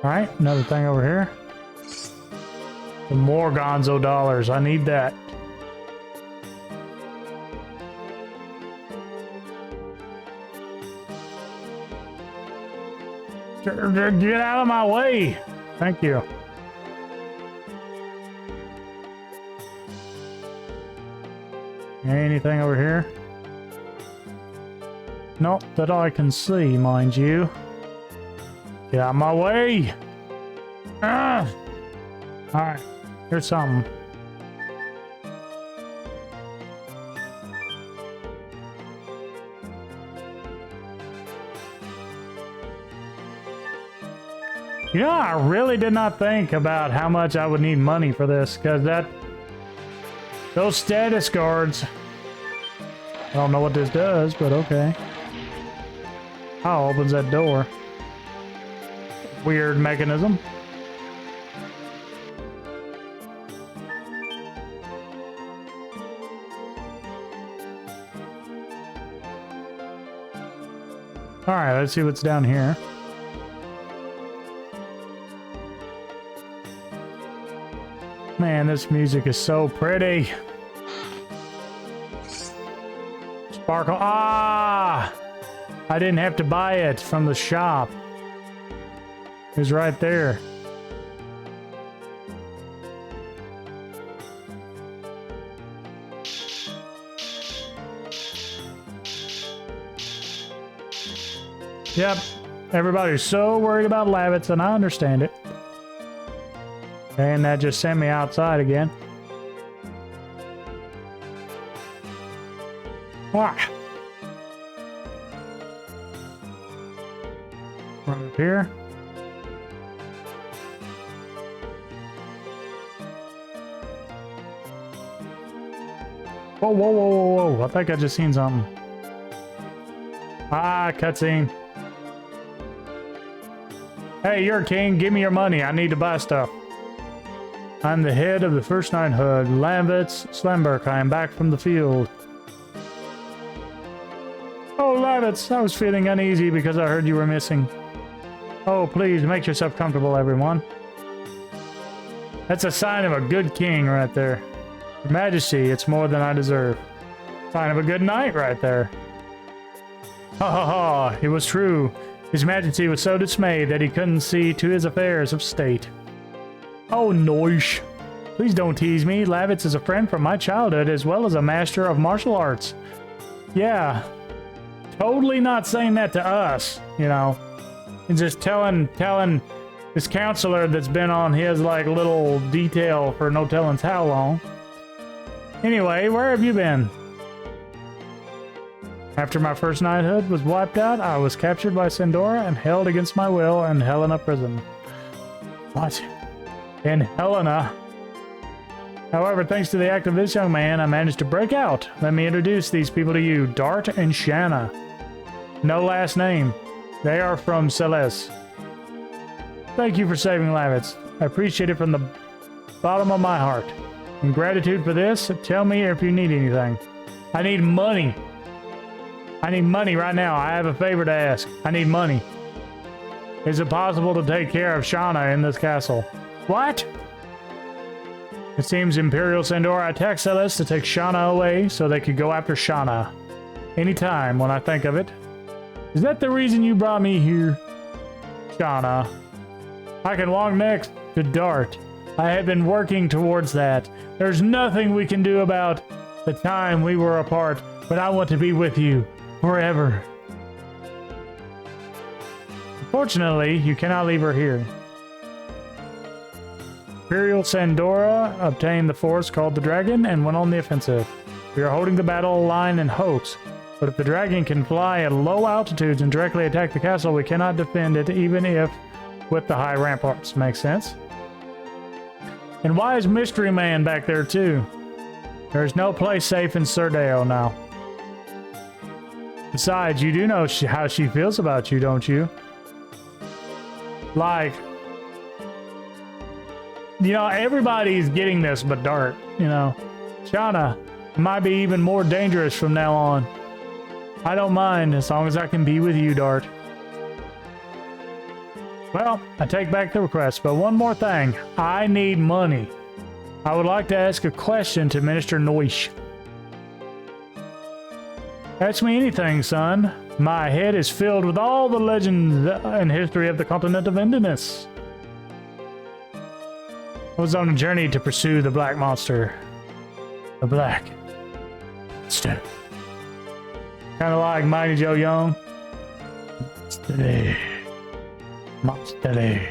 Alright, another thing over here. Some more gonzo dollars. I need that. Get out of my way. Thank you. Anything over here? Not that I can see, mind you. Get out of my way. Ah! Alright, here's something. You know, I really did not think about how much I would need money for this, because those status guards, I don't know what this does, but okay. How opens that door? Weird mechanism. Alright, let's see what's down here. Man, this music is so pretty. Sparkle. Ah! I didn't have to buy it from the shop. It was right there. Yep. Everybody's so worried about Lavitz, and I understand it. And that just sent me outside again. Why? Run up here. Whoa, whoa, whoa, whoa, whoa. I think I just seen something. Ah, cutscene. Hey, you're a king. Give me your money. I need to buy stuff. I'm the head of the First Knighthood, Lavitz Slamberg. I am back from the field. Oh, Lavitz, I was feeling uneasy because I heard you were missing. Oh, please, make yourself comfortable, everyone. That's a sign of a good king right there. Your Majesty, it's more than I deserve. Sign of a good knight right there. Ha ha ha, it was true. His Majesty was so dismayed that he couldn't see to his affairs of state. Oh, noish. Please don't tease me. Lavitz is a friend from my childhood as well as a master of martial arts. Yeah. Totally not saying that to us, you know. And just telling this counselor that's been on his, like, little detail for no telling's how long. Anyway, where have you been? After my first knighthood was wiped out, I was captured by Sandora and held against my will in Helena prison. What? In Helena? However, thanks to the act of this young man, I managed to break out. Let me introduce these people to you, Dart and Shanna. No last name. They are from Celeste. Thank you for saving Lavitz. I appreciate it from the bottom of my heart. In gratitude for this, tell me if you need anything. I need money. I need money right now. I have a favor to ask. I need money. Is it possible to take care of Shauna in this castle? What? It seems Imperial Sandora attacked Celeste to take Shauna away so they could go after Shauna. Anytime when I think of it. Is that the reason you brought me here? Shauna. I can walk next to Dart. I have been working towards that. There's nothing we can do about the time we were apart, but I want to be with you forever. Unfortunately, you cannot leave her here. Imperial Sandora obtained the force called the Dragon and went on the offensive. We are holding the battle line in hopes, but if the Dragon can fly at low altitudes and directly attack the castle, we cannot defend it even if with the high ramparts. Makes sense? And why is Mystery Man back there too? There's no place safe in Surdale now. Besides, you do know how she feels about you, don't you? Like, you know, everybody's getting this but Dart, you know. Shauna might be even more dangerous from now on. I don't mind as long as I can be with you, Dart. Well, I take back the request, but one more thing. I need money. I would like to ask a question to Minister Noish. Ask me anything, son. My head is filled with all the legends and history of the continent of Indinus. I was on a journey to pursue the Black Monster. The Black Monster. Kind of like Mighty Joe Young. Monster.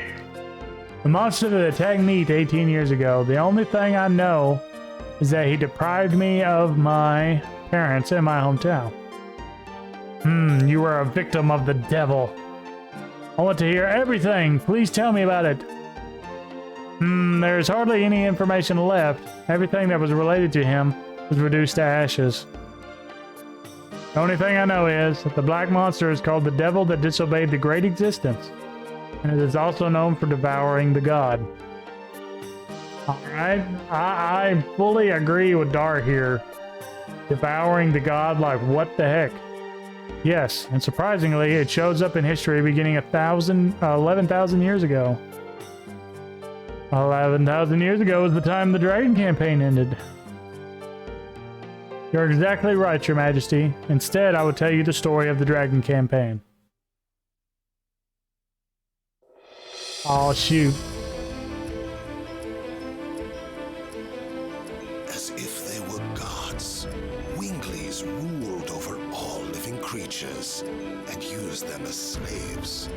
The monster that attacked me 18 years ago. The only thing I know is that he deprived me of my parents in my hometown. You were a victim of the devil. I want to hear everything. Please tell me about it. There's hardly any information left. Everything that was related to him was reduced to ashes. The only thing I know is that the Black Monster is called the devil that disobeyed the Great Existence. And it is also known for devouring the god. Alright, I fully agree with Dart here. Devouring the god, like what the heck? Yes, and surprisingly, it shows up in history beginning 11,000 years ago. 11,000 years ago was the time the Dragon campaign ended. You're exactly right, Your Majesty. Instead, I will tell you the story of the Dragon campaign. Oh, shoot. As if they were gods, Winglies ruled over all living creatures and used them as slaves.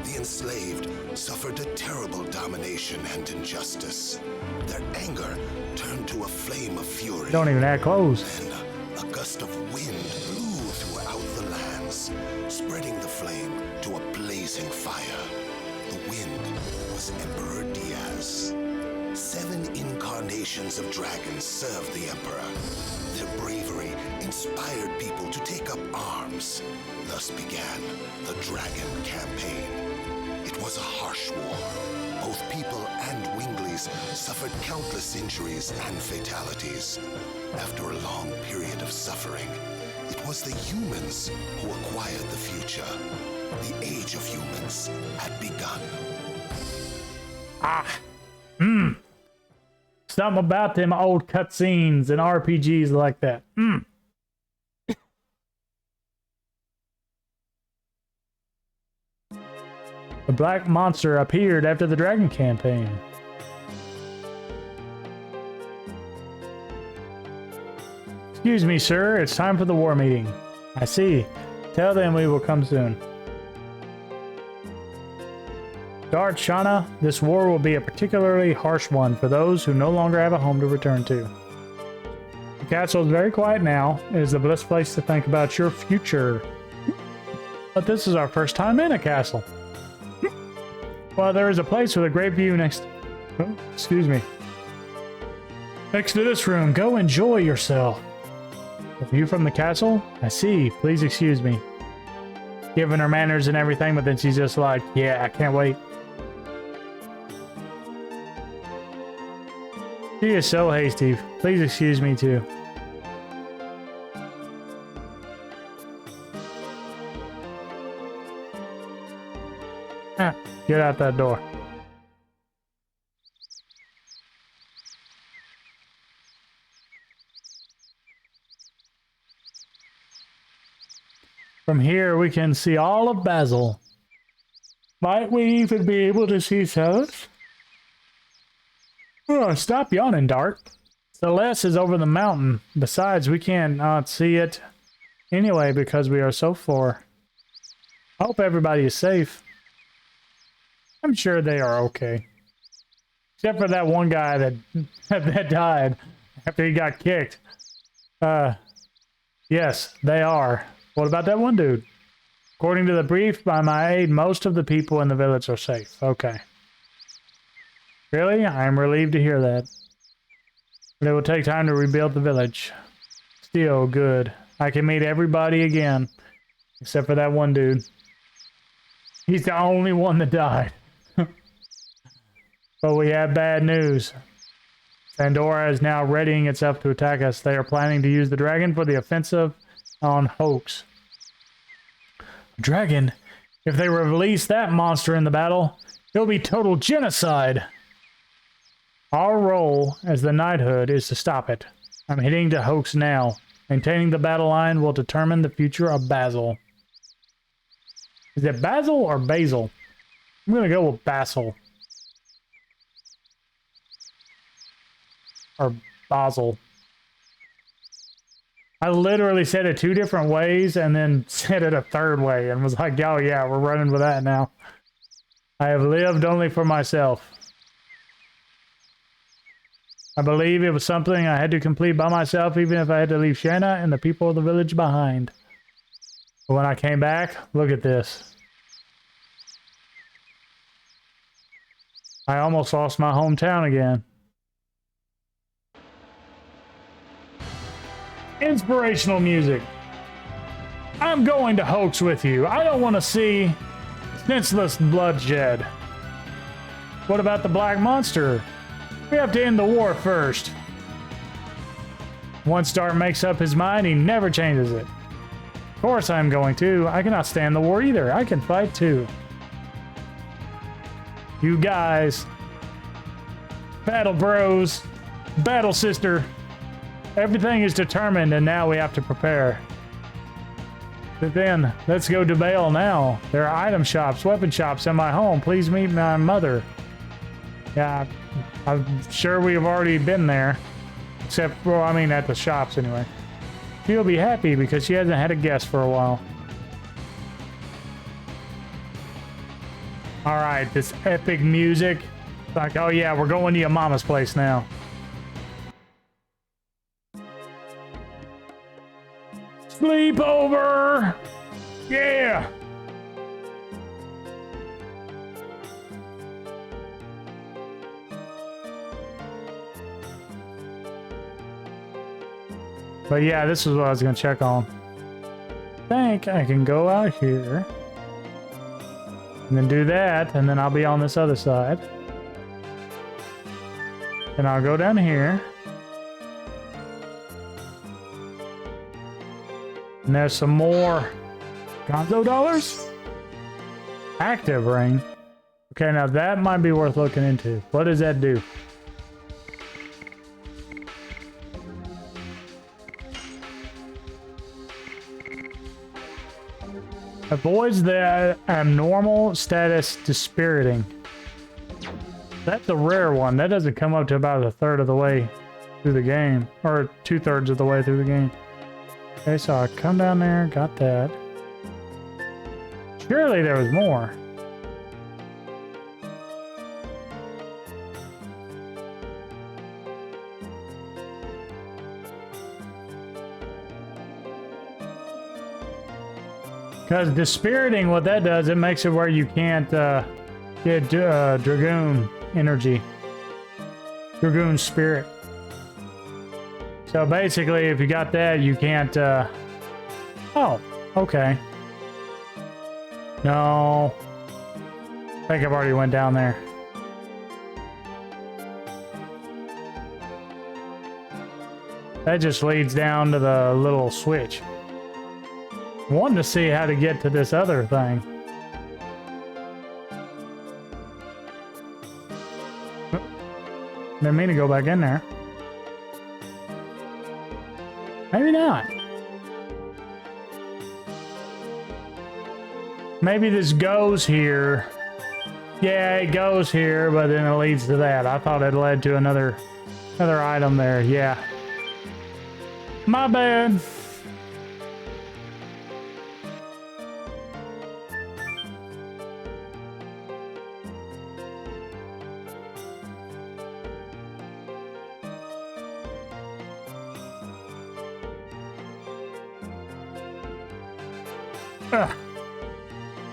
The enslaved suffered a terrible domination and injustice. Their anger turned to a flame of fury. Don't even add clothes. Then a gust of wind hissing fire. The wind was Emperor Diaz. 7 incarnations of dragons served the Emperor. Their bravery inspired people to take up arms. Thus began the Dragon Campaign. It was a harsh war. Both people and Wingleys suffered countless injuries and fatalities. After a long period of suffering, it was the humans who acquired the future. The age of humans had begun. Something about them old cutscenes and RPGs like that. The black monster appeared after the Dragon Campaign. Excuse me, sir. It's time for the war meeting. I see. Tell them we will come soon. Dart Shana, this war will be a particularly harsh one for those who no longer have a home to return to. The castle is very quiet now. It is the best place to think about your future. But this is our first time in a castle. Well, there is a place with a great view next... Oh, excuse me. Next to this room. Go enjoy yourself. A view from the castle? I see. Please excuse me. Giving her manners and everything, but then she's just like, yeah, I can't wait. She is so hasty. Please excuse me too. Get out that door. From here, we can see all of Basel. Might we even be able to see Celis? Oh, stop yawning, Dart. Celeste is over the mountain. Besides, we can't not see it anyway because we are so far. I hope everybody is safe. I'm sure they are okay. Except for that one guy that died after he got kicked. Yes, they are. What about that one dude? According to the brief by my aide, most of the people in the village are safe. Okay. Really? I am relieved to hear that. But it will take time to rebuild the village. Still good. I can meet everybody again. Except for that one dude. He's the only one that died. But we have bad news. Pandora is now readying itself to attack us. They are planning to use the dragon for the offensive on Hoax. Dragon? If they release that monster in the battle, it'll be total genocide. Our role as the knighthood is to stop it. I'm heading to Hoax now. Maintaining the battle line will determine the future of Basil. Is it Basil or Basil? I'm gonna go with Basil. Or Basel. I literally said it 2 different ways and then said it a 3rd way and was like, oh yeah, we're running with that now. I have lived only for myself. I believe it was something I had to complete by myself, even if I had to leave Shanna and the people of the village behind. But when I came back, look at this. I almost lost my hometown again. Inspirational music. I'm going to Hoax with you. I don't want to see senseless bloodshed. What about the Black Monster? We have to end the war first. Once Dart makes up his mind, he never changes it. Of course I'm going to. I cannot stand the war either. I can fight too. You guys. Battle bros. Battle sister. Everything is determined and now we have to prepare. But then, let's go to Bale now. There are item shops, weapon shops in my home. Please meet my mother. Yeah, I'm sure we have already been there. Except, well, I mean at the shops anyway. She'll be happy because she hasn't had a guest for a while. Alright, this epic music. It's like, oh yeah, we're going to your mama's place now. Sleepover! Yeah! But yeah, this is what I was gonna check on. I think I can go out here and then do that, and then I'll be on this other side. And I'll go down here. And there's some more Gonzo dollars. Active ring. Okay, now that might be worth looking into. What does that do? Avoids the abnormal status dispiriting. That's a rare one. That doesn't come up to about a third of the way through the game. Or 2/3 of the way through the game. Okay, so I come down there, got that. Surely there was more. Because dispiriting, what that does, it makes it where you can't get Dragoon energy. Dragoon spirit. So basically, if you got that, you can't... Oh, okay. No. I think I've already went down there. That just leads down to the little switch. Wanted to see how to get to this other thing. Didn't mean to go back in there. Maybe not. Maybe this goes here. Yeah, it goes here, but then it leads to that. I thought it led to another item there. Yeah. My bad.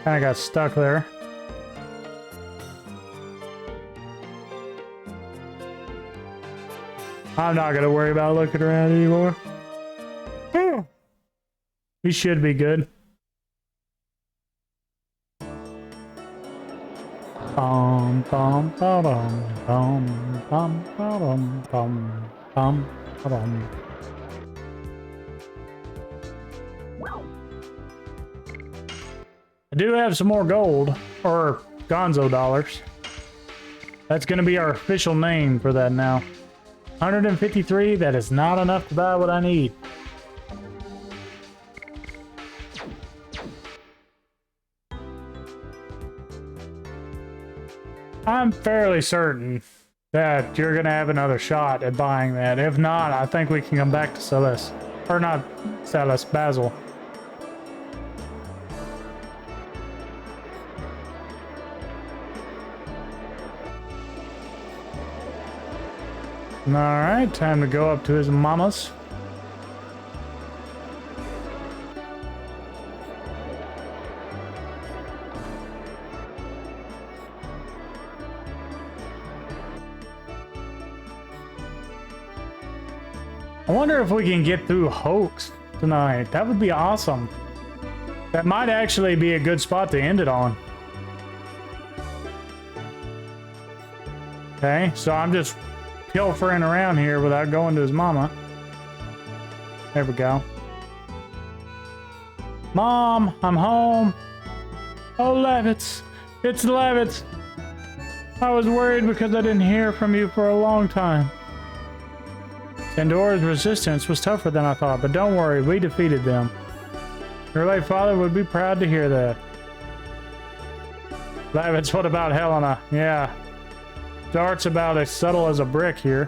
Kind of got stuck there. I'm not gonna worry about looking around anymore. We should be good. Bum bum bum bum bum bum bum bum bum. I do have some more gold, or Gonzo dollars. That's going to be our official name for that now. 153, that is not enough to buy what I need. I'm fairly certain that you're going to have another shot at buying that. If not, I think we can come back to Celes. Or not Celes, Basil. Alright, time to go up to his mama's. I wonder if we can get through Hoax tonight. That would be awesome. That might actually be a good spot to end it on. Okay, so I'm just pilfering around here without going to his mama. There we go. Mom, I'm home. Oh, Levitz. It's Levitz. I was worried because I didn't hear from you for a long time. Pandora's resistance was tougher than I thought, but don't worry, we defeated them. Your late father would be proud to hear that. Levitz, what about Helena? Yeah. Dart's about as subtle as a brick here.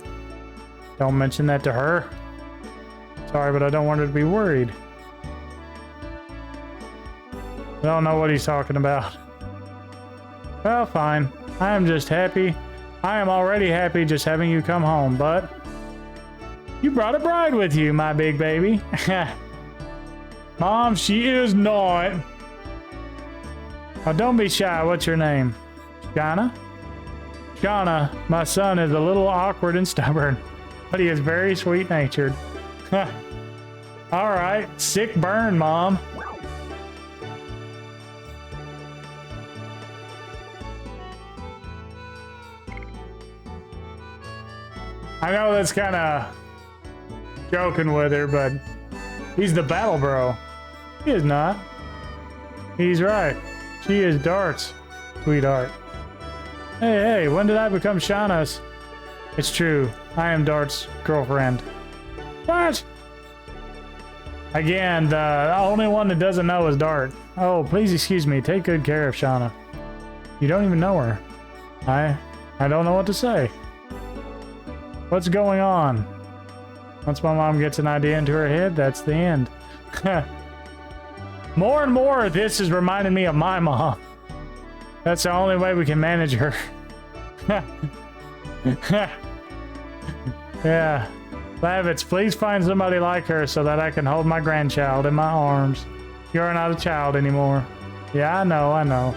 Don't mention that to her. Sorry, but I don't want her to be worried. I don't know what he's talking about. Well, fine. I am just happy. I am already happy just having you come home, but... You brought a bride with you, my big baby. Mom, she is not. Oh, don't be shy. What's your name? Shauna? Shauna, my son is a little awkward and stubborn, but he is very sweet-natured. All right, sick burn, Mom. I know that's kind of joking with her, but he's the battle bro. He is not. He's right. She is Dart's sweetheart. Hey, hey, when did I become Shauna's? It's true. I am Dart's girlfriend. What? Again, the only one that doesn't know is Dart. Oh, please excuse me. Take good care of Shauna. You don't even know her. I don't know what to say. What's going on? Once my mom gets an idea into her head, that's the end. More and more, this is reminding me of my mom. That's the only way we can manage her. Yeah. Lavitz, please find somebody like her so that I can hold my grandchild in my arms. You're not a child anymore. Yeah, I know.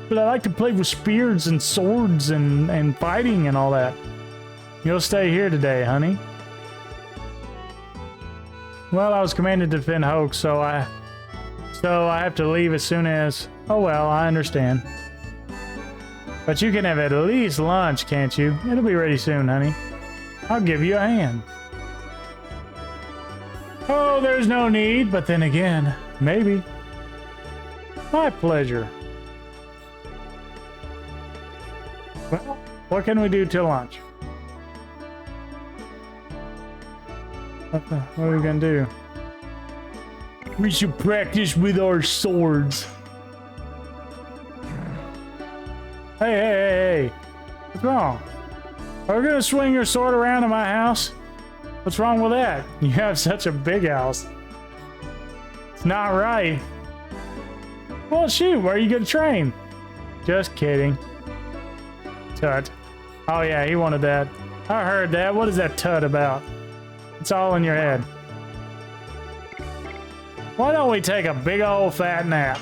But I like to play with spears and swords and fighting and all that. You'll stay here today, honey. Well, I was commanded to defend Hoke, so I have to leave as soon as... Oh well, I understand. But you can have at least lunch, can't you? It'll be ready soon, honey. I'll give you a hand. Oh, there's no need, but then again, maybe. My pleasure. Well, what can we do till lunch? What are we gonna do? We should practice with our swords. Hey. What's wrong? Are we gonna swing your sword around in my house? What's wrong with that? You have such a big house. It's not right. Well, shoot, where are you gonna train? Just kidding. Tut. Oh yeah, he wanted that. I heard that. What is that tut about? It's all in your head. Why don't we take a big old fat nap?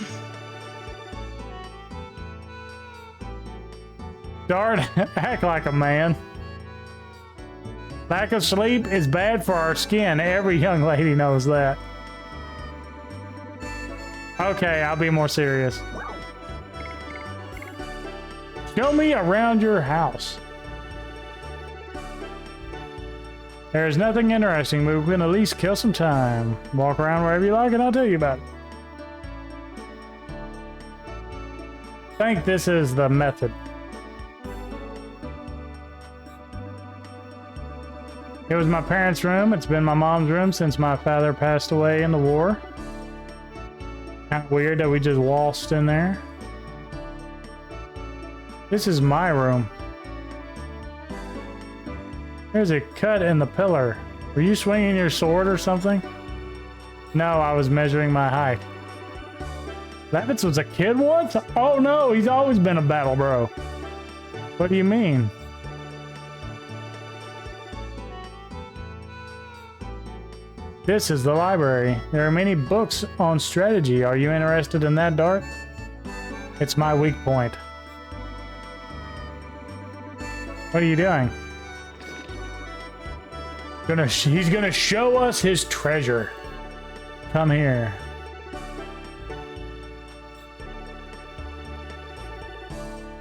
Dart, act like a man. Lack of sleep is bad for our skin. Every young lady knows that. Okay, I'll be more serious. Show me around your house. There's nothing interesting, but we can at least kill some time. Walk around wherever you like and I'll tell you about it. I think this is the method. It was my parents' room. It's been my mom's room since my father passed away in the war. Kind of weird that we just waltzed in there. This is my room. There's a cut in the pillar. Were you swinging your sword or something? No, I was measuring my height. Lavitz was a kid once? Oh no, he's always been a battle bro. What do you mean? This is the library. There are many books on strategy. Are you interested in that, Dart? It's my weak point. What are you doing? He's gonna show us his treasure. Come here.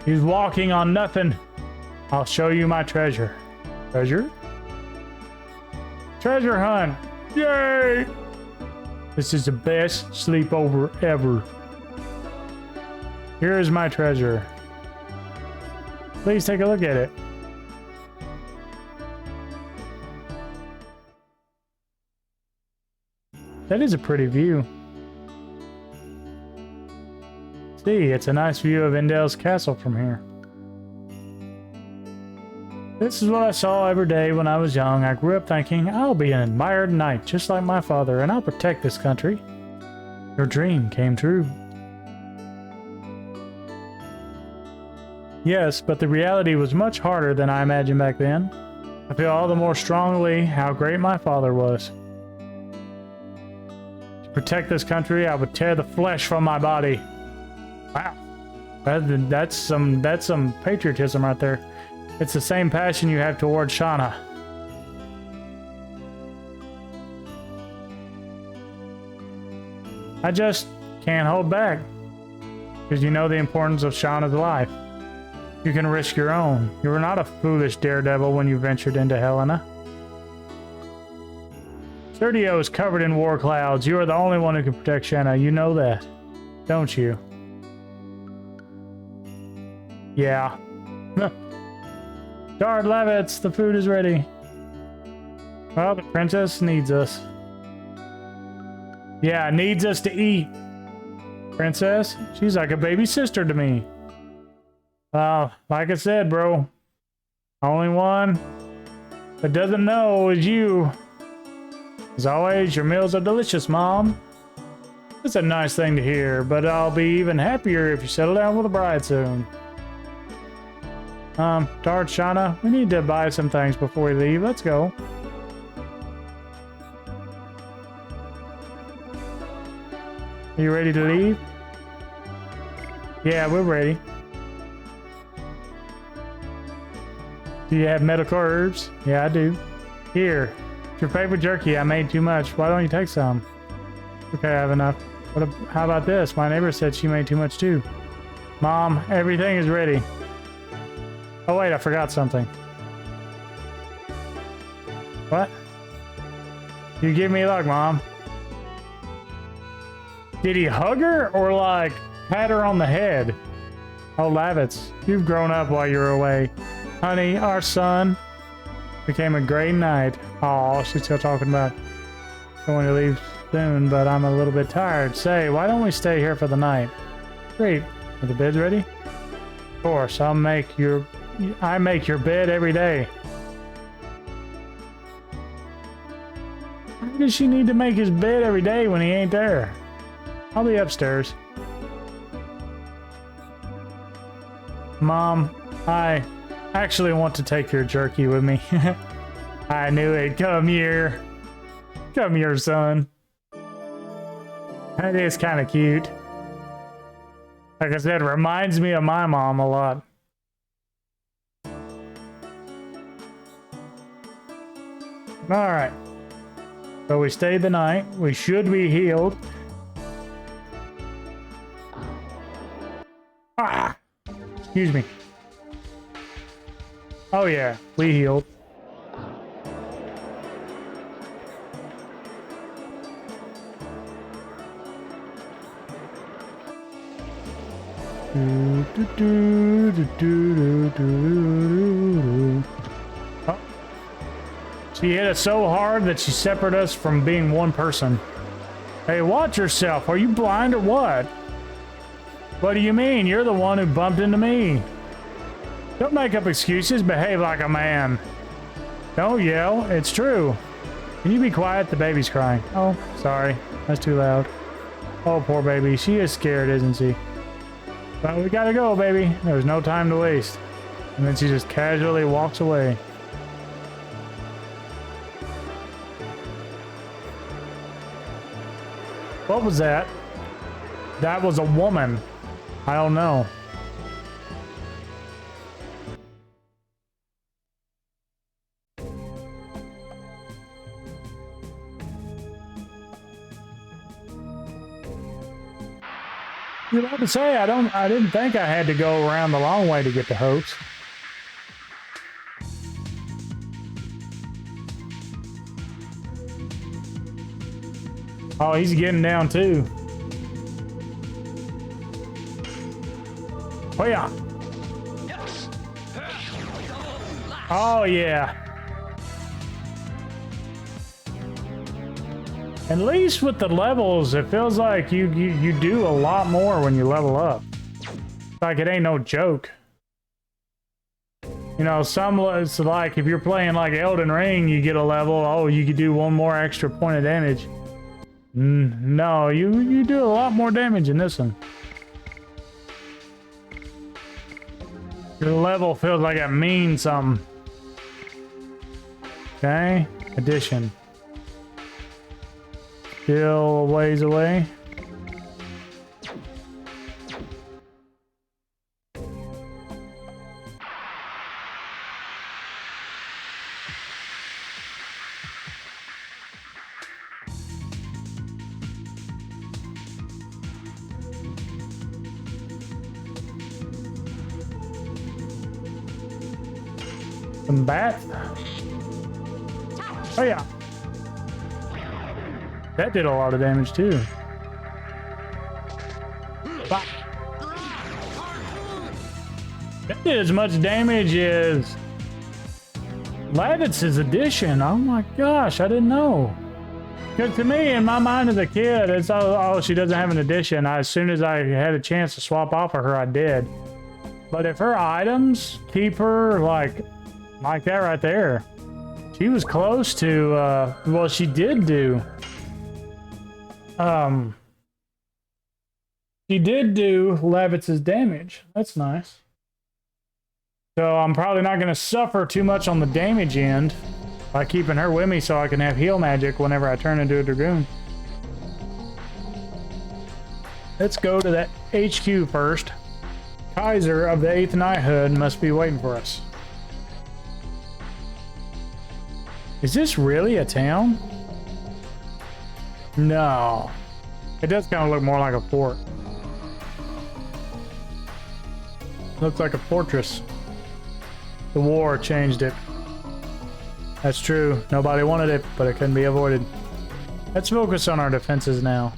He's walking on nothing. I'll show you my treasure. Treasure? Treasure hunt. Yay! This is the best sleepover ever. Here is my treasure. Please take a look at it. That is a pretty view. See, it's a nice view of Endel's castle from here. This is what I saw every day when I was young. I grew up thinking, I'll be an admired knight just like my father, and I'll protect this country. Your dream came true. Yes, but the reality was much harder than I imagined back then. I feel all the more strongly how great my father was. To protect this country, I would tear the flesh from my body. Wow. That's some patriotism right there. It's the same passion you have towards Shauna. I just can't hold back. Because you know the importance of Shauna's life. You can risk your own. You were not a foolish daredevil when you ventured into Helena. Sergio is covered in war clouds. You are the only one who can protect Shanna. You know that, don't you? Yeah. Guard Levitz, the food is ready. Well, the princess needs us. Yeah, needs us to eat. Princess, she's like a baby sister to me. Like I said, bro. Only one that doesn't know is you. As always, your meals are delicious, Mom. It's a nice thing to hear, but I'll be even happier if you settle down with a bride soon. Dart, Shauna, we need to buy some things before we leave. Let's go. Are you ready to leave? Yeah, we're ready. Do you have medical herbs? Yeah, I do. Here, it's your favorite jerky. I made too much. Why don't you take some? Okay, I have enough. How about this? My neighbor said she made too much too. Mom, everything is ready. Oh wait, I forgot something. What? You give me luck, Mom. Did he hug her or like pat her on the head? Oh, Lavitz, you've grown up while you were away. Honey, our son became a great knight. Oh, she's still talking about going to leave soon, but I'm a little bit tired. Say, why don't we stay here for the night? Great. Are the beds ready? Of course, I make your bed every day. Why does she need to make his bed every day when he ain't there? I'll be upstairs. Mom, I actually want to take your jerky with me. I knew it. Come here. Come here, son. That is kind of cute. Like I said, reminds me of my mom a lot. Alright. So we stayed the night. We should be healed. Ah! Excuse me. Oh yeah, we healed. Oh. She hit us so hard that she separated us from being one person. Hey, watch yourself. Are you blind or what? What do you mean? You're the one who bumped into me. Don't make up excuses. Behave like a man. Don't yell. It's true. Can you be quiet? The baby's crying. Oh, sorry. That's too loud. Oh, poor baby. She is scared, isn't she? Well, we gotta go, baby. There's no time to waste. And then she just casually walks away. What was that? That was a woman. I don't know. You're about to say I didn't think I had to go around the long way to get to Hope's. Oh, he's getting down too. Oh yeah. Oh yeah. At least with the levels, it feels like you do a lot more when you level up. Like it ain't no joke. You know, it's like if you're playing like Elden Ring, you get a level, oh, you could do one more extra point of damage. No, you do a lot more damage in this one. Your level feels like it means something. Okay, addition. Still a ways away. Some bats. Oh yeah. That did a lot of damage too. Bah. That did as much damage as Lavitz's edition. Oh my gosh, I didn't know. Because to me, in my mind as a kid, it's oh, she doesn't have an edition. As soon as I had a chance to swap off of her, I did. But if her items keep her like that right there, she was close to, well, she did do, she did do Lavitz's damage. That's nice. So I'm probably not going to suffer too much on the damage end by keeping her with me so I can have heal magic whenever I turn into a Dragoon. Let's go to that HQ first. Kaiser of the 8th Knighthood must be waiting for us. Is this really a town? No. It does kind of look more like a fort. Looks like a fortress. The war changed it. That's true. Nobody wanted it, but it couldn't be avoided. Let's focus on our defenses now.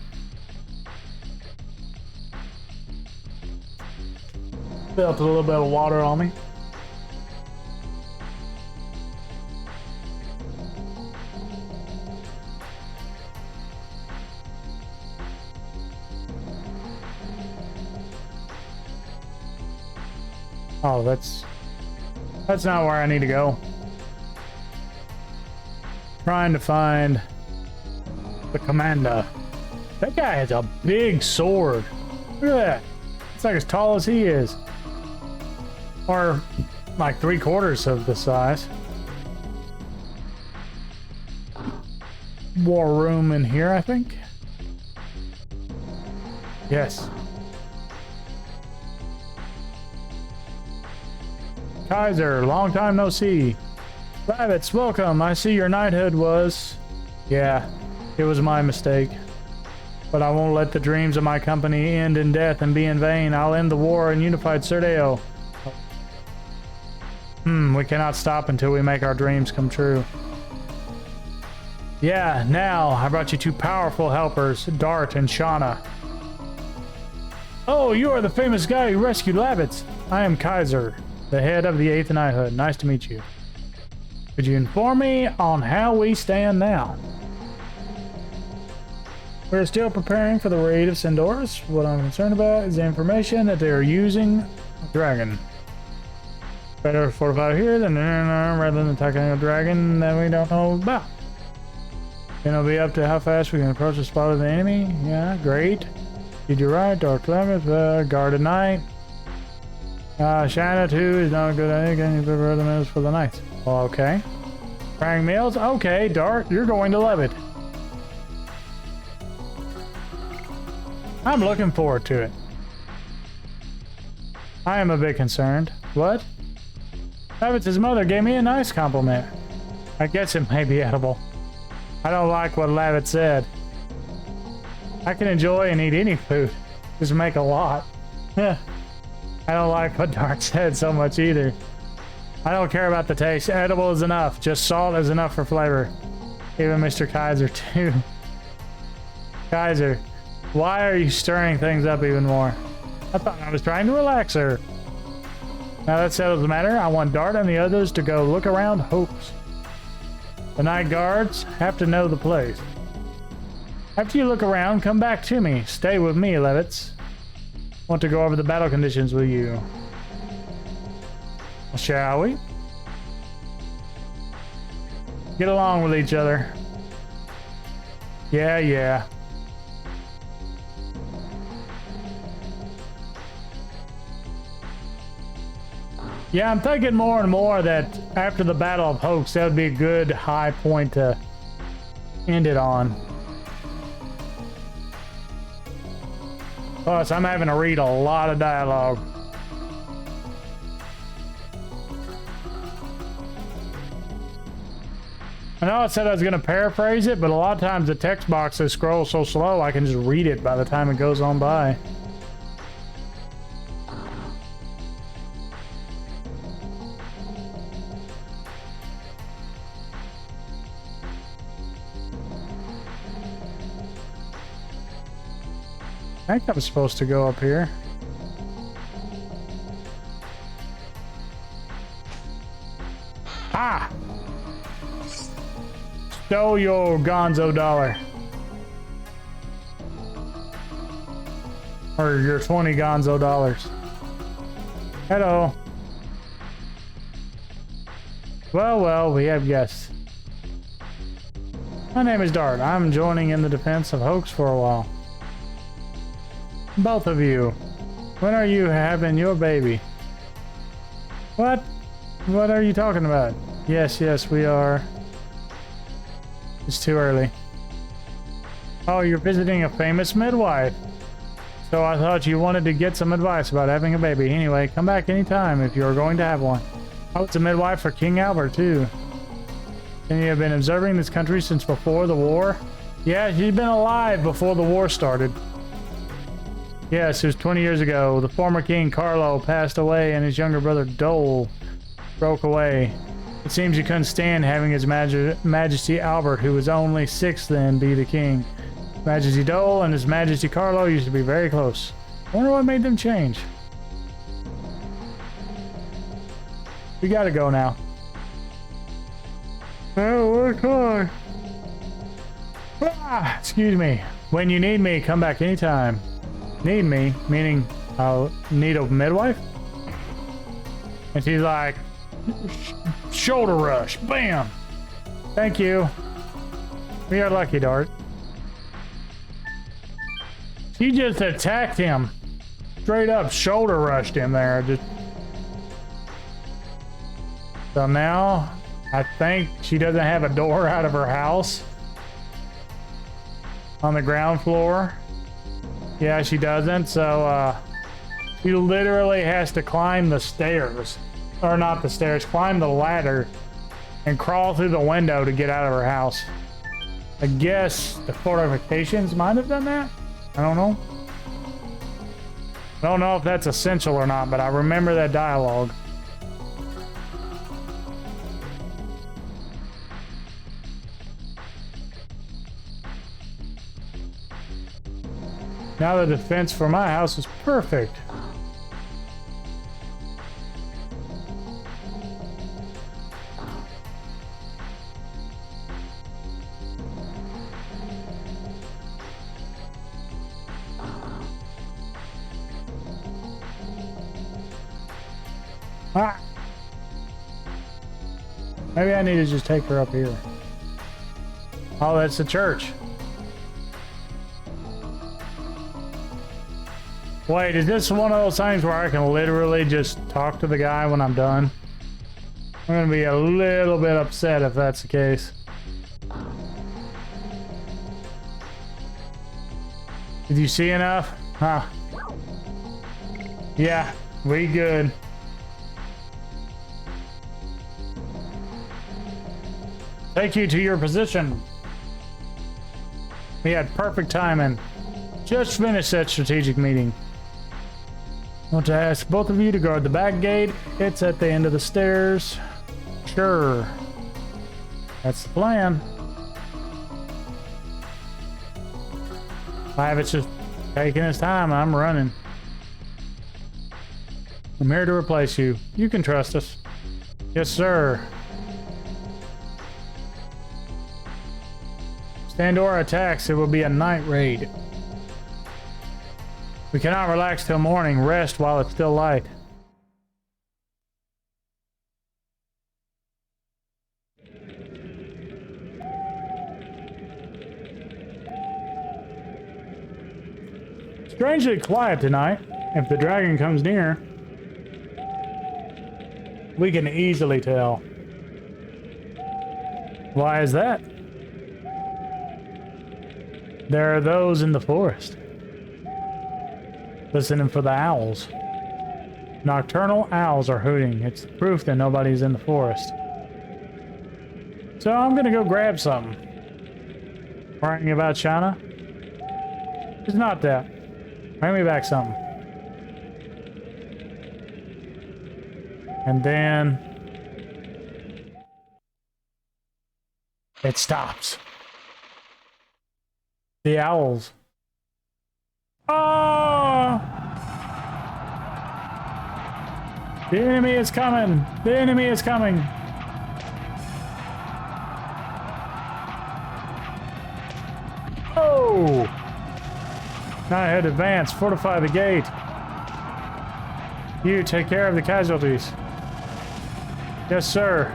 Felt a little bit of water on me. Oh, that's not where I need to go. Trying to find the commander. That guy has a big sword. Look at that. It's like as tall as he is. Or like 3/4 of the size. War room in here, I think. Yes. Kaiser, long time no see. Lavitz, welcome. I see your knighthood was... Yeah, it was my mistake. But I won't let the dreams of my company end in death and be in vain. I'll end the war in unified Serdeo. We cannot stop until we make our dreams come true. Yeah, now I brought you 2 powerful helpers, Dart and Shauna. Oh, you are the famous guy who rescued Lavitz. I am Kaiser, the head of the 8th Knighthood. Nice to meet you. Could you inform me on how we stand now? We're still preparing for the raid of Sindoris. What I'm concerned about is the information that they are using a dragon. Better fortify here than rather than attacking a dragon that we don't know about. Then it'll be up to how fast we can approach the spot of the enemy. Yeah, great. Did you right? Dark Lavitz, guard at night. Shana 2 is not a good idea. Can you prepare the meals for the night? Well, okay. Praying meals? Okay, Dart, you're going to love it. I'm looking forward to it. I am a bit concerned. What? Lavitz's mother gave me a nice compliment. I guess it may be edible. I don't like what Lavitz said. I can enjoy and eat any food. Just make a lot. I don't like what Dart said so much either. I don't care about the taste. Edible is enough. Just salt is enough for flavor. Even Mr. Kaiser too. Kaiser, why are you stirring things up even more? I thought I was trying to relax her. Now that settles the matter. I want Dart and the others to go look around Hopes. The night guards have to know the place. After you look around, come back to me. Stay with me, Lavitz. Want to go over the battle conditions with you. Shall we? Get along with each other. Yeah, yeah. Yeah, I'm thinking more and more that after the Battle of Hoax, that would be a good high point to end it on. Plus, I'm having to read a lot of dialogue. I know I said I was going to paraphrase it, but a lot of times the text boxes scroll so slow I can just read it by the time it goes on by. I think I'm supposed to go up here. Ah! Stole your gonzo dollar. Or your 20 gonzo dollars. Hello. Well, we have guests. My name is Dart. I'm joining in the defense of Hoax for a while. Both of you. When are you having your baby? What? What are you talking about? Yes, we are. It's too early. Oh, you're visiting a famous midwife. So I thought you wanted to get some advice about having a baby. Anyway, come back anytime if you're going to have one. I was a midwife for King Albert, too. And you have been observing this country since before the war? Yeah, she's been alive before the war started. Yes, it was 20 years ago. The former King Carlo passed away and his younger brother Dole broke away. It seems you couldn't stand having His Majesty Albert, who was only 6 then, be the king. Majesty Dole and His Majesty Carlo used to be very close. I wonder what made them change. We gotta go now. Oh, we're close. Ah, excuse me. When you need me, come back anytime. Need me? Meaning I'll need a midwife? And she's like, shoulder rush. Bam! Thank you. We are lucky, Dart. She just attacked him. Straight up shoulder rushed him there. So now, I think she doesn't have a door out of her house. On the ground floor. Yeah, she doesn't. So, she literally has to climb the stairs. Or not the stairs, climb the ladder and crawl through the window to get out of her house. I guess the fortifications might have done that? I don't know. I don't know if that's essential or not, but I remember that dialogue. Now the defense for my house is perfect. Ah. Maybe I need to just take her up here. Oh, that's the church. Wait, is this one of those things where I can literally just talk to the guy when I'm done? I'm gonna be a little bit upset if that's the case. Did you see enough? Huh. Yeah, we good. Take you to your position. We had perfect timing. Just finished that strategic meeting. I want to ask both of you to guard the back gate. It's at the end of the stairs. Sure. That's the plan. It's just taking his time. I'm running. I'm here to replace you. You can trust us. Yes, sir. Standora attacks. It will be a night raid. We cannot relax till morning. Rest while it's still light. Strangely quiet tonight. If the dragon comes near, we can easily tell. Why is that? There are those in the forest, listening for the owls. Nocturnal owls are hooting. It's proof that nobody's in the forest. So I'm gonna go grab something. Worrying about China? It's not that. Bring me back something. And then it stops. The owls. Oh! The enemy is coming. The enemy is coming. Oh! Now I had to advance. Fortify the gate. You take care of the casualties. Yes, sir.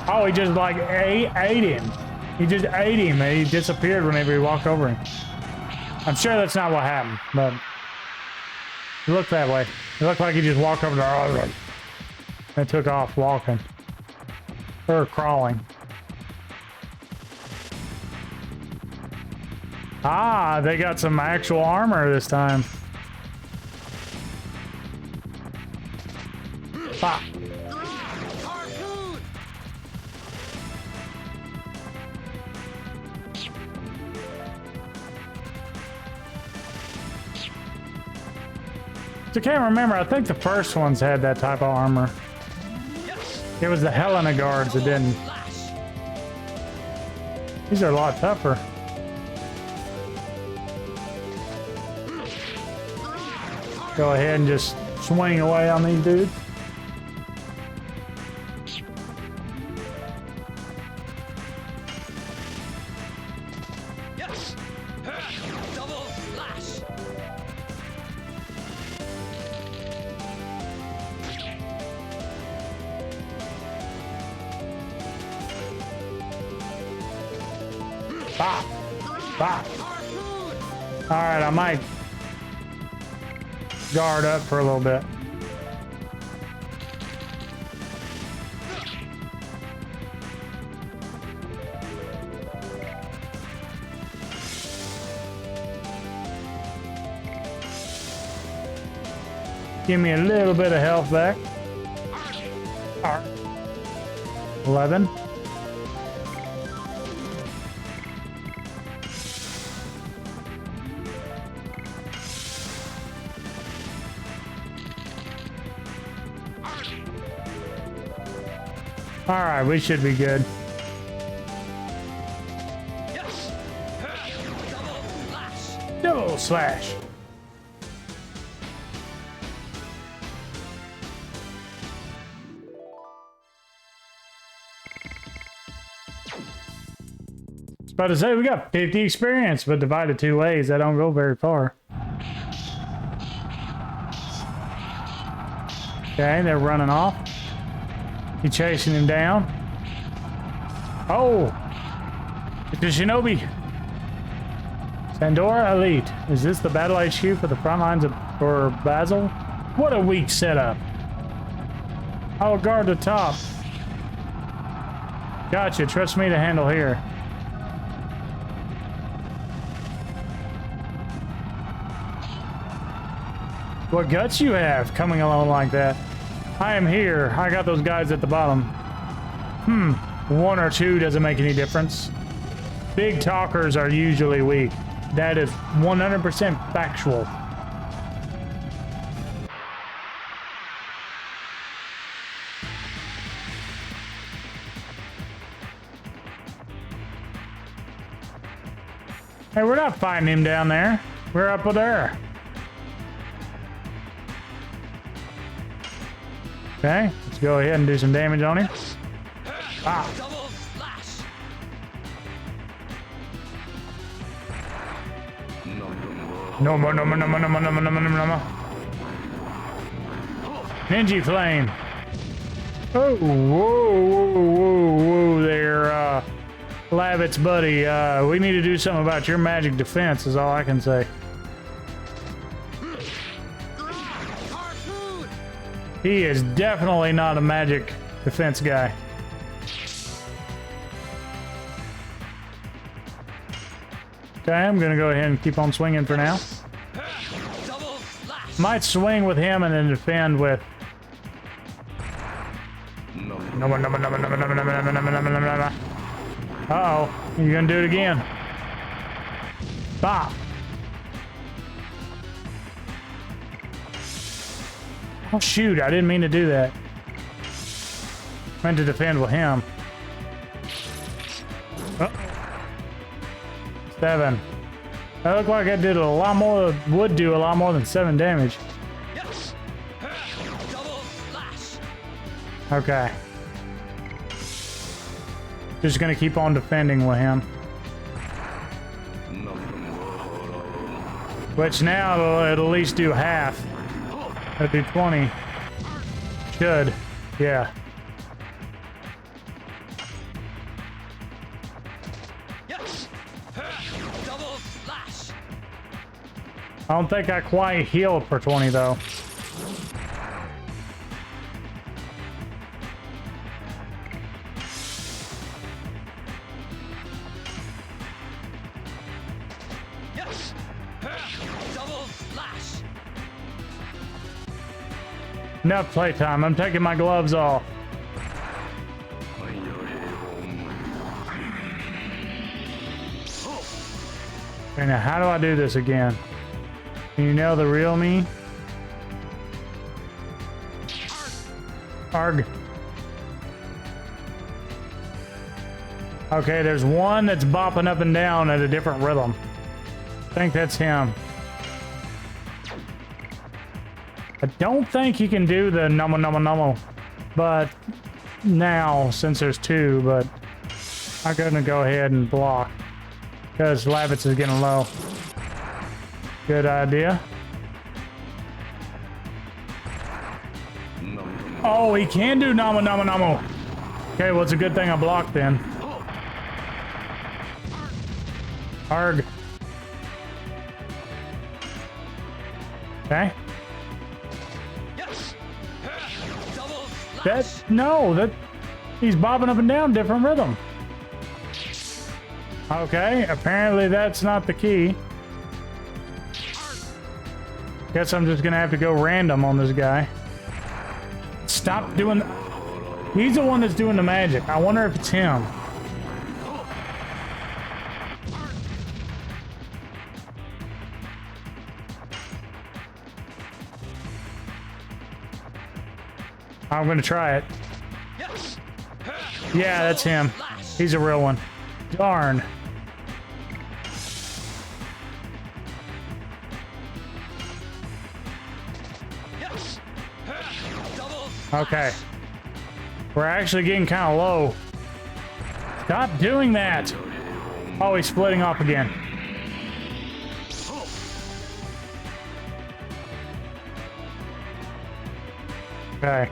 Oh, he just like ate him. He just ate him and he disappeared whenever he walked over him. I'm sure that's not what happened, but it looked that way. It looked like he just walked over there and took off walking. Or crawling. Ah, they got some actual armor this time. Ah. I can't remember. I think the first ones had that type of armor. It was the Helena guards that didn't. These are a lot tougher. Go ahead and just swing away on these dudes. Double slash. Bop! Bop! Alright, I might guard up for a little bit. Give me a little bit of health back. All right. 11. All right, we should be good. Yes. Double slash. Double slash. About to say we got 50 experience, but divided two ways, that don't go very far. Okay, they're running off. You chasing him down. Oh, it's the Shinobi. Sandora Elite. Is this the battle HQ for the front lines for Basel? What a weak setup. I will guard the top. Gotcha. Trust me to handle here. What guts you have coming along like that. I am here. I got those guys at the bottom. One or two doesn't make any difference. Big talkers are usually weak. That is 100% factual. Hey, we're not fighting him down there. We're up there. Okay, let's go ahead and do some damage on him. Ah. Double slash. No more, no more, no more, no more, no more, no more, no more. Ninja flame. Oh, whoa, whoa, whoa, whoa there, Lavit's buddy. We need to do something about your magic defense is all I can say. He is definitely not a magic defense guy. Okay, I'm gonna go ahead and keep on swinging for now. Might swing with him and then defend with. Uh-oh, you're gonna do it again. Bop. Oh shoot, I didn't mean to do that. Meant to defend with him. Oh. 7. That looked like I did a lot more, would do a lot more than 7 damage. Yes. Double slash. Okay. Just gonna keep on defending with him. Which now it'll at least do half. It'll do 20. Should. Yeah. Yes. Double slash. I don't think I quite healed for 20 though. Yes. Double slash. Enough playtime. I'm taking my gloves off. Okay, now how do I do this again? Can you know the real me? Arg. Okay, there's one that's bopping up and down at a different rhythm. I think that's him. I don't think he can do the nomo nomo nomo, but now since there's 2, but I'm gonna go ahead and block because Lavitz is getting low. Good idea. Oh, he can do nomo nomo nomo. Okay, well it's a good thing I blocked then. Arg. Okay. Yes. Double slash. That no, that he's bobbing up and down, different rhythm. Okay, apparently that's not the key. Guess I'm just gonna have to go random on this guy. Stop doing. He's the one that's doing the magic. I wonder if it's him. I'm gonna try it. Yes. Yeah, that's him. He's a real one. Darn. Yes. Double. Okay. We're actually getting kind of low. Stop doing that. Oh, he's splitting off again. Okay.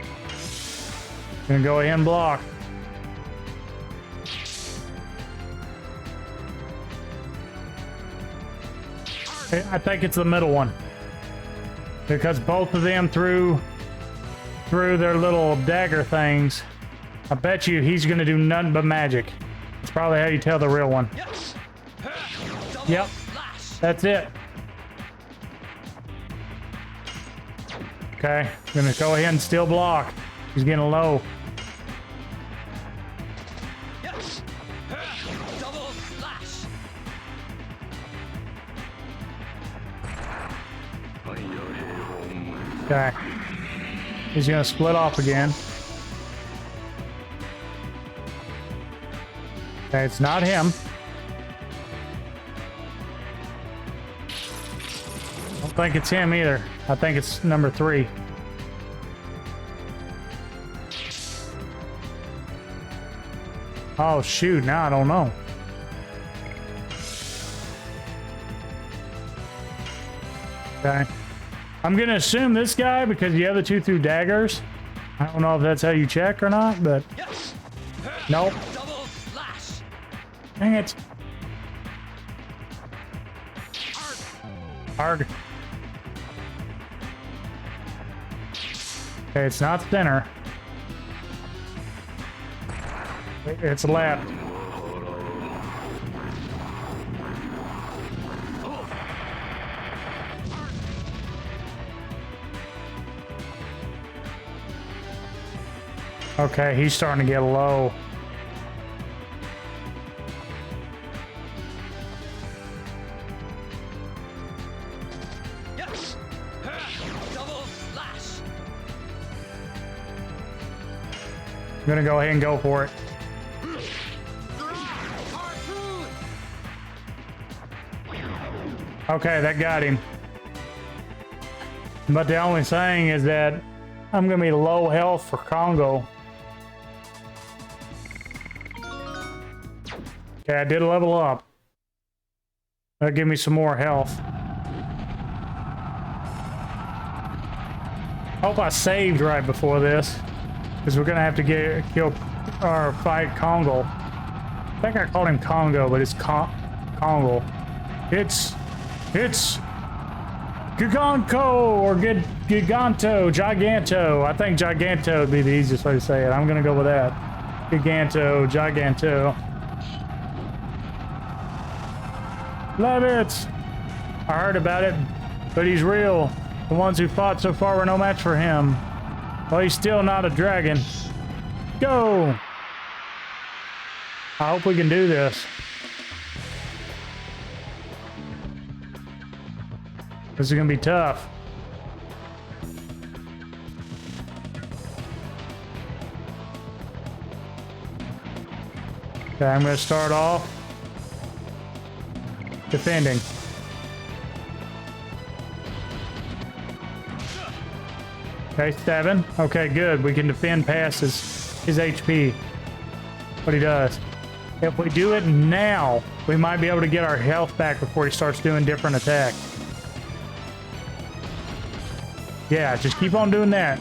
Gonna go ahead and block. I think it's the middle one. Because both of them threw their little dagger things. I bet you he's gonna do nothing but magic. That's probably how you tell the real one. Yes. Double Yep. slash. That's it. Okay, gonna go ahead and still block. He's getting low. Yes. Double slash. Okay. He's gonna split off again. Okay, it's not him. I don't think it's him either. I think it's number 3. Oh shoot, now I don't know. Okay. I'm gonna assume this guy because the other 2 threw daggers. I don't know if that's how you check or not, but Yes. nope. Double slash. Dang it. Arg. Okay, it's not center. It's left. Okay, he's starting to get low. Yes. Double slash. I'm gonna go ahead and go for it. Okay, that got him. But the only thing is that I'm gonna be low health for Congo. Okay, I did level up. That'll give me some more health. Hope I saved right before this, because we're gonna have to kill or fight Congo. I think I called him Congo, but it's Congo. It's Giganto or Giganto. I think Giganto would be the easiest way to say it. I'm gonna go with that. Giganto. Love it. I heard about it, but he's real. The ones who fought so far were no match for him. Well, he's still not a dragon. Go! I hope we can do this. This is gonna be tough. Okay, I'm gonna start off defending. Okay, 7. Okay, good. We can defend past his HP. What he does. If we do it now, we might be able to get our health back before he starts doing different attacks. Yeah, just keep on doing that.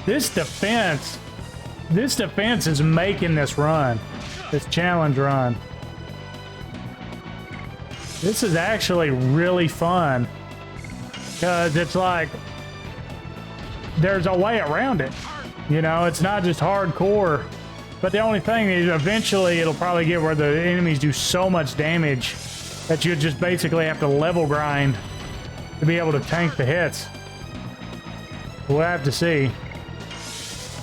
This defense is making this run, this challenge run. This is actually really fun because it's like there's a way around it. You know, it's not just hardcore, but the only thing is eventually it'll probably get where the enemies do so much damage that you just basically have to level grind to be able to tank the hits. We'll have to see.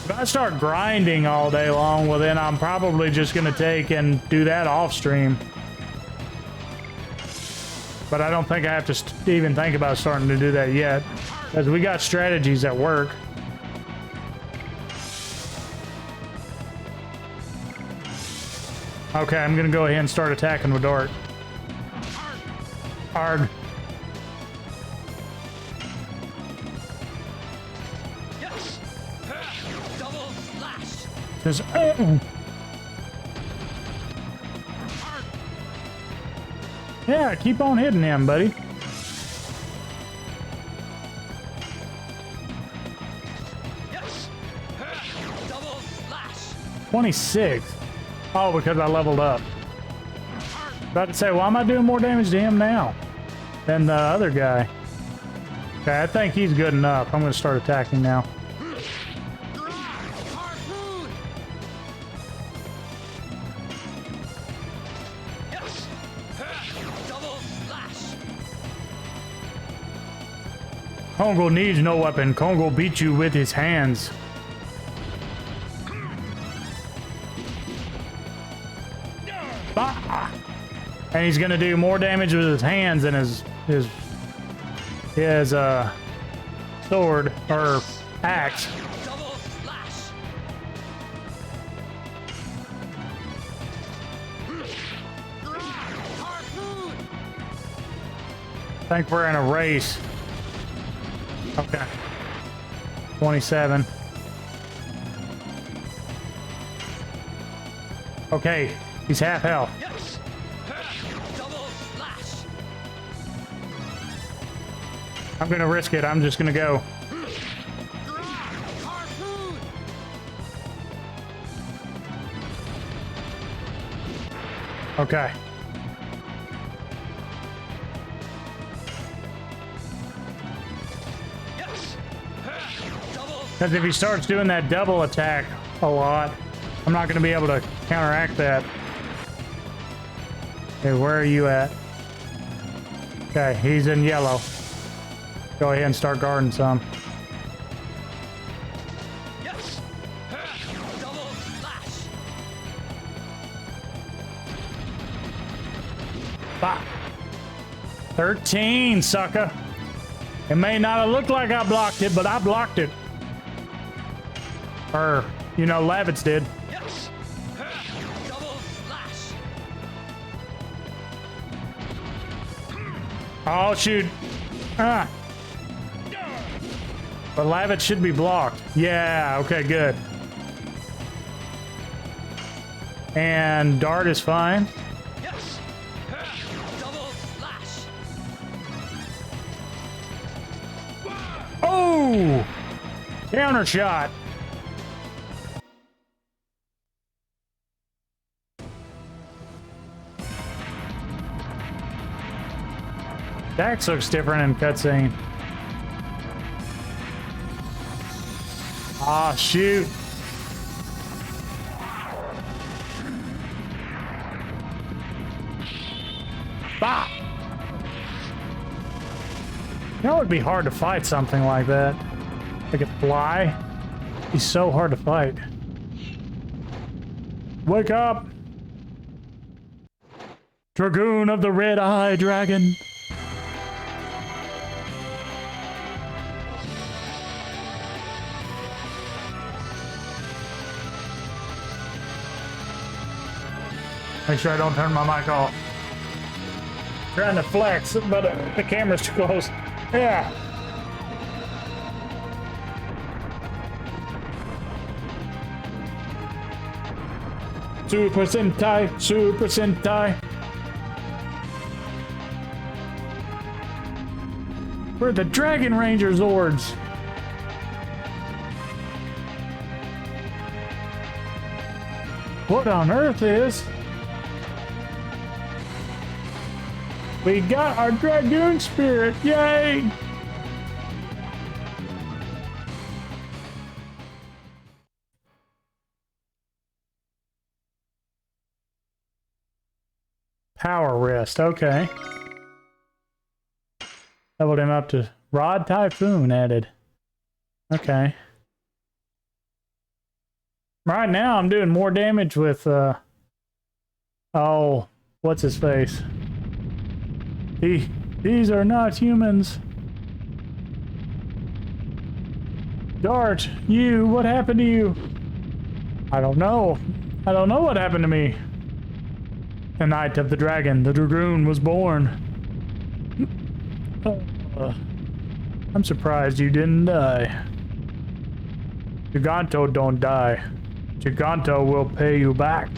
If I start grinding all day long, well then I'm probably just gonna take and do that off stream. But I don't think I have to even think about starting to do that yet, because we got strategies that work. Okay, I'm gonna go ahead and start attacking with Dart. Arg. Just, yeah, keep on hitting him, buddy. Yes. 26. Oh, because I leveled up. About to say, why am I doing more damage to him now than the other guy? Okay, I think he's good enough. I'm going to start attacking now. Congo needs no weapon. Congo beat you with his hands. Bah! And he's gonna do more damage with his hands than his sword or axe. I think we're in a race. Okay. 27. Okay, he's half health. Yes. Double slash. I'm gonna risk it. I'm just gonna go. Okay. Because if he starts doing that double attack a lot, I'm not going to be able to counteract that. Okay, where are you at? Okay, he's in yellow. Go ahead and start guarding some. Yes. Double slash. Bah. 13, sucker. It may not have looked like I blocked it, but I blocked it. Or, you know, Lavitz did. Yes. Double slash. Oh, shoot. Ah. But Lavitz should be blocked. Yeah, okay, good. And Dart is fine. Yes. Double slash. Oh! Counter shot. Dax looks different in cutscene. Ah, shoot. Bah! You know, it would be hard to fight something like that. Like a fly. It'd be so hard to fight. Wake up! Dragoon of the Red-Eye Dragon. Make sure I don't turn my mic off. Trying to flex, but the camera's too close. Yeah. Super Sentai, Super Sentai. We're the Dragon Ranger Zords. What on earth is? We got our Dragoon spirit, yay! Power wrist, okay. Leveled him up to Rod Typhoon added. Okay. Right now I'm doing more damage with, oh, what's his face? These are not humans. Dart, what happened to you? I don't know. I don't know what happened to me. The night of the dragon, the Dragoon was born. I'm surprised you didn't die. Giganto don't die. Giganto will pay you back.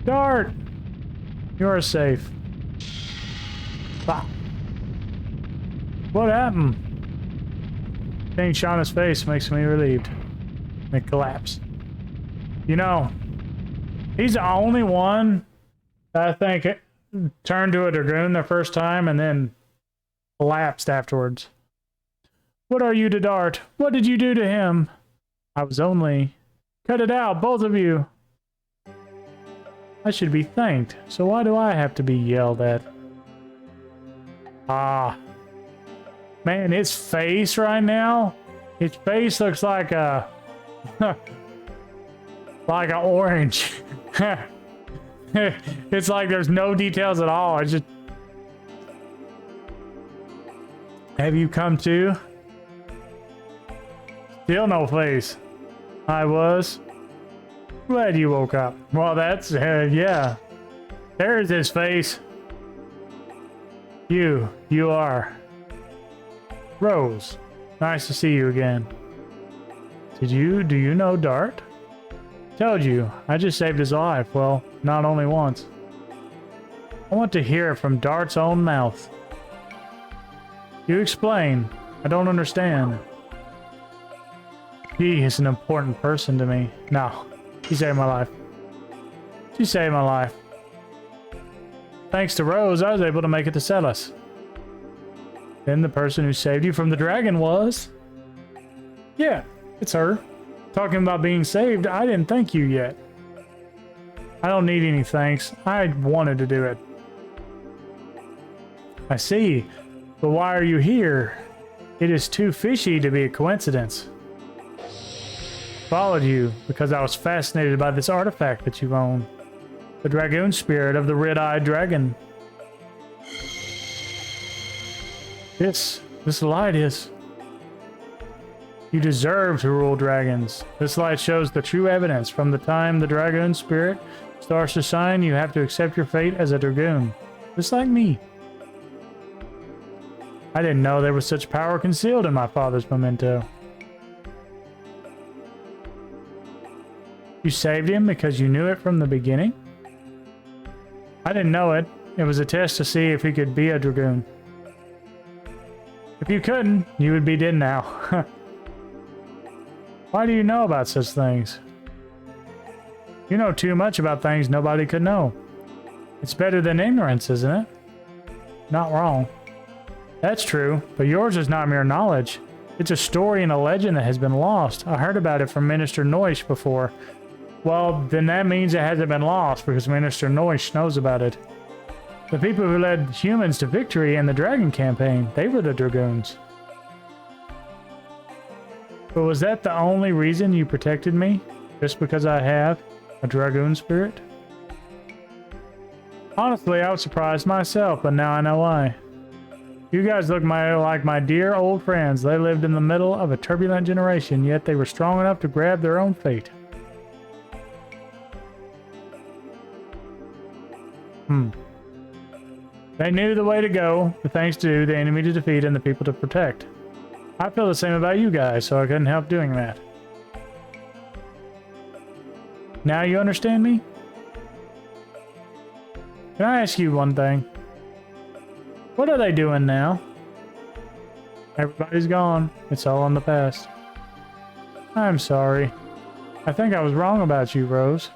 Dart! You are safe. Ah. What happened? Seeing Shauna's face makes me relieved. It collapsed. You know, he's the only one that I think turned to a Dragoon the first time and then collapsed afterwards. What are you to Dart? What did you do to him? I was only... Cut it out, both of you. I should be thanked, so why do I have to be yelled at? Ah. Man, his face right now, his face looks like a... like an orange. It's like there's no details at all. It's just... Have you come to? Still no face. I was. Glad you woke up. Well, that's, yeah. There's his face. You are. Rose. Nice to see you again. Do you know Dart? Told you, I just saved his life. Well, not only once. I want to hear it from Dart's own mouth. You explain. I don't understand. He is an important person to me. No. She saved my life. She saved my life. Thanks to Rose, I was able to make it to Celis. Then the person who saved you from the dragon was... Yeah, it's her. Talking about being saved, I didn't thank you yet. I don't need any thanks. I wanted to do it. I see. But why are you here? It is too fishy to be a coincidence. Followed you because I was fascinated by this artifact that you own. The Dragoon spirit of the red-eyed dragon. This light is... You deserve to rule dragons. This light shows the true evidence. From the time the Dragoon spirit starts to shine, you have to accept your fate as a Dragoon. Just like me. I didn't know there was such power concealed in my father's memento. You saved him because you knew it from the beginning? I didn't know it. It was a test to see if he could be a Dragoon. If you couldn't, you would be dead now. Why do you know about such things? You know too much about things nobody could know. It's better than ignorance, isn't it? Not wrong. That's true, but yours is not mere knowledge. It's a story and a legend that has been lost. I heard about it from Minister Noish before. Well, then that means it hasn't been lost because Minister Noish knows about it. The people who led humans to victory in the Dragon campaign, they were the Dragoons. But was that the only reason you protected me? Just because I have a Dragoon spirit? Honestly, I was surprised myself, but now I know why. You guys look like my dear old friends. They lived in the middle of a turbulent generation, yet they were strong enough to grab their own fate. They knew the way to go, the things to do, the enemy to defeat, and the people to protect. I feel the same about you guys, so I couldn't help doing that. Now you understand me? Can I ask you one thing? What are they doing now? Everybody's gone. It's all in the past. I'm sorry. I think I was wrong about you, Rose.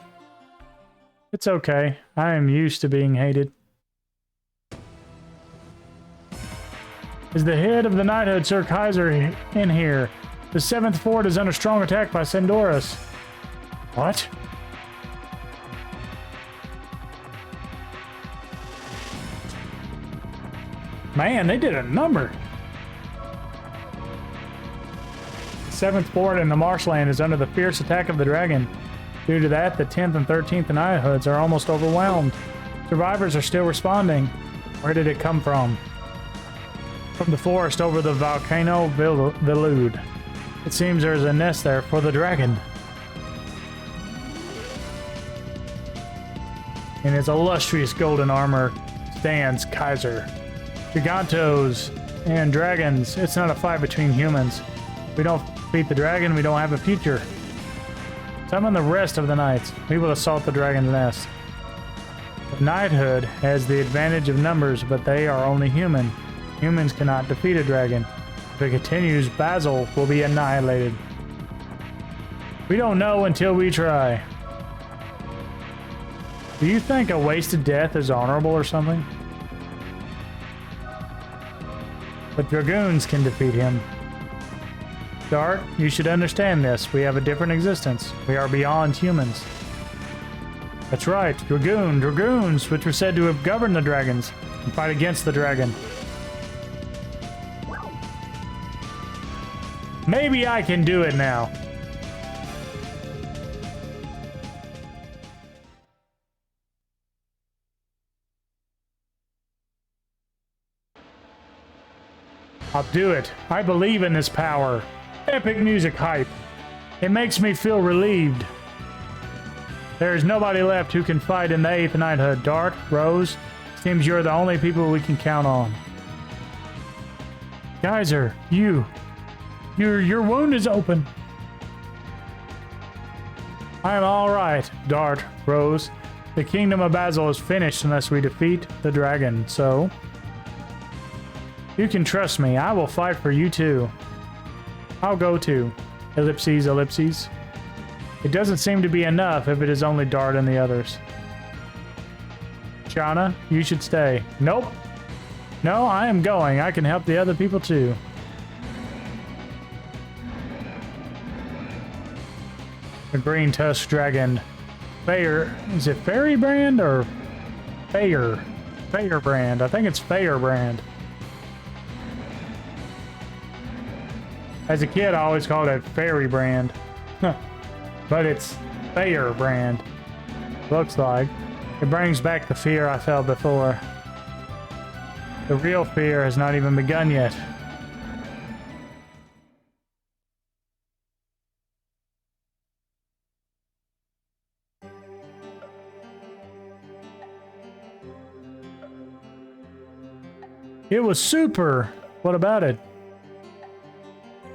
It's okay. I am used to being hated. Is the head of the knighthood, Sir Kaiser, in here? The 7th Fort is under strong attack by Sandoris. What? Man, they did a number. The 7th Fort in the marshland is under the fierce attack of the dragon. Due to that, the 10th and 13th knighthoods are almost overwhelmed. Survivors are still responding. Where did it come from? From the forest over the volcano Vilud. It seems there's a nest there for the dragon. In his illustrious golden armor stands Kaiser. Gigantos and dragons. It's not a fight between humans. We don't defeat the dragon, we don't have a future. Summon the rest of the knights. We will assault the dragon's nest. The knighthood has the advantage of numbers, but they are only human. Humans cannot defeat a dragon. If it continues, Basil will be annihilated. We don't know until we try. Do you think a wasted death is honorable or something? But Dragoons can defeat him. Dart, you should understand this. We have a different existence. We are beyond humans. That's right, Dragoons, which were said to have governed the dragons and fight against the dragon. Maybe I can do it now. I'll do it. I believe in this power. Epic music hype. It makes me feel relieved. There is nobody left who can fight in the 8th Knighthood. Dart, Rose, seems you're the only people we can count on. Kaiser, your wound is open. I'm all right, Dart, Rose. The kingdom of Basil is finished unless we defeat the dragon, so... You can trust me. I will fight for you too. I'll go too. Ellipses, ellipses. It doesn't seem to be enough if it is only Dart and the others. Shauna, you should stay. Nope. No, I am going. I can help the other people too. The green tusk dragon. Fair. Is it Fairy Brand or Fayer? Fayer Brand. I think it's Fayer Brand. As a kid, I always called it Fairy Brand. But it's Fayer Brand. Looks like. It brings back the fear I felt before. The real fear has not even begun yet. It was super. What about it?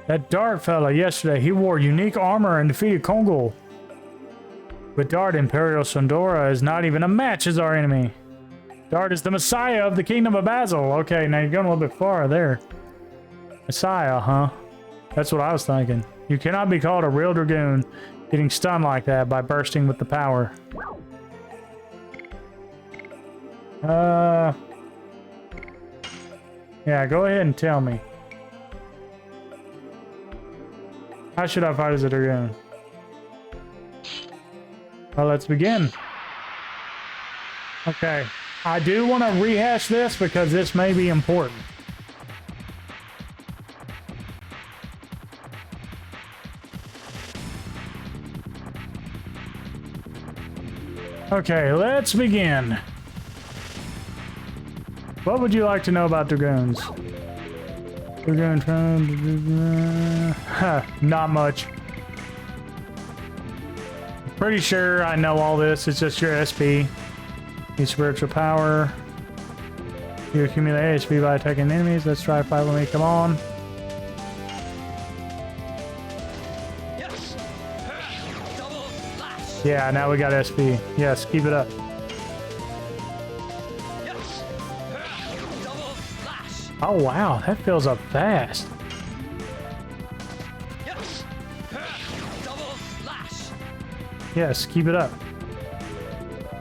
That Dart fella yesterday, he wore unique armor and defeated Kongol. But Dart, Imperial Sondora is not even a match as our enemy. Dart is the Messiah of the Kingdom of Basil. Okay, now you're going a little bit far there. Messiah, huh? That's what I was thinking. You cannot be called a real Dragoon getting stunned like that by bursting with the power. Yeah, go ahead and tell me. How should I fight as a Dragoon? Well, let's begin. Okay. I do want to rehash this because this may be important. Okay, let's begin. What would you like to know about Dragoons? Dragoon, not much. Pretty sure I know all this. It's just your SP. Your spiritual power. You accumulate HP by attacking enemies. Let's try 5 with me. Come on. Yes. Double lash. Yeah, now we got SP. Yes, keep it up. Yes. Double lash. Oh wow, that fills up fast. Yes. Double lash. Yes, keep it up.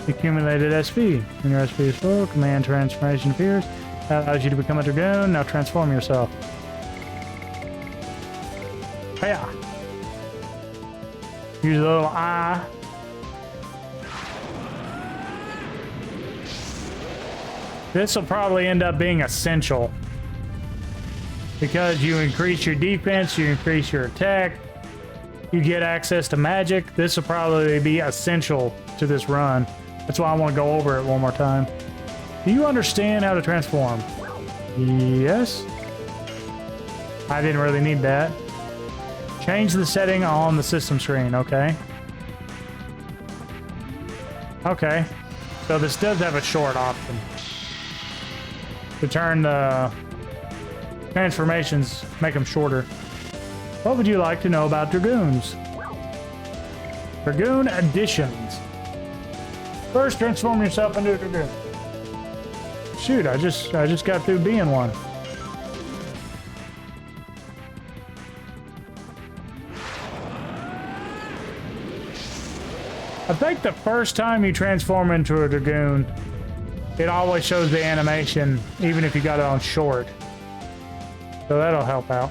Accumulated SP. When your SP is full, command transformation fears. That allows you to become a Dragoon. Now transform yourself. Hiya. Use a little eye. This will probably end up being essential. Because you increase your defense, you increase your attack, you get access to magic. This will probably be essential to this run. That's why I want to go over it one more time. Do you understand how to transform? Yes. I didn't really need that. Change the setting on the system screen, okay. Okay. So this does have a short option. To turn the transformations, make them shorter. What would you like to know about Dragoons? Dragoon additions. First, transform yourself into a Dragoon. Shoot, I just got through being one. I think the first time you transform into a Dragoon, it always shows the animation, even if you got it on short. So that'll help out.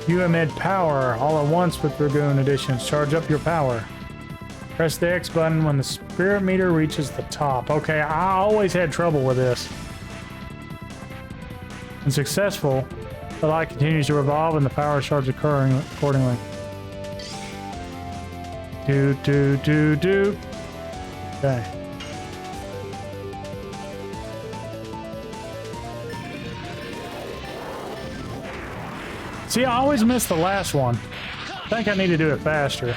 You emit power all at once with Dragoon additions. Charge up your power. Press the X button when the spirit meter reaches the top. Okay, I always had trouble with this. When successful, the light continues to revolve and the power charge occurring accordingly. Do. Okay. See, I always miss the last one. I think I need to do it faster.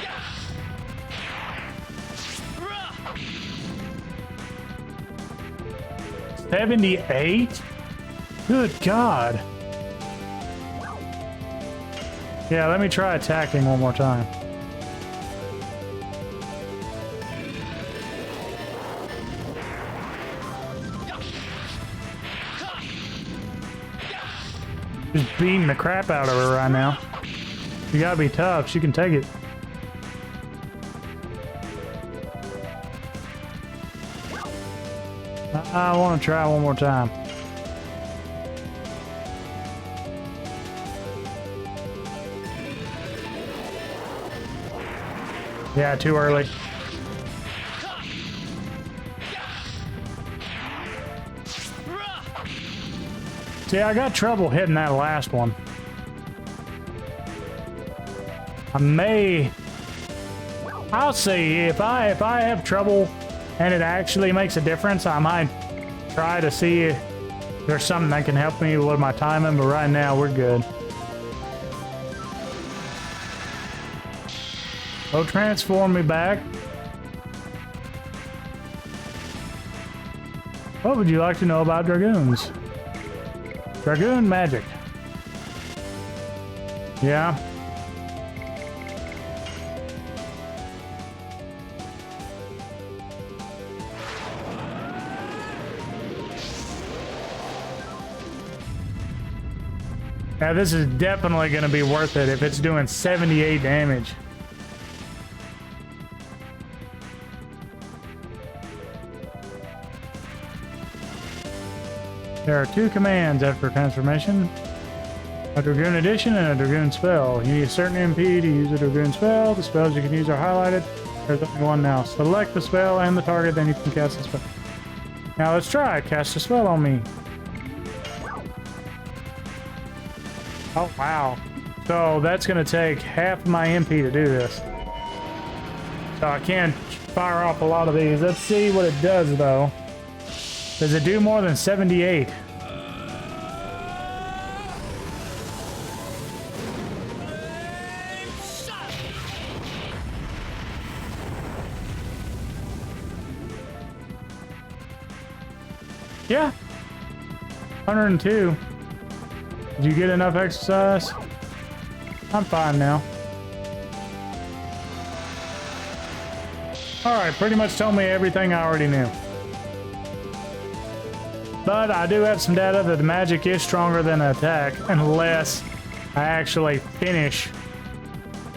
$78? Good God. Yeah, let me try attacking one more time. Just beating the crap out of her right now. You gotta be tough. She can take it. I want to try one more time. Yeah, too early. See, I got trouble hitting that last one. I'll see if I have trouble and it actually makes a difference. I might try to see if there's something that can help me with my timing, but right now we're good. Oh, transform me back. What would you like to know about Dragoons? Dragoon magic. Yeah. Now this is definitely going to be worth it if it's doing 78 damage. There are 2 commands after transformation. A Dragoon Edition and a Dragoon Spell. You need a certain MP to use a Dragoon Spell. The spells you can use are highlighted. There's only one now. Select the spell and the target, then you can cast the spell. Now let's try. Cast a spell on me. Oh, wow. So that's going to take half of my MP to do this. So I can't fire off a lot of these. Let's see what it does, though. Does it do more than 78? Yeah. 102. Did you get enough exercise? I'm fine now. Alright, pretty much told me everything I already knew. But I do have some data that the magic is stronger than the attack, unless I actually finish.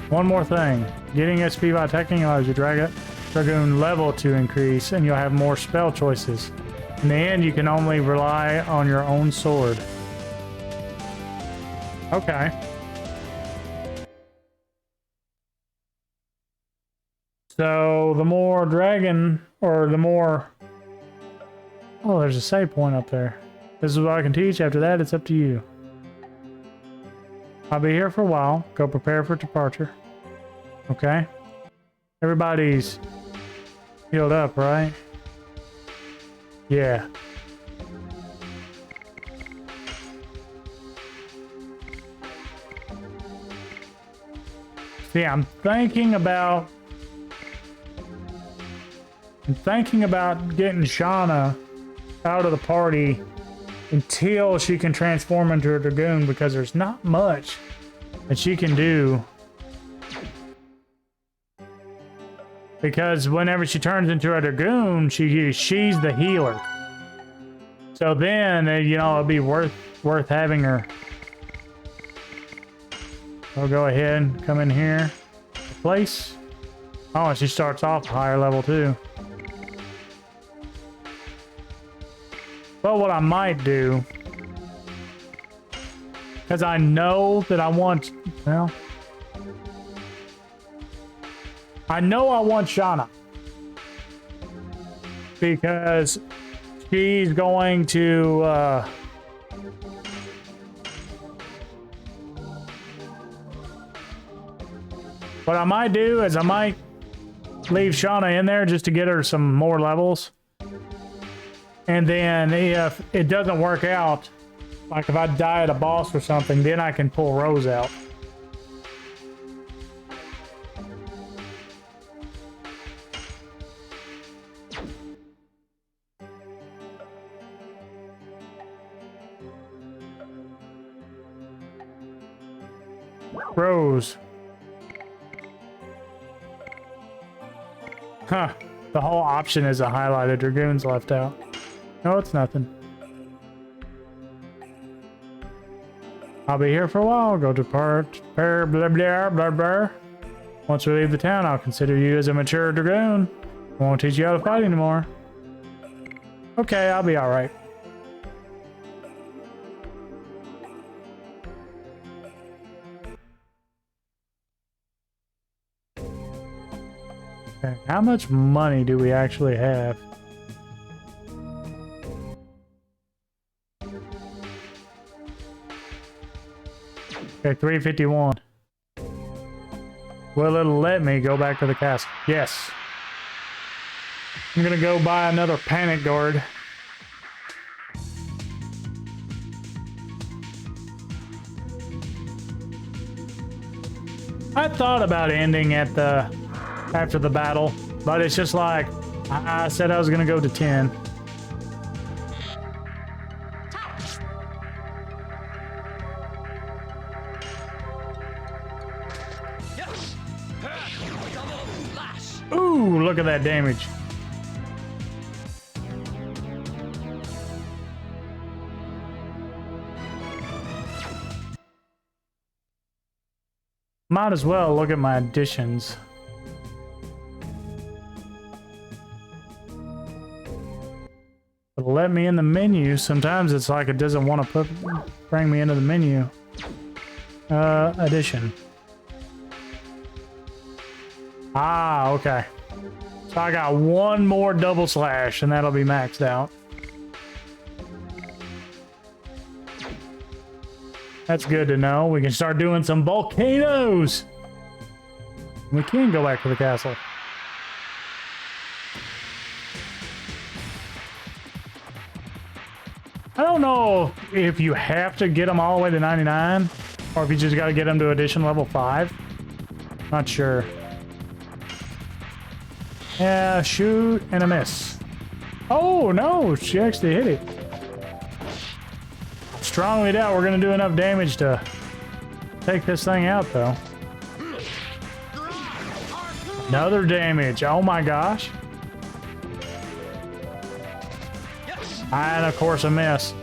One more thing. Getting SP by attacking allows your Dragoon level to increase, and you'll have more spell choices. In the end, you can only rely on your own sword. Okay. So the more dragon, or the more... Oh, there's a save point up there. This is what I can teach. After that, it's up to you. I'll be here for a while. Go prepare for departure. Okay. Everybody's healed up, right? Yeah. See, I'm thinking about getting Shauna out of the party until she can transform into a Dragoon, because there's not much that she can do. Because whenever she turns into a Dragoon, she's the healer. So then, you know, it'd be worth having her. I'll go ahead and come in here. Place. Oh, and she starts off higher level too. But what I might do, because I know that I want, well, I know I want Shauna, because she's going to, what I might do is I might leave Shauna in there just to get her some more levels. And then if it doesn't work out, like if I die at a boss or something, then I can pull Rose out. Rose. Huh. The whole option is a highlighted Dragoon's left out. No, it's nothing. I'll be here for a while. Go depart. Blah, blah, blah, blah, blah. Once we leave the town, I'll consider you as a mature Dragoon. I won't teach you how to fight anymore. Okay, I'll be alright. Okay, how much money do we actually have? Okay, 351. Will it let me go back to the castle? Yes. I'm gonna go buy another panic guard. I thought about ending at after the battle, but it's just like I said I was gonna go to 10. Yes. Double lash. Ooh, look at that damage. Might as well look at my additions. It'll let me in the menu. Sometimes it's like it doesn't want to bring me into the menu. Addition. Ah, okay. So I got one more double slash and that'll be maxed out. That's good to know. We can start doing some volcanoes. We can go back to the castle. I don't know if you have to get them all the way to 99 or if you just got to get them to edition level 5. Not sure. Yeah, shoot and a miss. Oh, no, she actually hit it. Strongly doubt we're going to do enough damage to take this thing out, though. Another damage. Oh, my gosh. And, of course, a miss.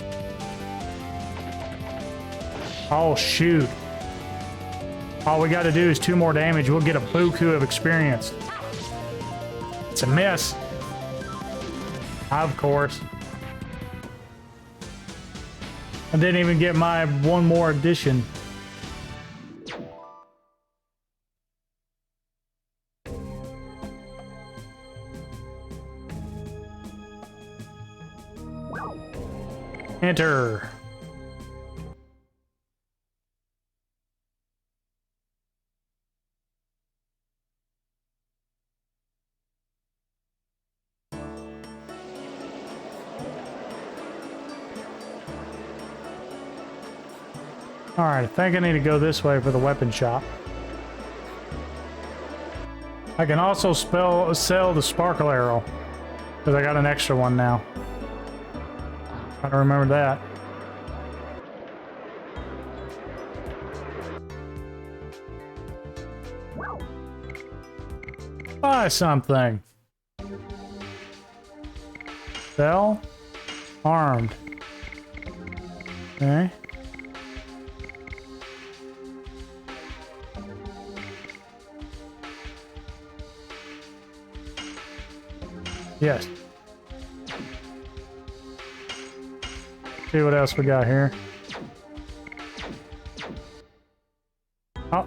Oh, shoot. All we got to do is 2 more damage. We'll get a buku of experience. It's a miss. Of course. I didn't even get my one more addition. Enter. All right, I think I need to go this way for the weapon shop. I can also sell the sparkle arrow because I got an extra one now. I don't remember that. Buy something. Sell. Armed. Okay. Yes. See what else we got here. Oh,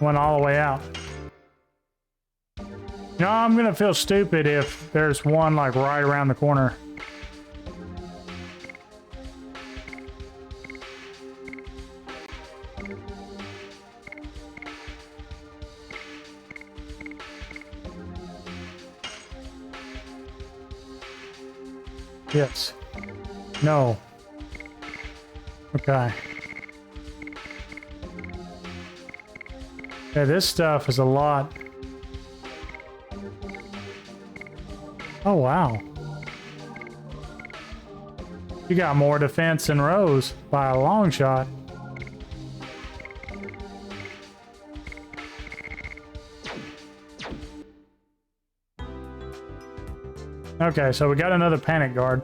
went all the way out. No, I'm gonna feel stupid if there's one like right around the corner. Yes. No. Okay. Yeah, this stuff is a lot. Oh, wow. You got more defense than Rose by a long shot. Okay, so we got another panic guard.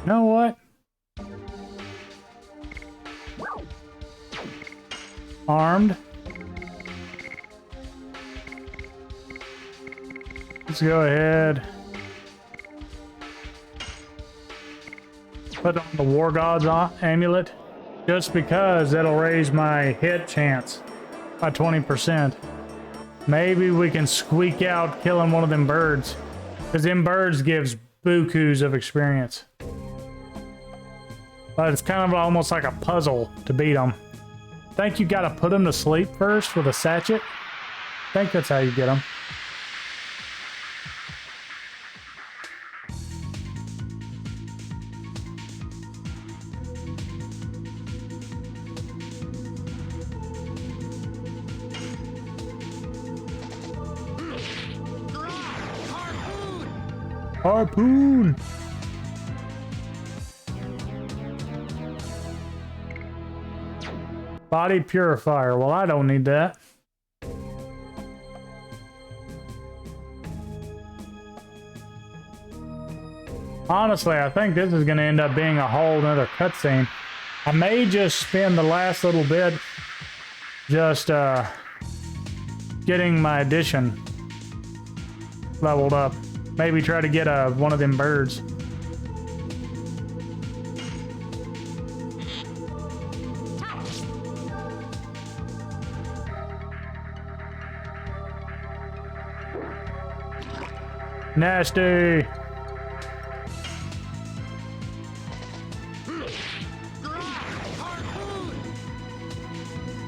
You know what? Armed. Let's go ahead. Put on the War God's amulet. Just because that'll raise my hit chance by 20%. Maybe we can squeak out killing one of them birds. Because them birds gives bukus of experience. But it's kind of almost like a puzzle to beat them. I think you gotta put them to sleep first with a sachet. I think that's how you get them. Harpoon! Body purifier. Well, I don't need that. Honestly, I think this is going to end up being a whole nother cutscene. I may just spend the last little bit just getting my addition leveled up. Maybe try to get one of them birds. Nasty.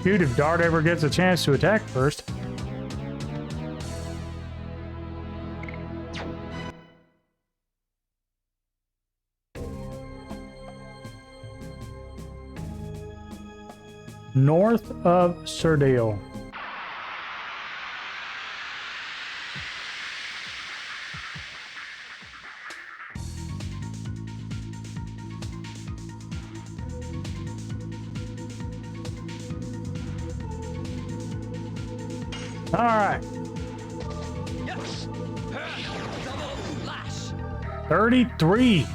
Dude, if Dart ever gets a chance to attack first. North of Surdale. All right. Yes. Double lash. 33.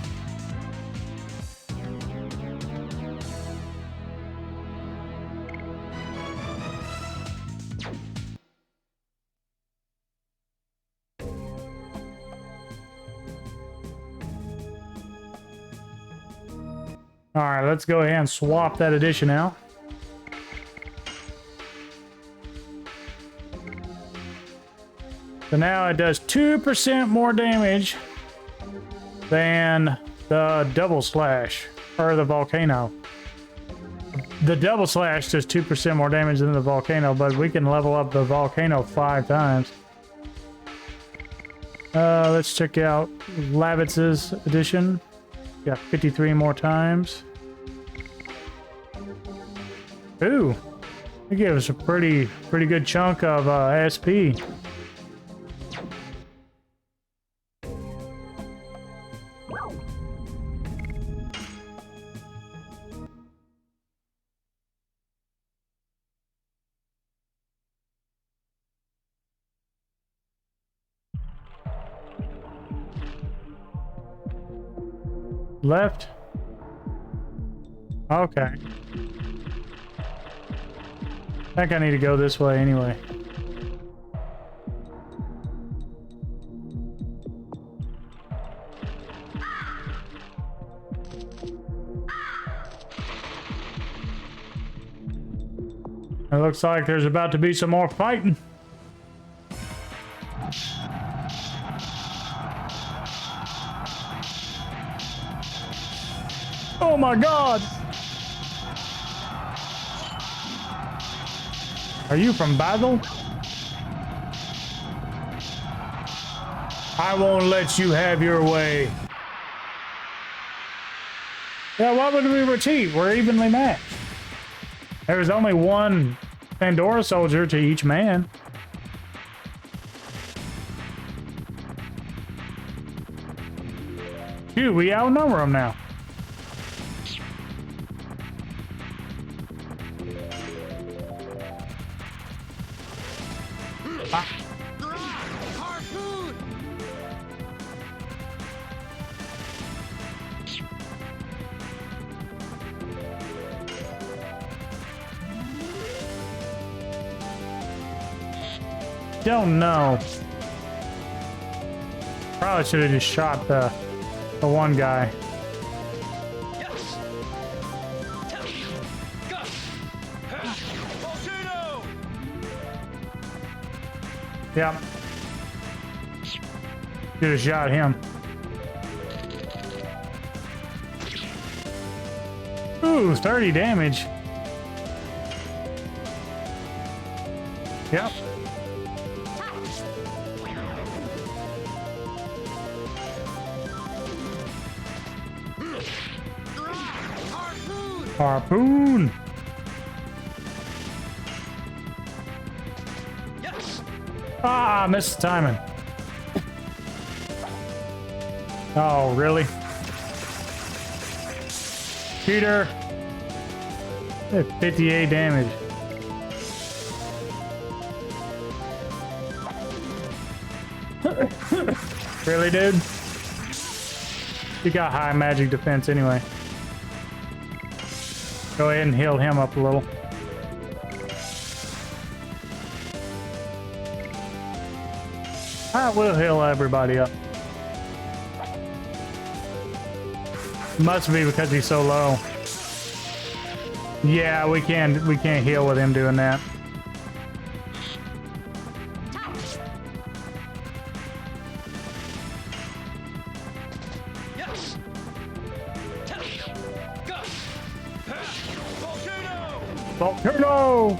All right, let's go ahead and swap that addition out. So now it does 2% more damage than the double slash, or the volcano. The double slash does 2% more damage than the volcano, but we can level up the volcano 5 times. Let's check out Lavitz's edition. Got 53 more times. Ooh, it gave us a pretty good chunk of SP. Left. Okay. I think I need to go this way anyway. It looks like there's about to be some more fighting. Oh my God! Are you from Basel? I won't let you have your way. Yeah, why would we retreat? We're evenly matched. There was only one Pandora soldier to each man. Shoot, we outnumber them now. Harpoon. Don't know. Probably should have just shot the one guy. Yes. Go. Volcano. Yep. Should have shot him. Ooh, 30 damage. Yep. Harpoon. Yes. Ah, missed the timing. Oh, really? Peter. 58 damage. Really, dude? You got high magic defense anyway. Go ahead and heal him up a little. I will heal everybody up. Must be because he's so low. Yeah, we can't heal with him doing that. Yes. Go. Volcano. Volcano!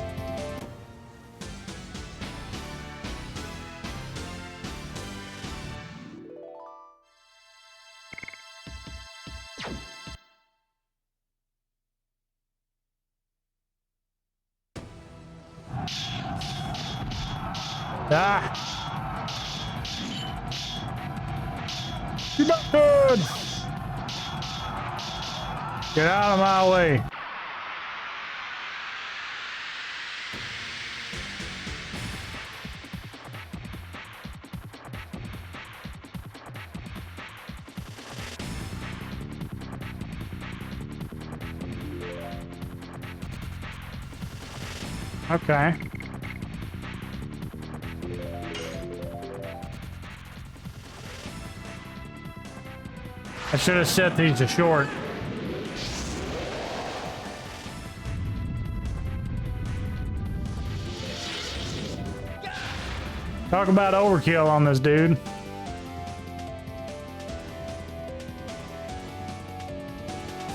Ah! You're not good! Get out of my way. Okay. I should have set these to short. Talk about overkill on this dude.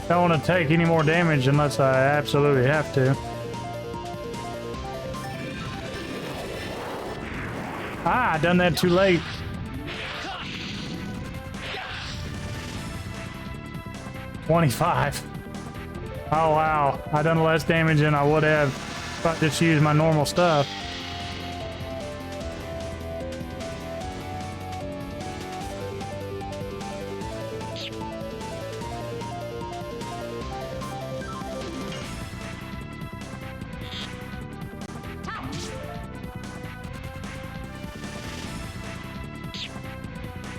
Don't want to take any more damage unless I absolutely have to. Ah, I done that too late. $25. Oh wow, I done less damage than I would have if I just used my normal stuff.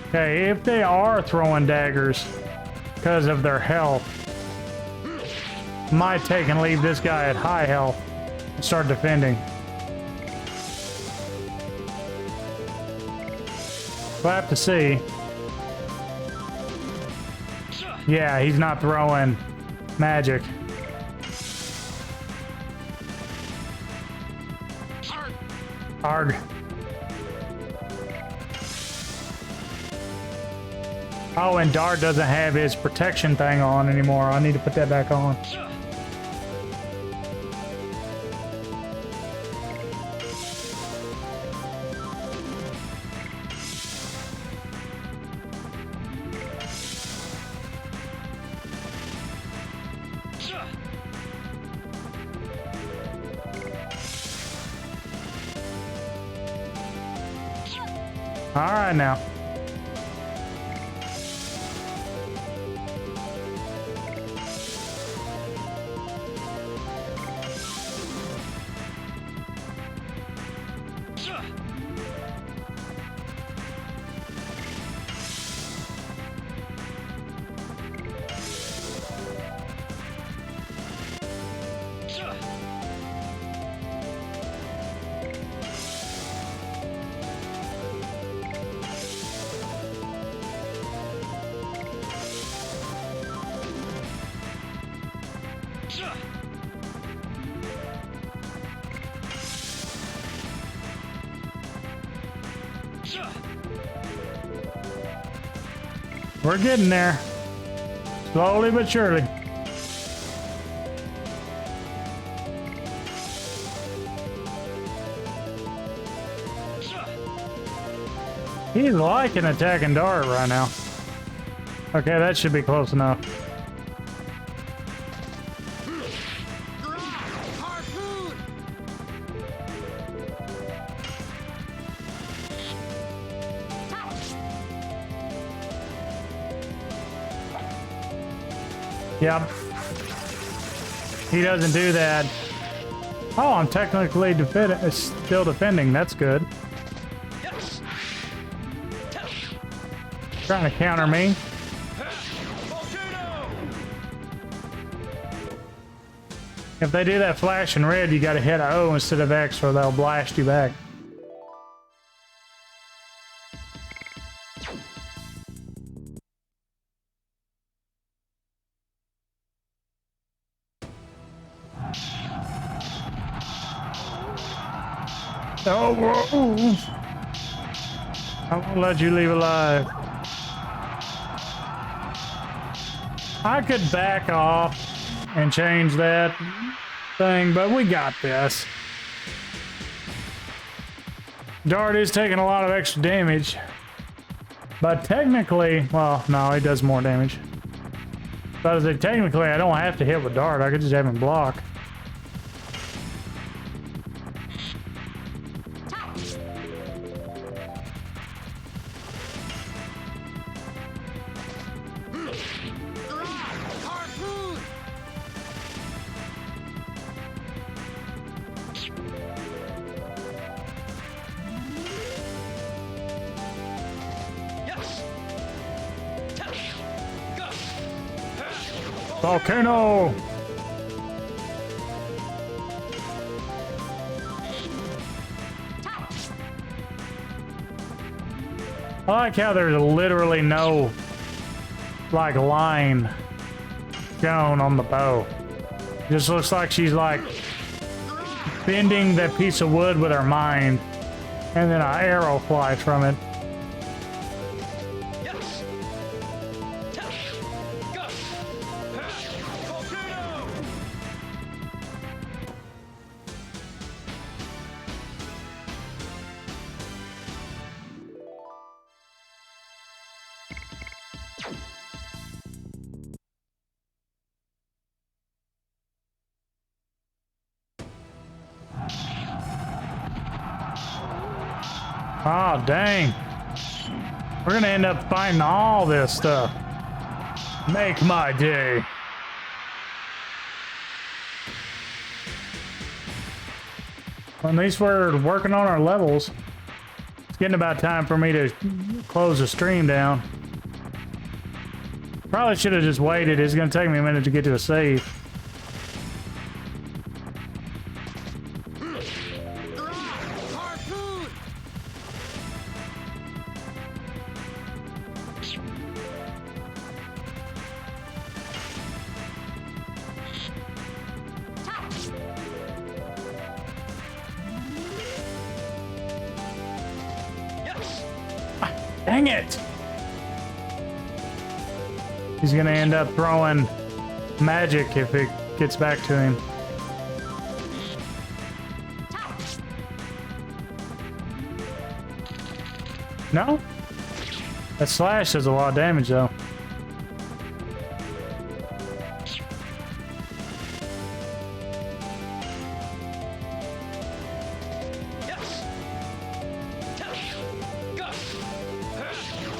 Okay, if they are throwing daggers because of their health, might take and leave this guy at high health and start defending. We'll have to see. Yeah, he's not throwing magic. Arg. Oh, and Dart doesn't have his protection thing on anymore. I need to put that back on. All right now. We're getting there. Slowly but surely. He's liking attacking Dart right now. Okay, that should be close enough. Harpoon! Yep. He doesn't do that. Oh, I'm technically still defending. That's good. Yes! Trying to counter me. Volcano! If they do that flash in red, you gotta hit O instead of X or they'll blast you back. Oh, whoa. I won't let you leave alive. I could back off and change that thing, but we got this. Dart is taking a lot of extra damage, but technically, well, no, he does more damage. But as technically, I don't have to hit with Dart. I could just have him block. Harpoon! Yes! Go! Volcano! I like how there's literally no, like, line shown on the bow. It just looks like she's, like, bending that piece of wood with her mind, and then an arrow flies from it. Yes! Go! Volcano! Oh, dang. We're gonna end up fighting all this stuff. Make my day. Well, at least we're working on our levels. It's getting about time for me to close the stream down. Probably should have just waited. It's gonna take me a minute to get to a save. Harpoon! Yes! Dang it! He's gonna end up throwing magic if it gets back to him. No? That slash does a lot of damage though. Yes! Go!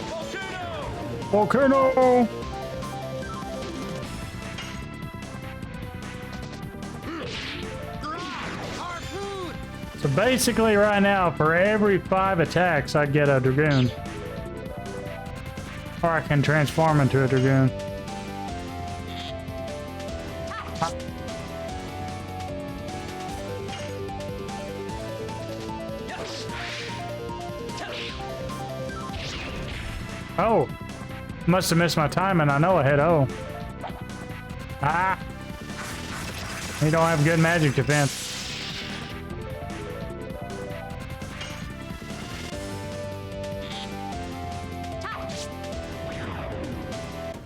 Volcano! Volcano! Harpoon! So basically right now, for every 5 attacks, I get a Dragoon. Or I can transform into a Dragoon. Yes! Oh! Must have missed my timing. I know I hit O. Ah! You don't have good magic defense.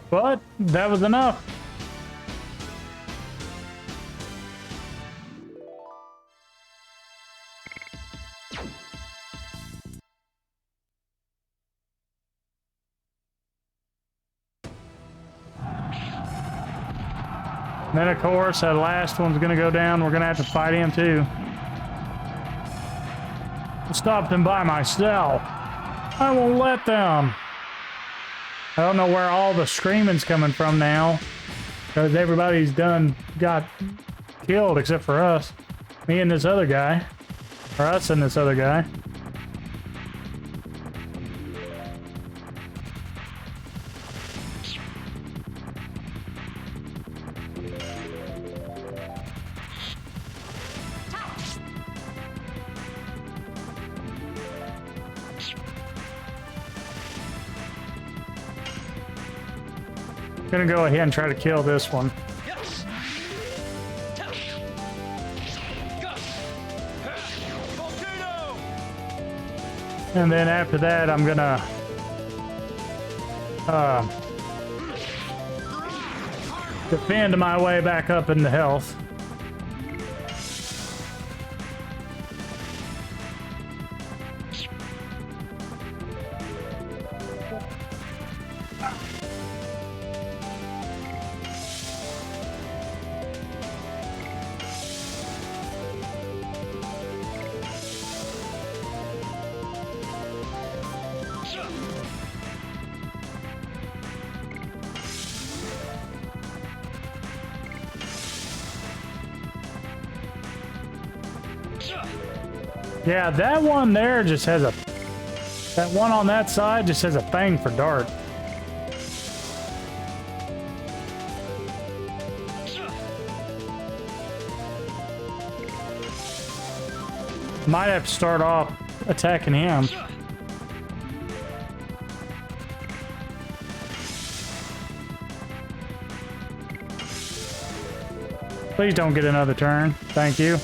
But that was enough. Then, of course, that last one's gonna go down. We're gonna have to fight him, too. I stopped them by myself. I won't let them. I don't know where all the screaming's coming from now. Because everybody's got killed except for us. Me and this other guy. Or us and this other guy. Gonna go ahead and try to kill this one. Yes. Volcano. And then after that, I'm gonna defend my way back up into health. Yeah, that one there just has a... That one on that side just has a thing for dart. Might have to start off attacking him. Please don't get another turn. Thank you.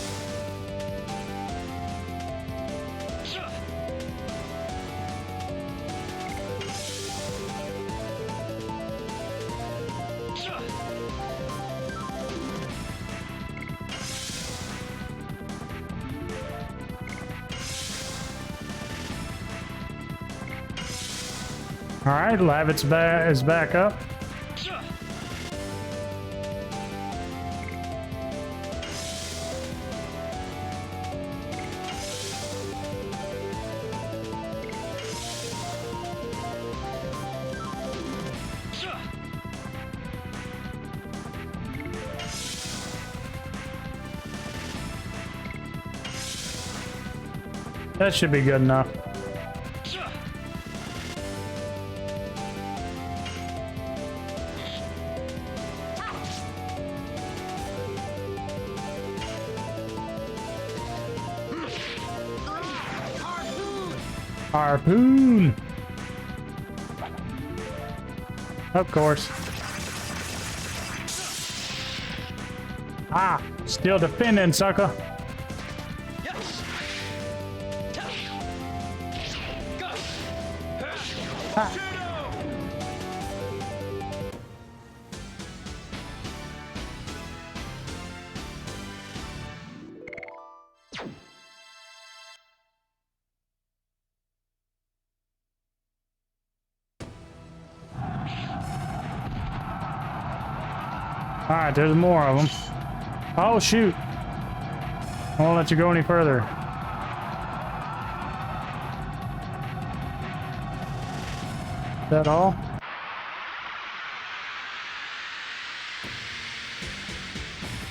All right, Lavit's is back up. That should be good enough. Harpoon! Of course. Ah, still defending, sucker. Yes. Ah. All right, there's more of them. Oh, shoot. I won't let you go any further. Is that all?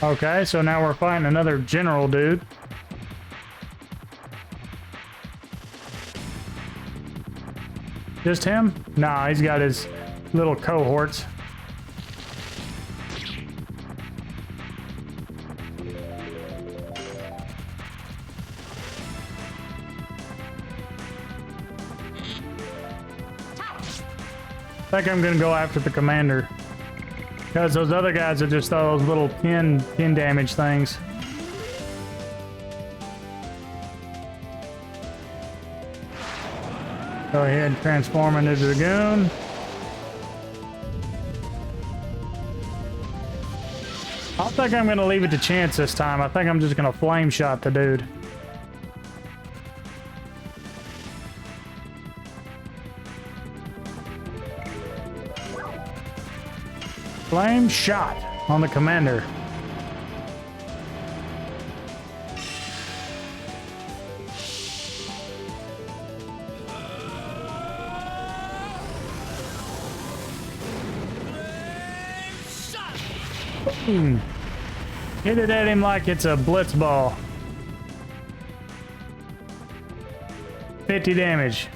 Okay, so now we're fighting another general dude. Just him? Nah, he's got his little cohorts. I think I'm gonna go after the commander. Because those other guys are just those little 10 damage things. Go ahead and transform into Dragoon. I don't think I'm gonna leave it to chance this time. I think I'm just gonna flame shot the dude. Flame shot. on the commander. Boom. Hit it at him like it's a blitz ball. 50 damage.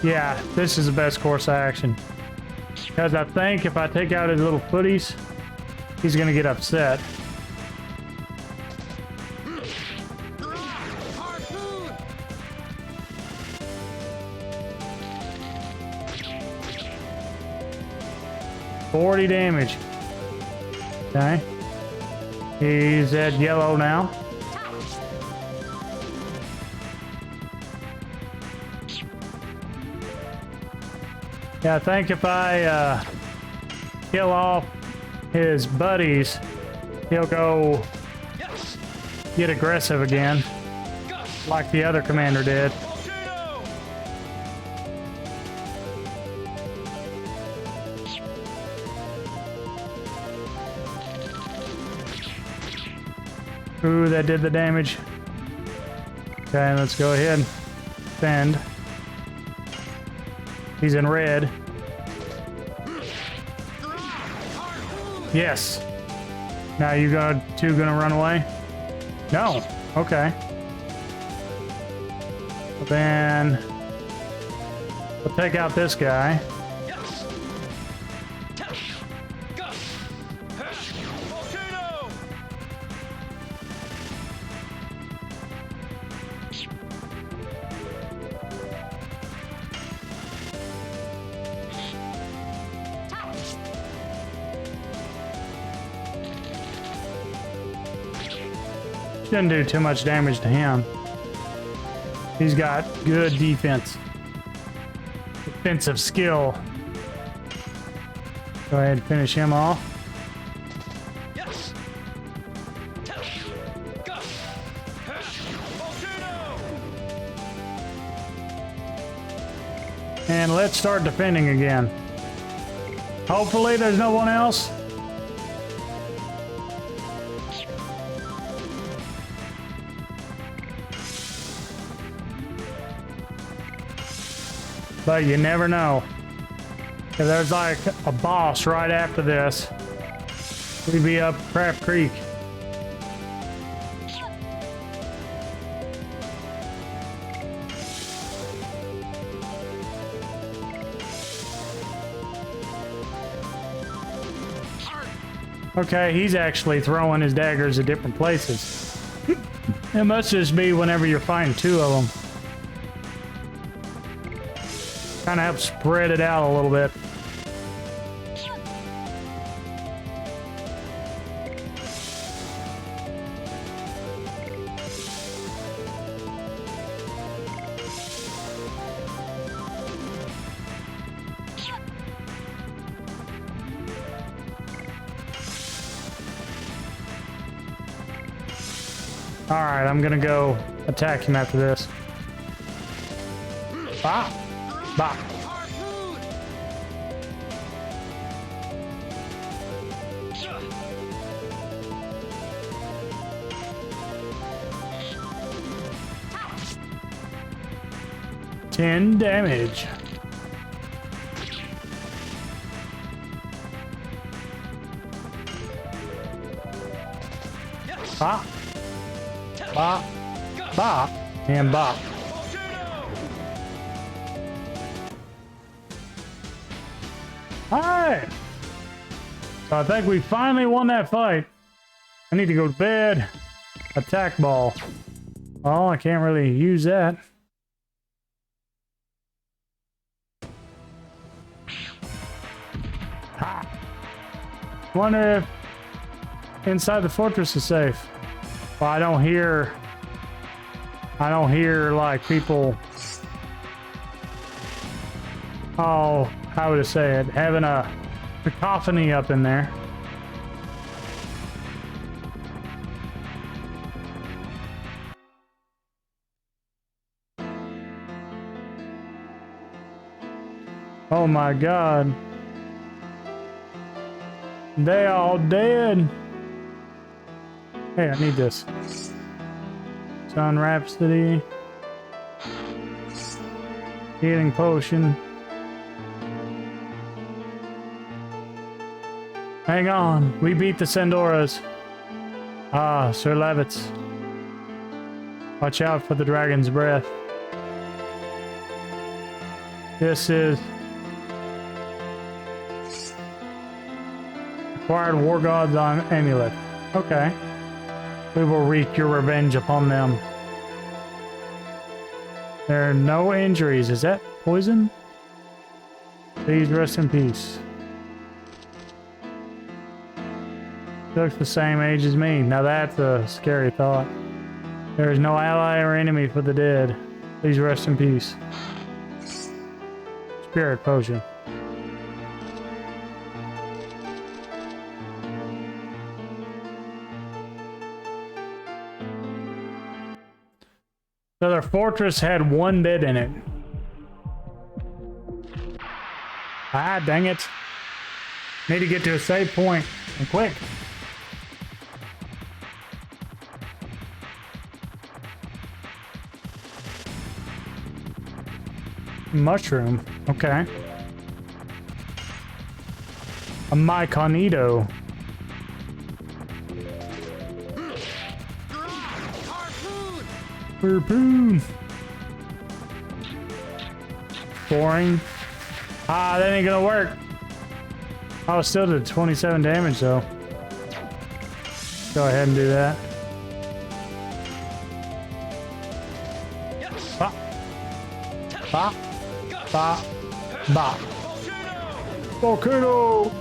Yeah, this is the best course of action. Because I think if I take out his little footies, he's gonna get upset. $40 damage. Okay. He's at yellow now. Yeah, I think if I kill off his buddies, he'll go get aggressive again, like the other commander did. Ooh, that did the damage. Okay, let's go ahead. Send. He's in red. Yes. Now you two gonna run away? No. Okay. Well, then we'll take out this guy. Shouldn't do too much damage to him. He's got good defense. Defensive skill. Go ahead and finish him off. And let's start defending again. Hopefully there's no one else. But you never know. If there's like a boss right after this, we'd be up Crap Creek. Okay, he's actually throwing his daggers at different places. It must just be whenever you're fighting two of them. Kind of have to spread it out a little bit. All right, I'm gonna go attack him after this. Ah! Bah. $10 damage. Bah. Bah. Bah. And bah. Alright. So I think we finally won that fight. I need to go to bed. Attack ball. Oh, I can't really use that. Ha! Wonder if inside the fortress is safe. Well, I don't hear like people. Oh, how would I say it? Having a cacophony up in there. Oh my god. They all dead. Hey, I need this. Sun Rhapsody. Healing potion. Hang on, we beat the Sandoras. Ah, Sir Levitz. Watch out for the dragon's breath. This is acquired War Gods on Amulet. Okay. We will wreak your revenge upon them. There are no injuries. Is that poison? Please rest in peace. Looks the same age as me. Now that's a scary thought. There is no ally or enemy for the dead. Please rest in peace. Spirit potion. So their fortress had one dead in it. Ah, dang it. Need to get to a save point. And quick. Mushroom. Okay. A Myconito. Harpoon. Boring. Ah, that ain't gonna work. I was still did 27 damage though. Go ahead and do that. Bop. Bop. Bop. Bop. Volcano!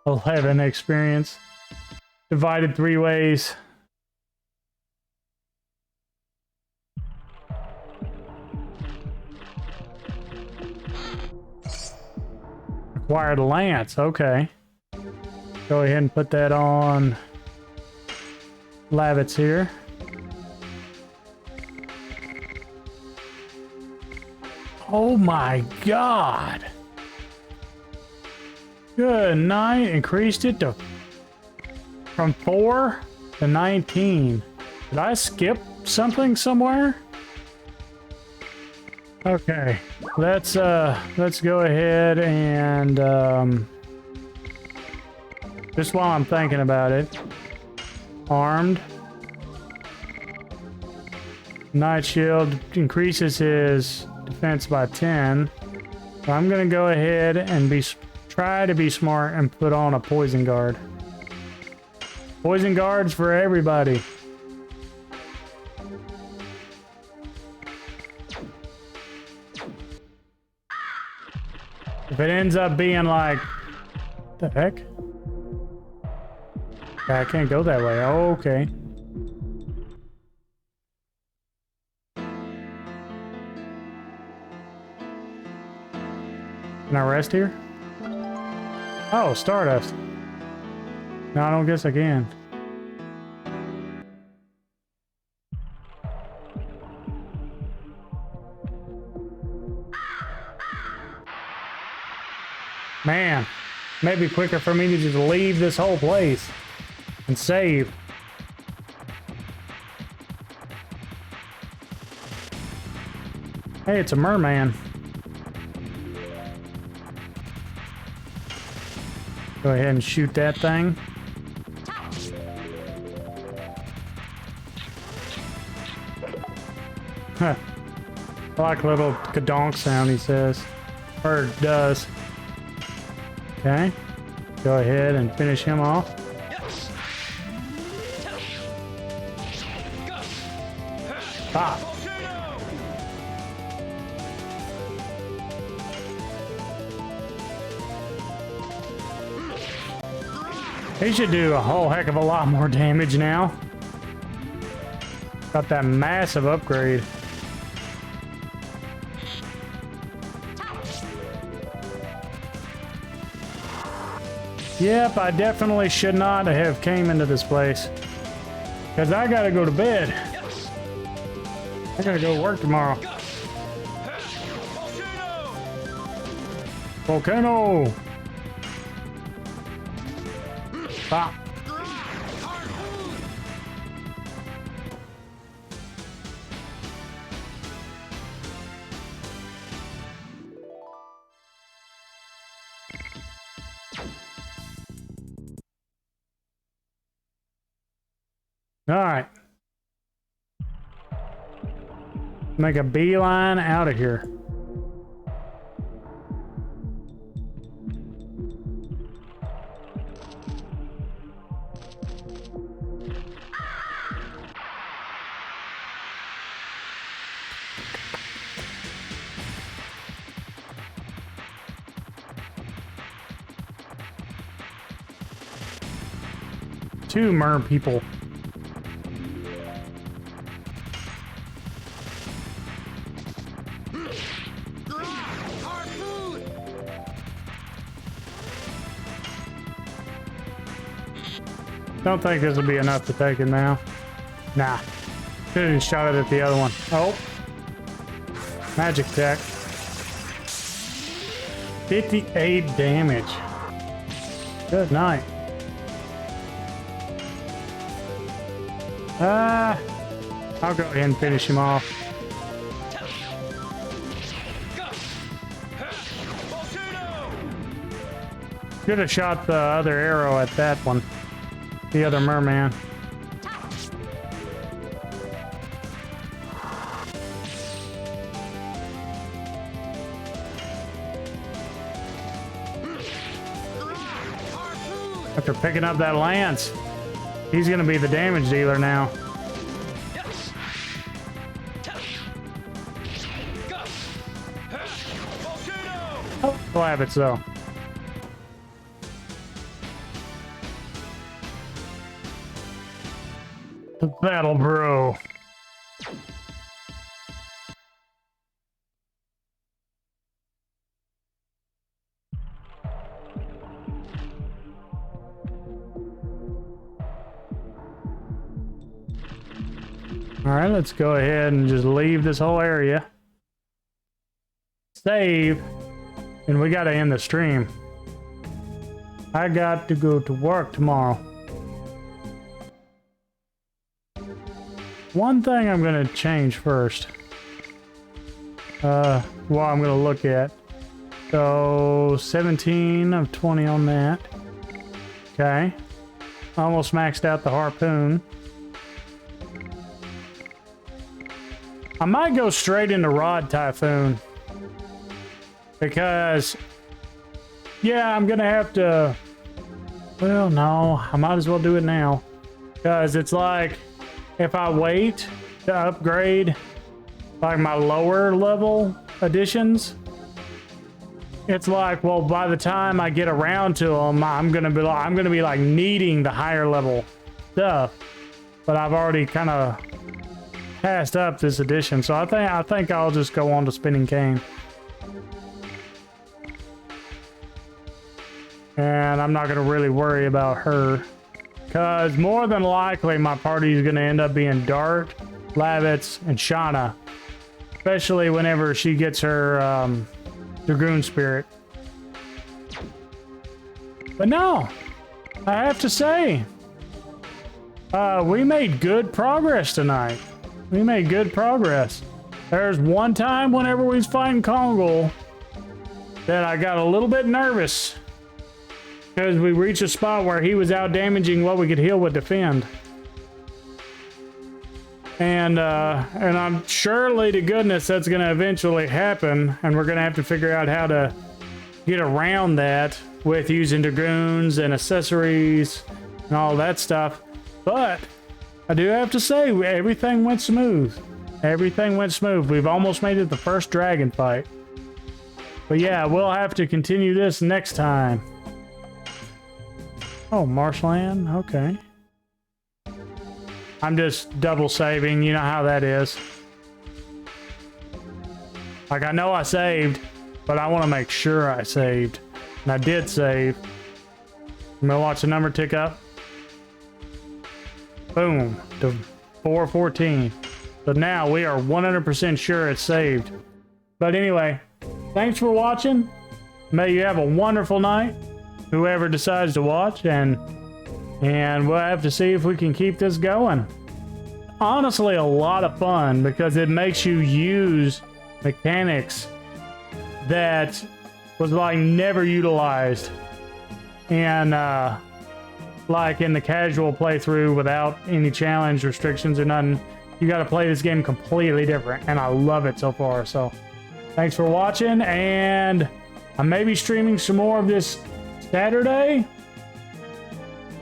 11 experience. Divided 3 ways. Acquired lance, okay. Go ahead and put that on Lavitz here. Oh my god! Good night. Increased it to from 4 to 19. Did I skip something somewhere? Okay, let's go ahead and just while I'm thinking about it, armed. Night shield increases his defense by 10. So I'm gonna go ahead and try to be smart and put on a poison guard. Poison guards for everybody. If it ends up being like, what the heck? I can't go that way. Oh, okay. Can I rest here? Oh, Stardust. No, I don't guess I can. Man, maybe quicker for me to just leave this whole place and save. Hey, it's a merman. Go ahead and shoot that thing. Huh. I like a little kadonk sound, he says. Or does. Okay. Go ahead and finish him off. Ah. He should do a whole heck of a lot more damage now. Got that massive upgrade. Yep, I definitely should not have came into this place. Because I gotta go to bed. Yes. I gotta go work tomorrow. Volcano! Stop. All right. Make a beeline out of here. Two mer people. Don't think this will be enough to take it now. Nah. Should have shot it at the other one. Oh. Magic tech. 58 damage. Good night. I'll go ahead and finish him off. Should have shot the other arrow at that one. The other merman. After picking up that lance, he's gonna be the damage dealer now. Oh, Blabbits though. The battle bro. All right, let's go ahead and just leave this whole area. Save. And we got to end the stream. I got to go to work tomorrow. One thing I'm going to change first. I'm going to look at. So 17 of 20 on that. Okay. Almost maxed out the harpoon. I might go straight into Rod Typhoon. Because, yeah, I'm going to have to... Well, no, I might as well do it now. Because it's like, if I wait to upgrade, like, my lower level additions, it's like, well, by the time I get around to them, I'm gonna be like needing the higher level stuff. But I've already kind of passed up this edition, so I think I'll just go on to Spinning Cane. And I'm not going to really worry about her. Because more than likely my party is going to end up being Dart, Blabbits, and Shauna. Especially whenever she gets her Dragoon Spirit. But no, I have to say, we made good progress tonight. We made good progress. There's one time whenever we was fighting Kongol that I got a little bit nervous. Because we reached a spot where he was out damaging what we could heal with defend. And I'm surely to goodness that's going to eventually happen. And we're going to have to figure out how to get around that with using Dragoons and accessories and all that stuff. But I do have to say, everything went smooth. Everything went smooth. We've almost made it the first dragon fight. But yeah, we'll have to continue this next time. Oh, marshland? Okay. I'm just double saving. You know how that is. Like, I know I saved, but I want to make sure I saved. And I did save. I'm going to watch the number tick up. Boom. To 414. So now we are 100% sure it's saved. But anyway, thanks for watching. May you have a wonderful night, whoever decides to watch, and we'll have to see if we can keep this going. Honestly, a lot of fun because it makes you use mechanics that was like never utilized, and like in the casual playthrough without any challenge restrictions or nothing. You got to play this game completely different, and I love it so far. So thanks for watching, and I may be streaming some more of this Saturday,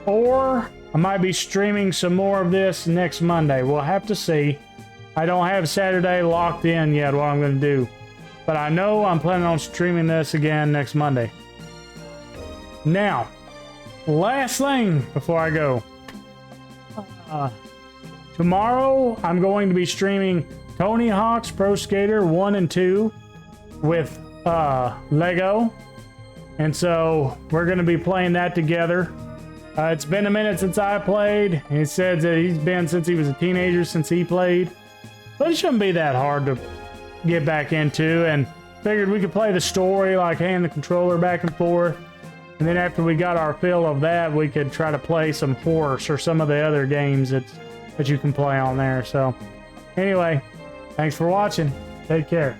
or I might be streaming some more of this next Monday. We'll have to see. I don't have Saturday locked in yet what I'm going to do, but I know I'm planning on streaming this again next Monday. Now, last thing before I go. Tomorrow, I'm going to be streaming Tony Hawk's Pro Skater 1 and 2 with Lego. And so we're going to be playing that together. It's been a minute since I played. He said that he's been since he was a teenager since he played. But it shouldn't be that hard to get back into. And figured we could play the story, like hand the controller back and forth. And then after we got our fill of that, we could try to play some Horse or some of the other games that you can play on there. So anyway, thanks for watching. Take care.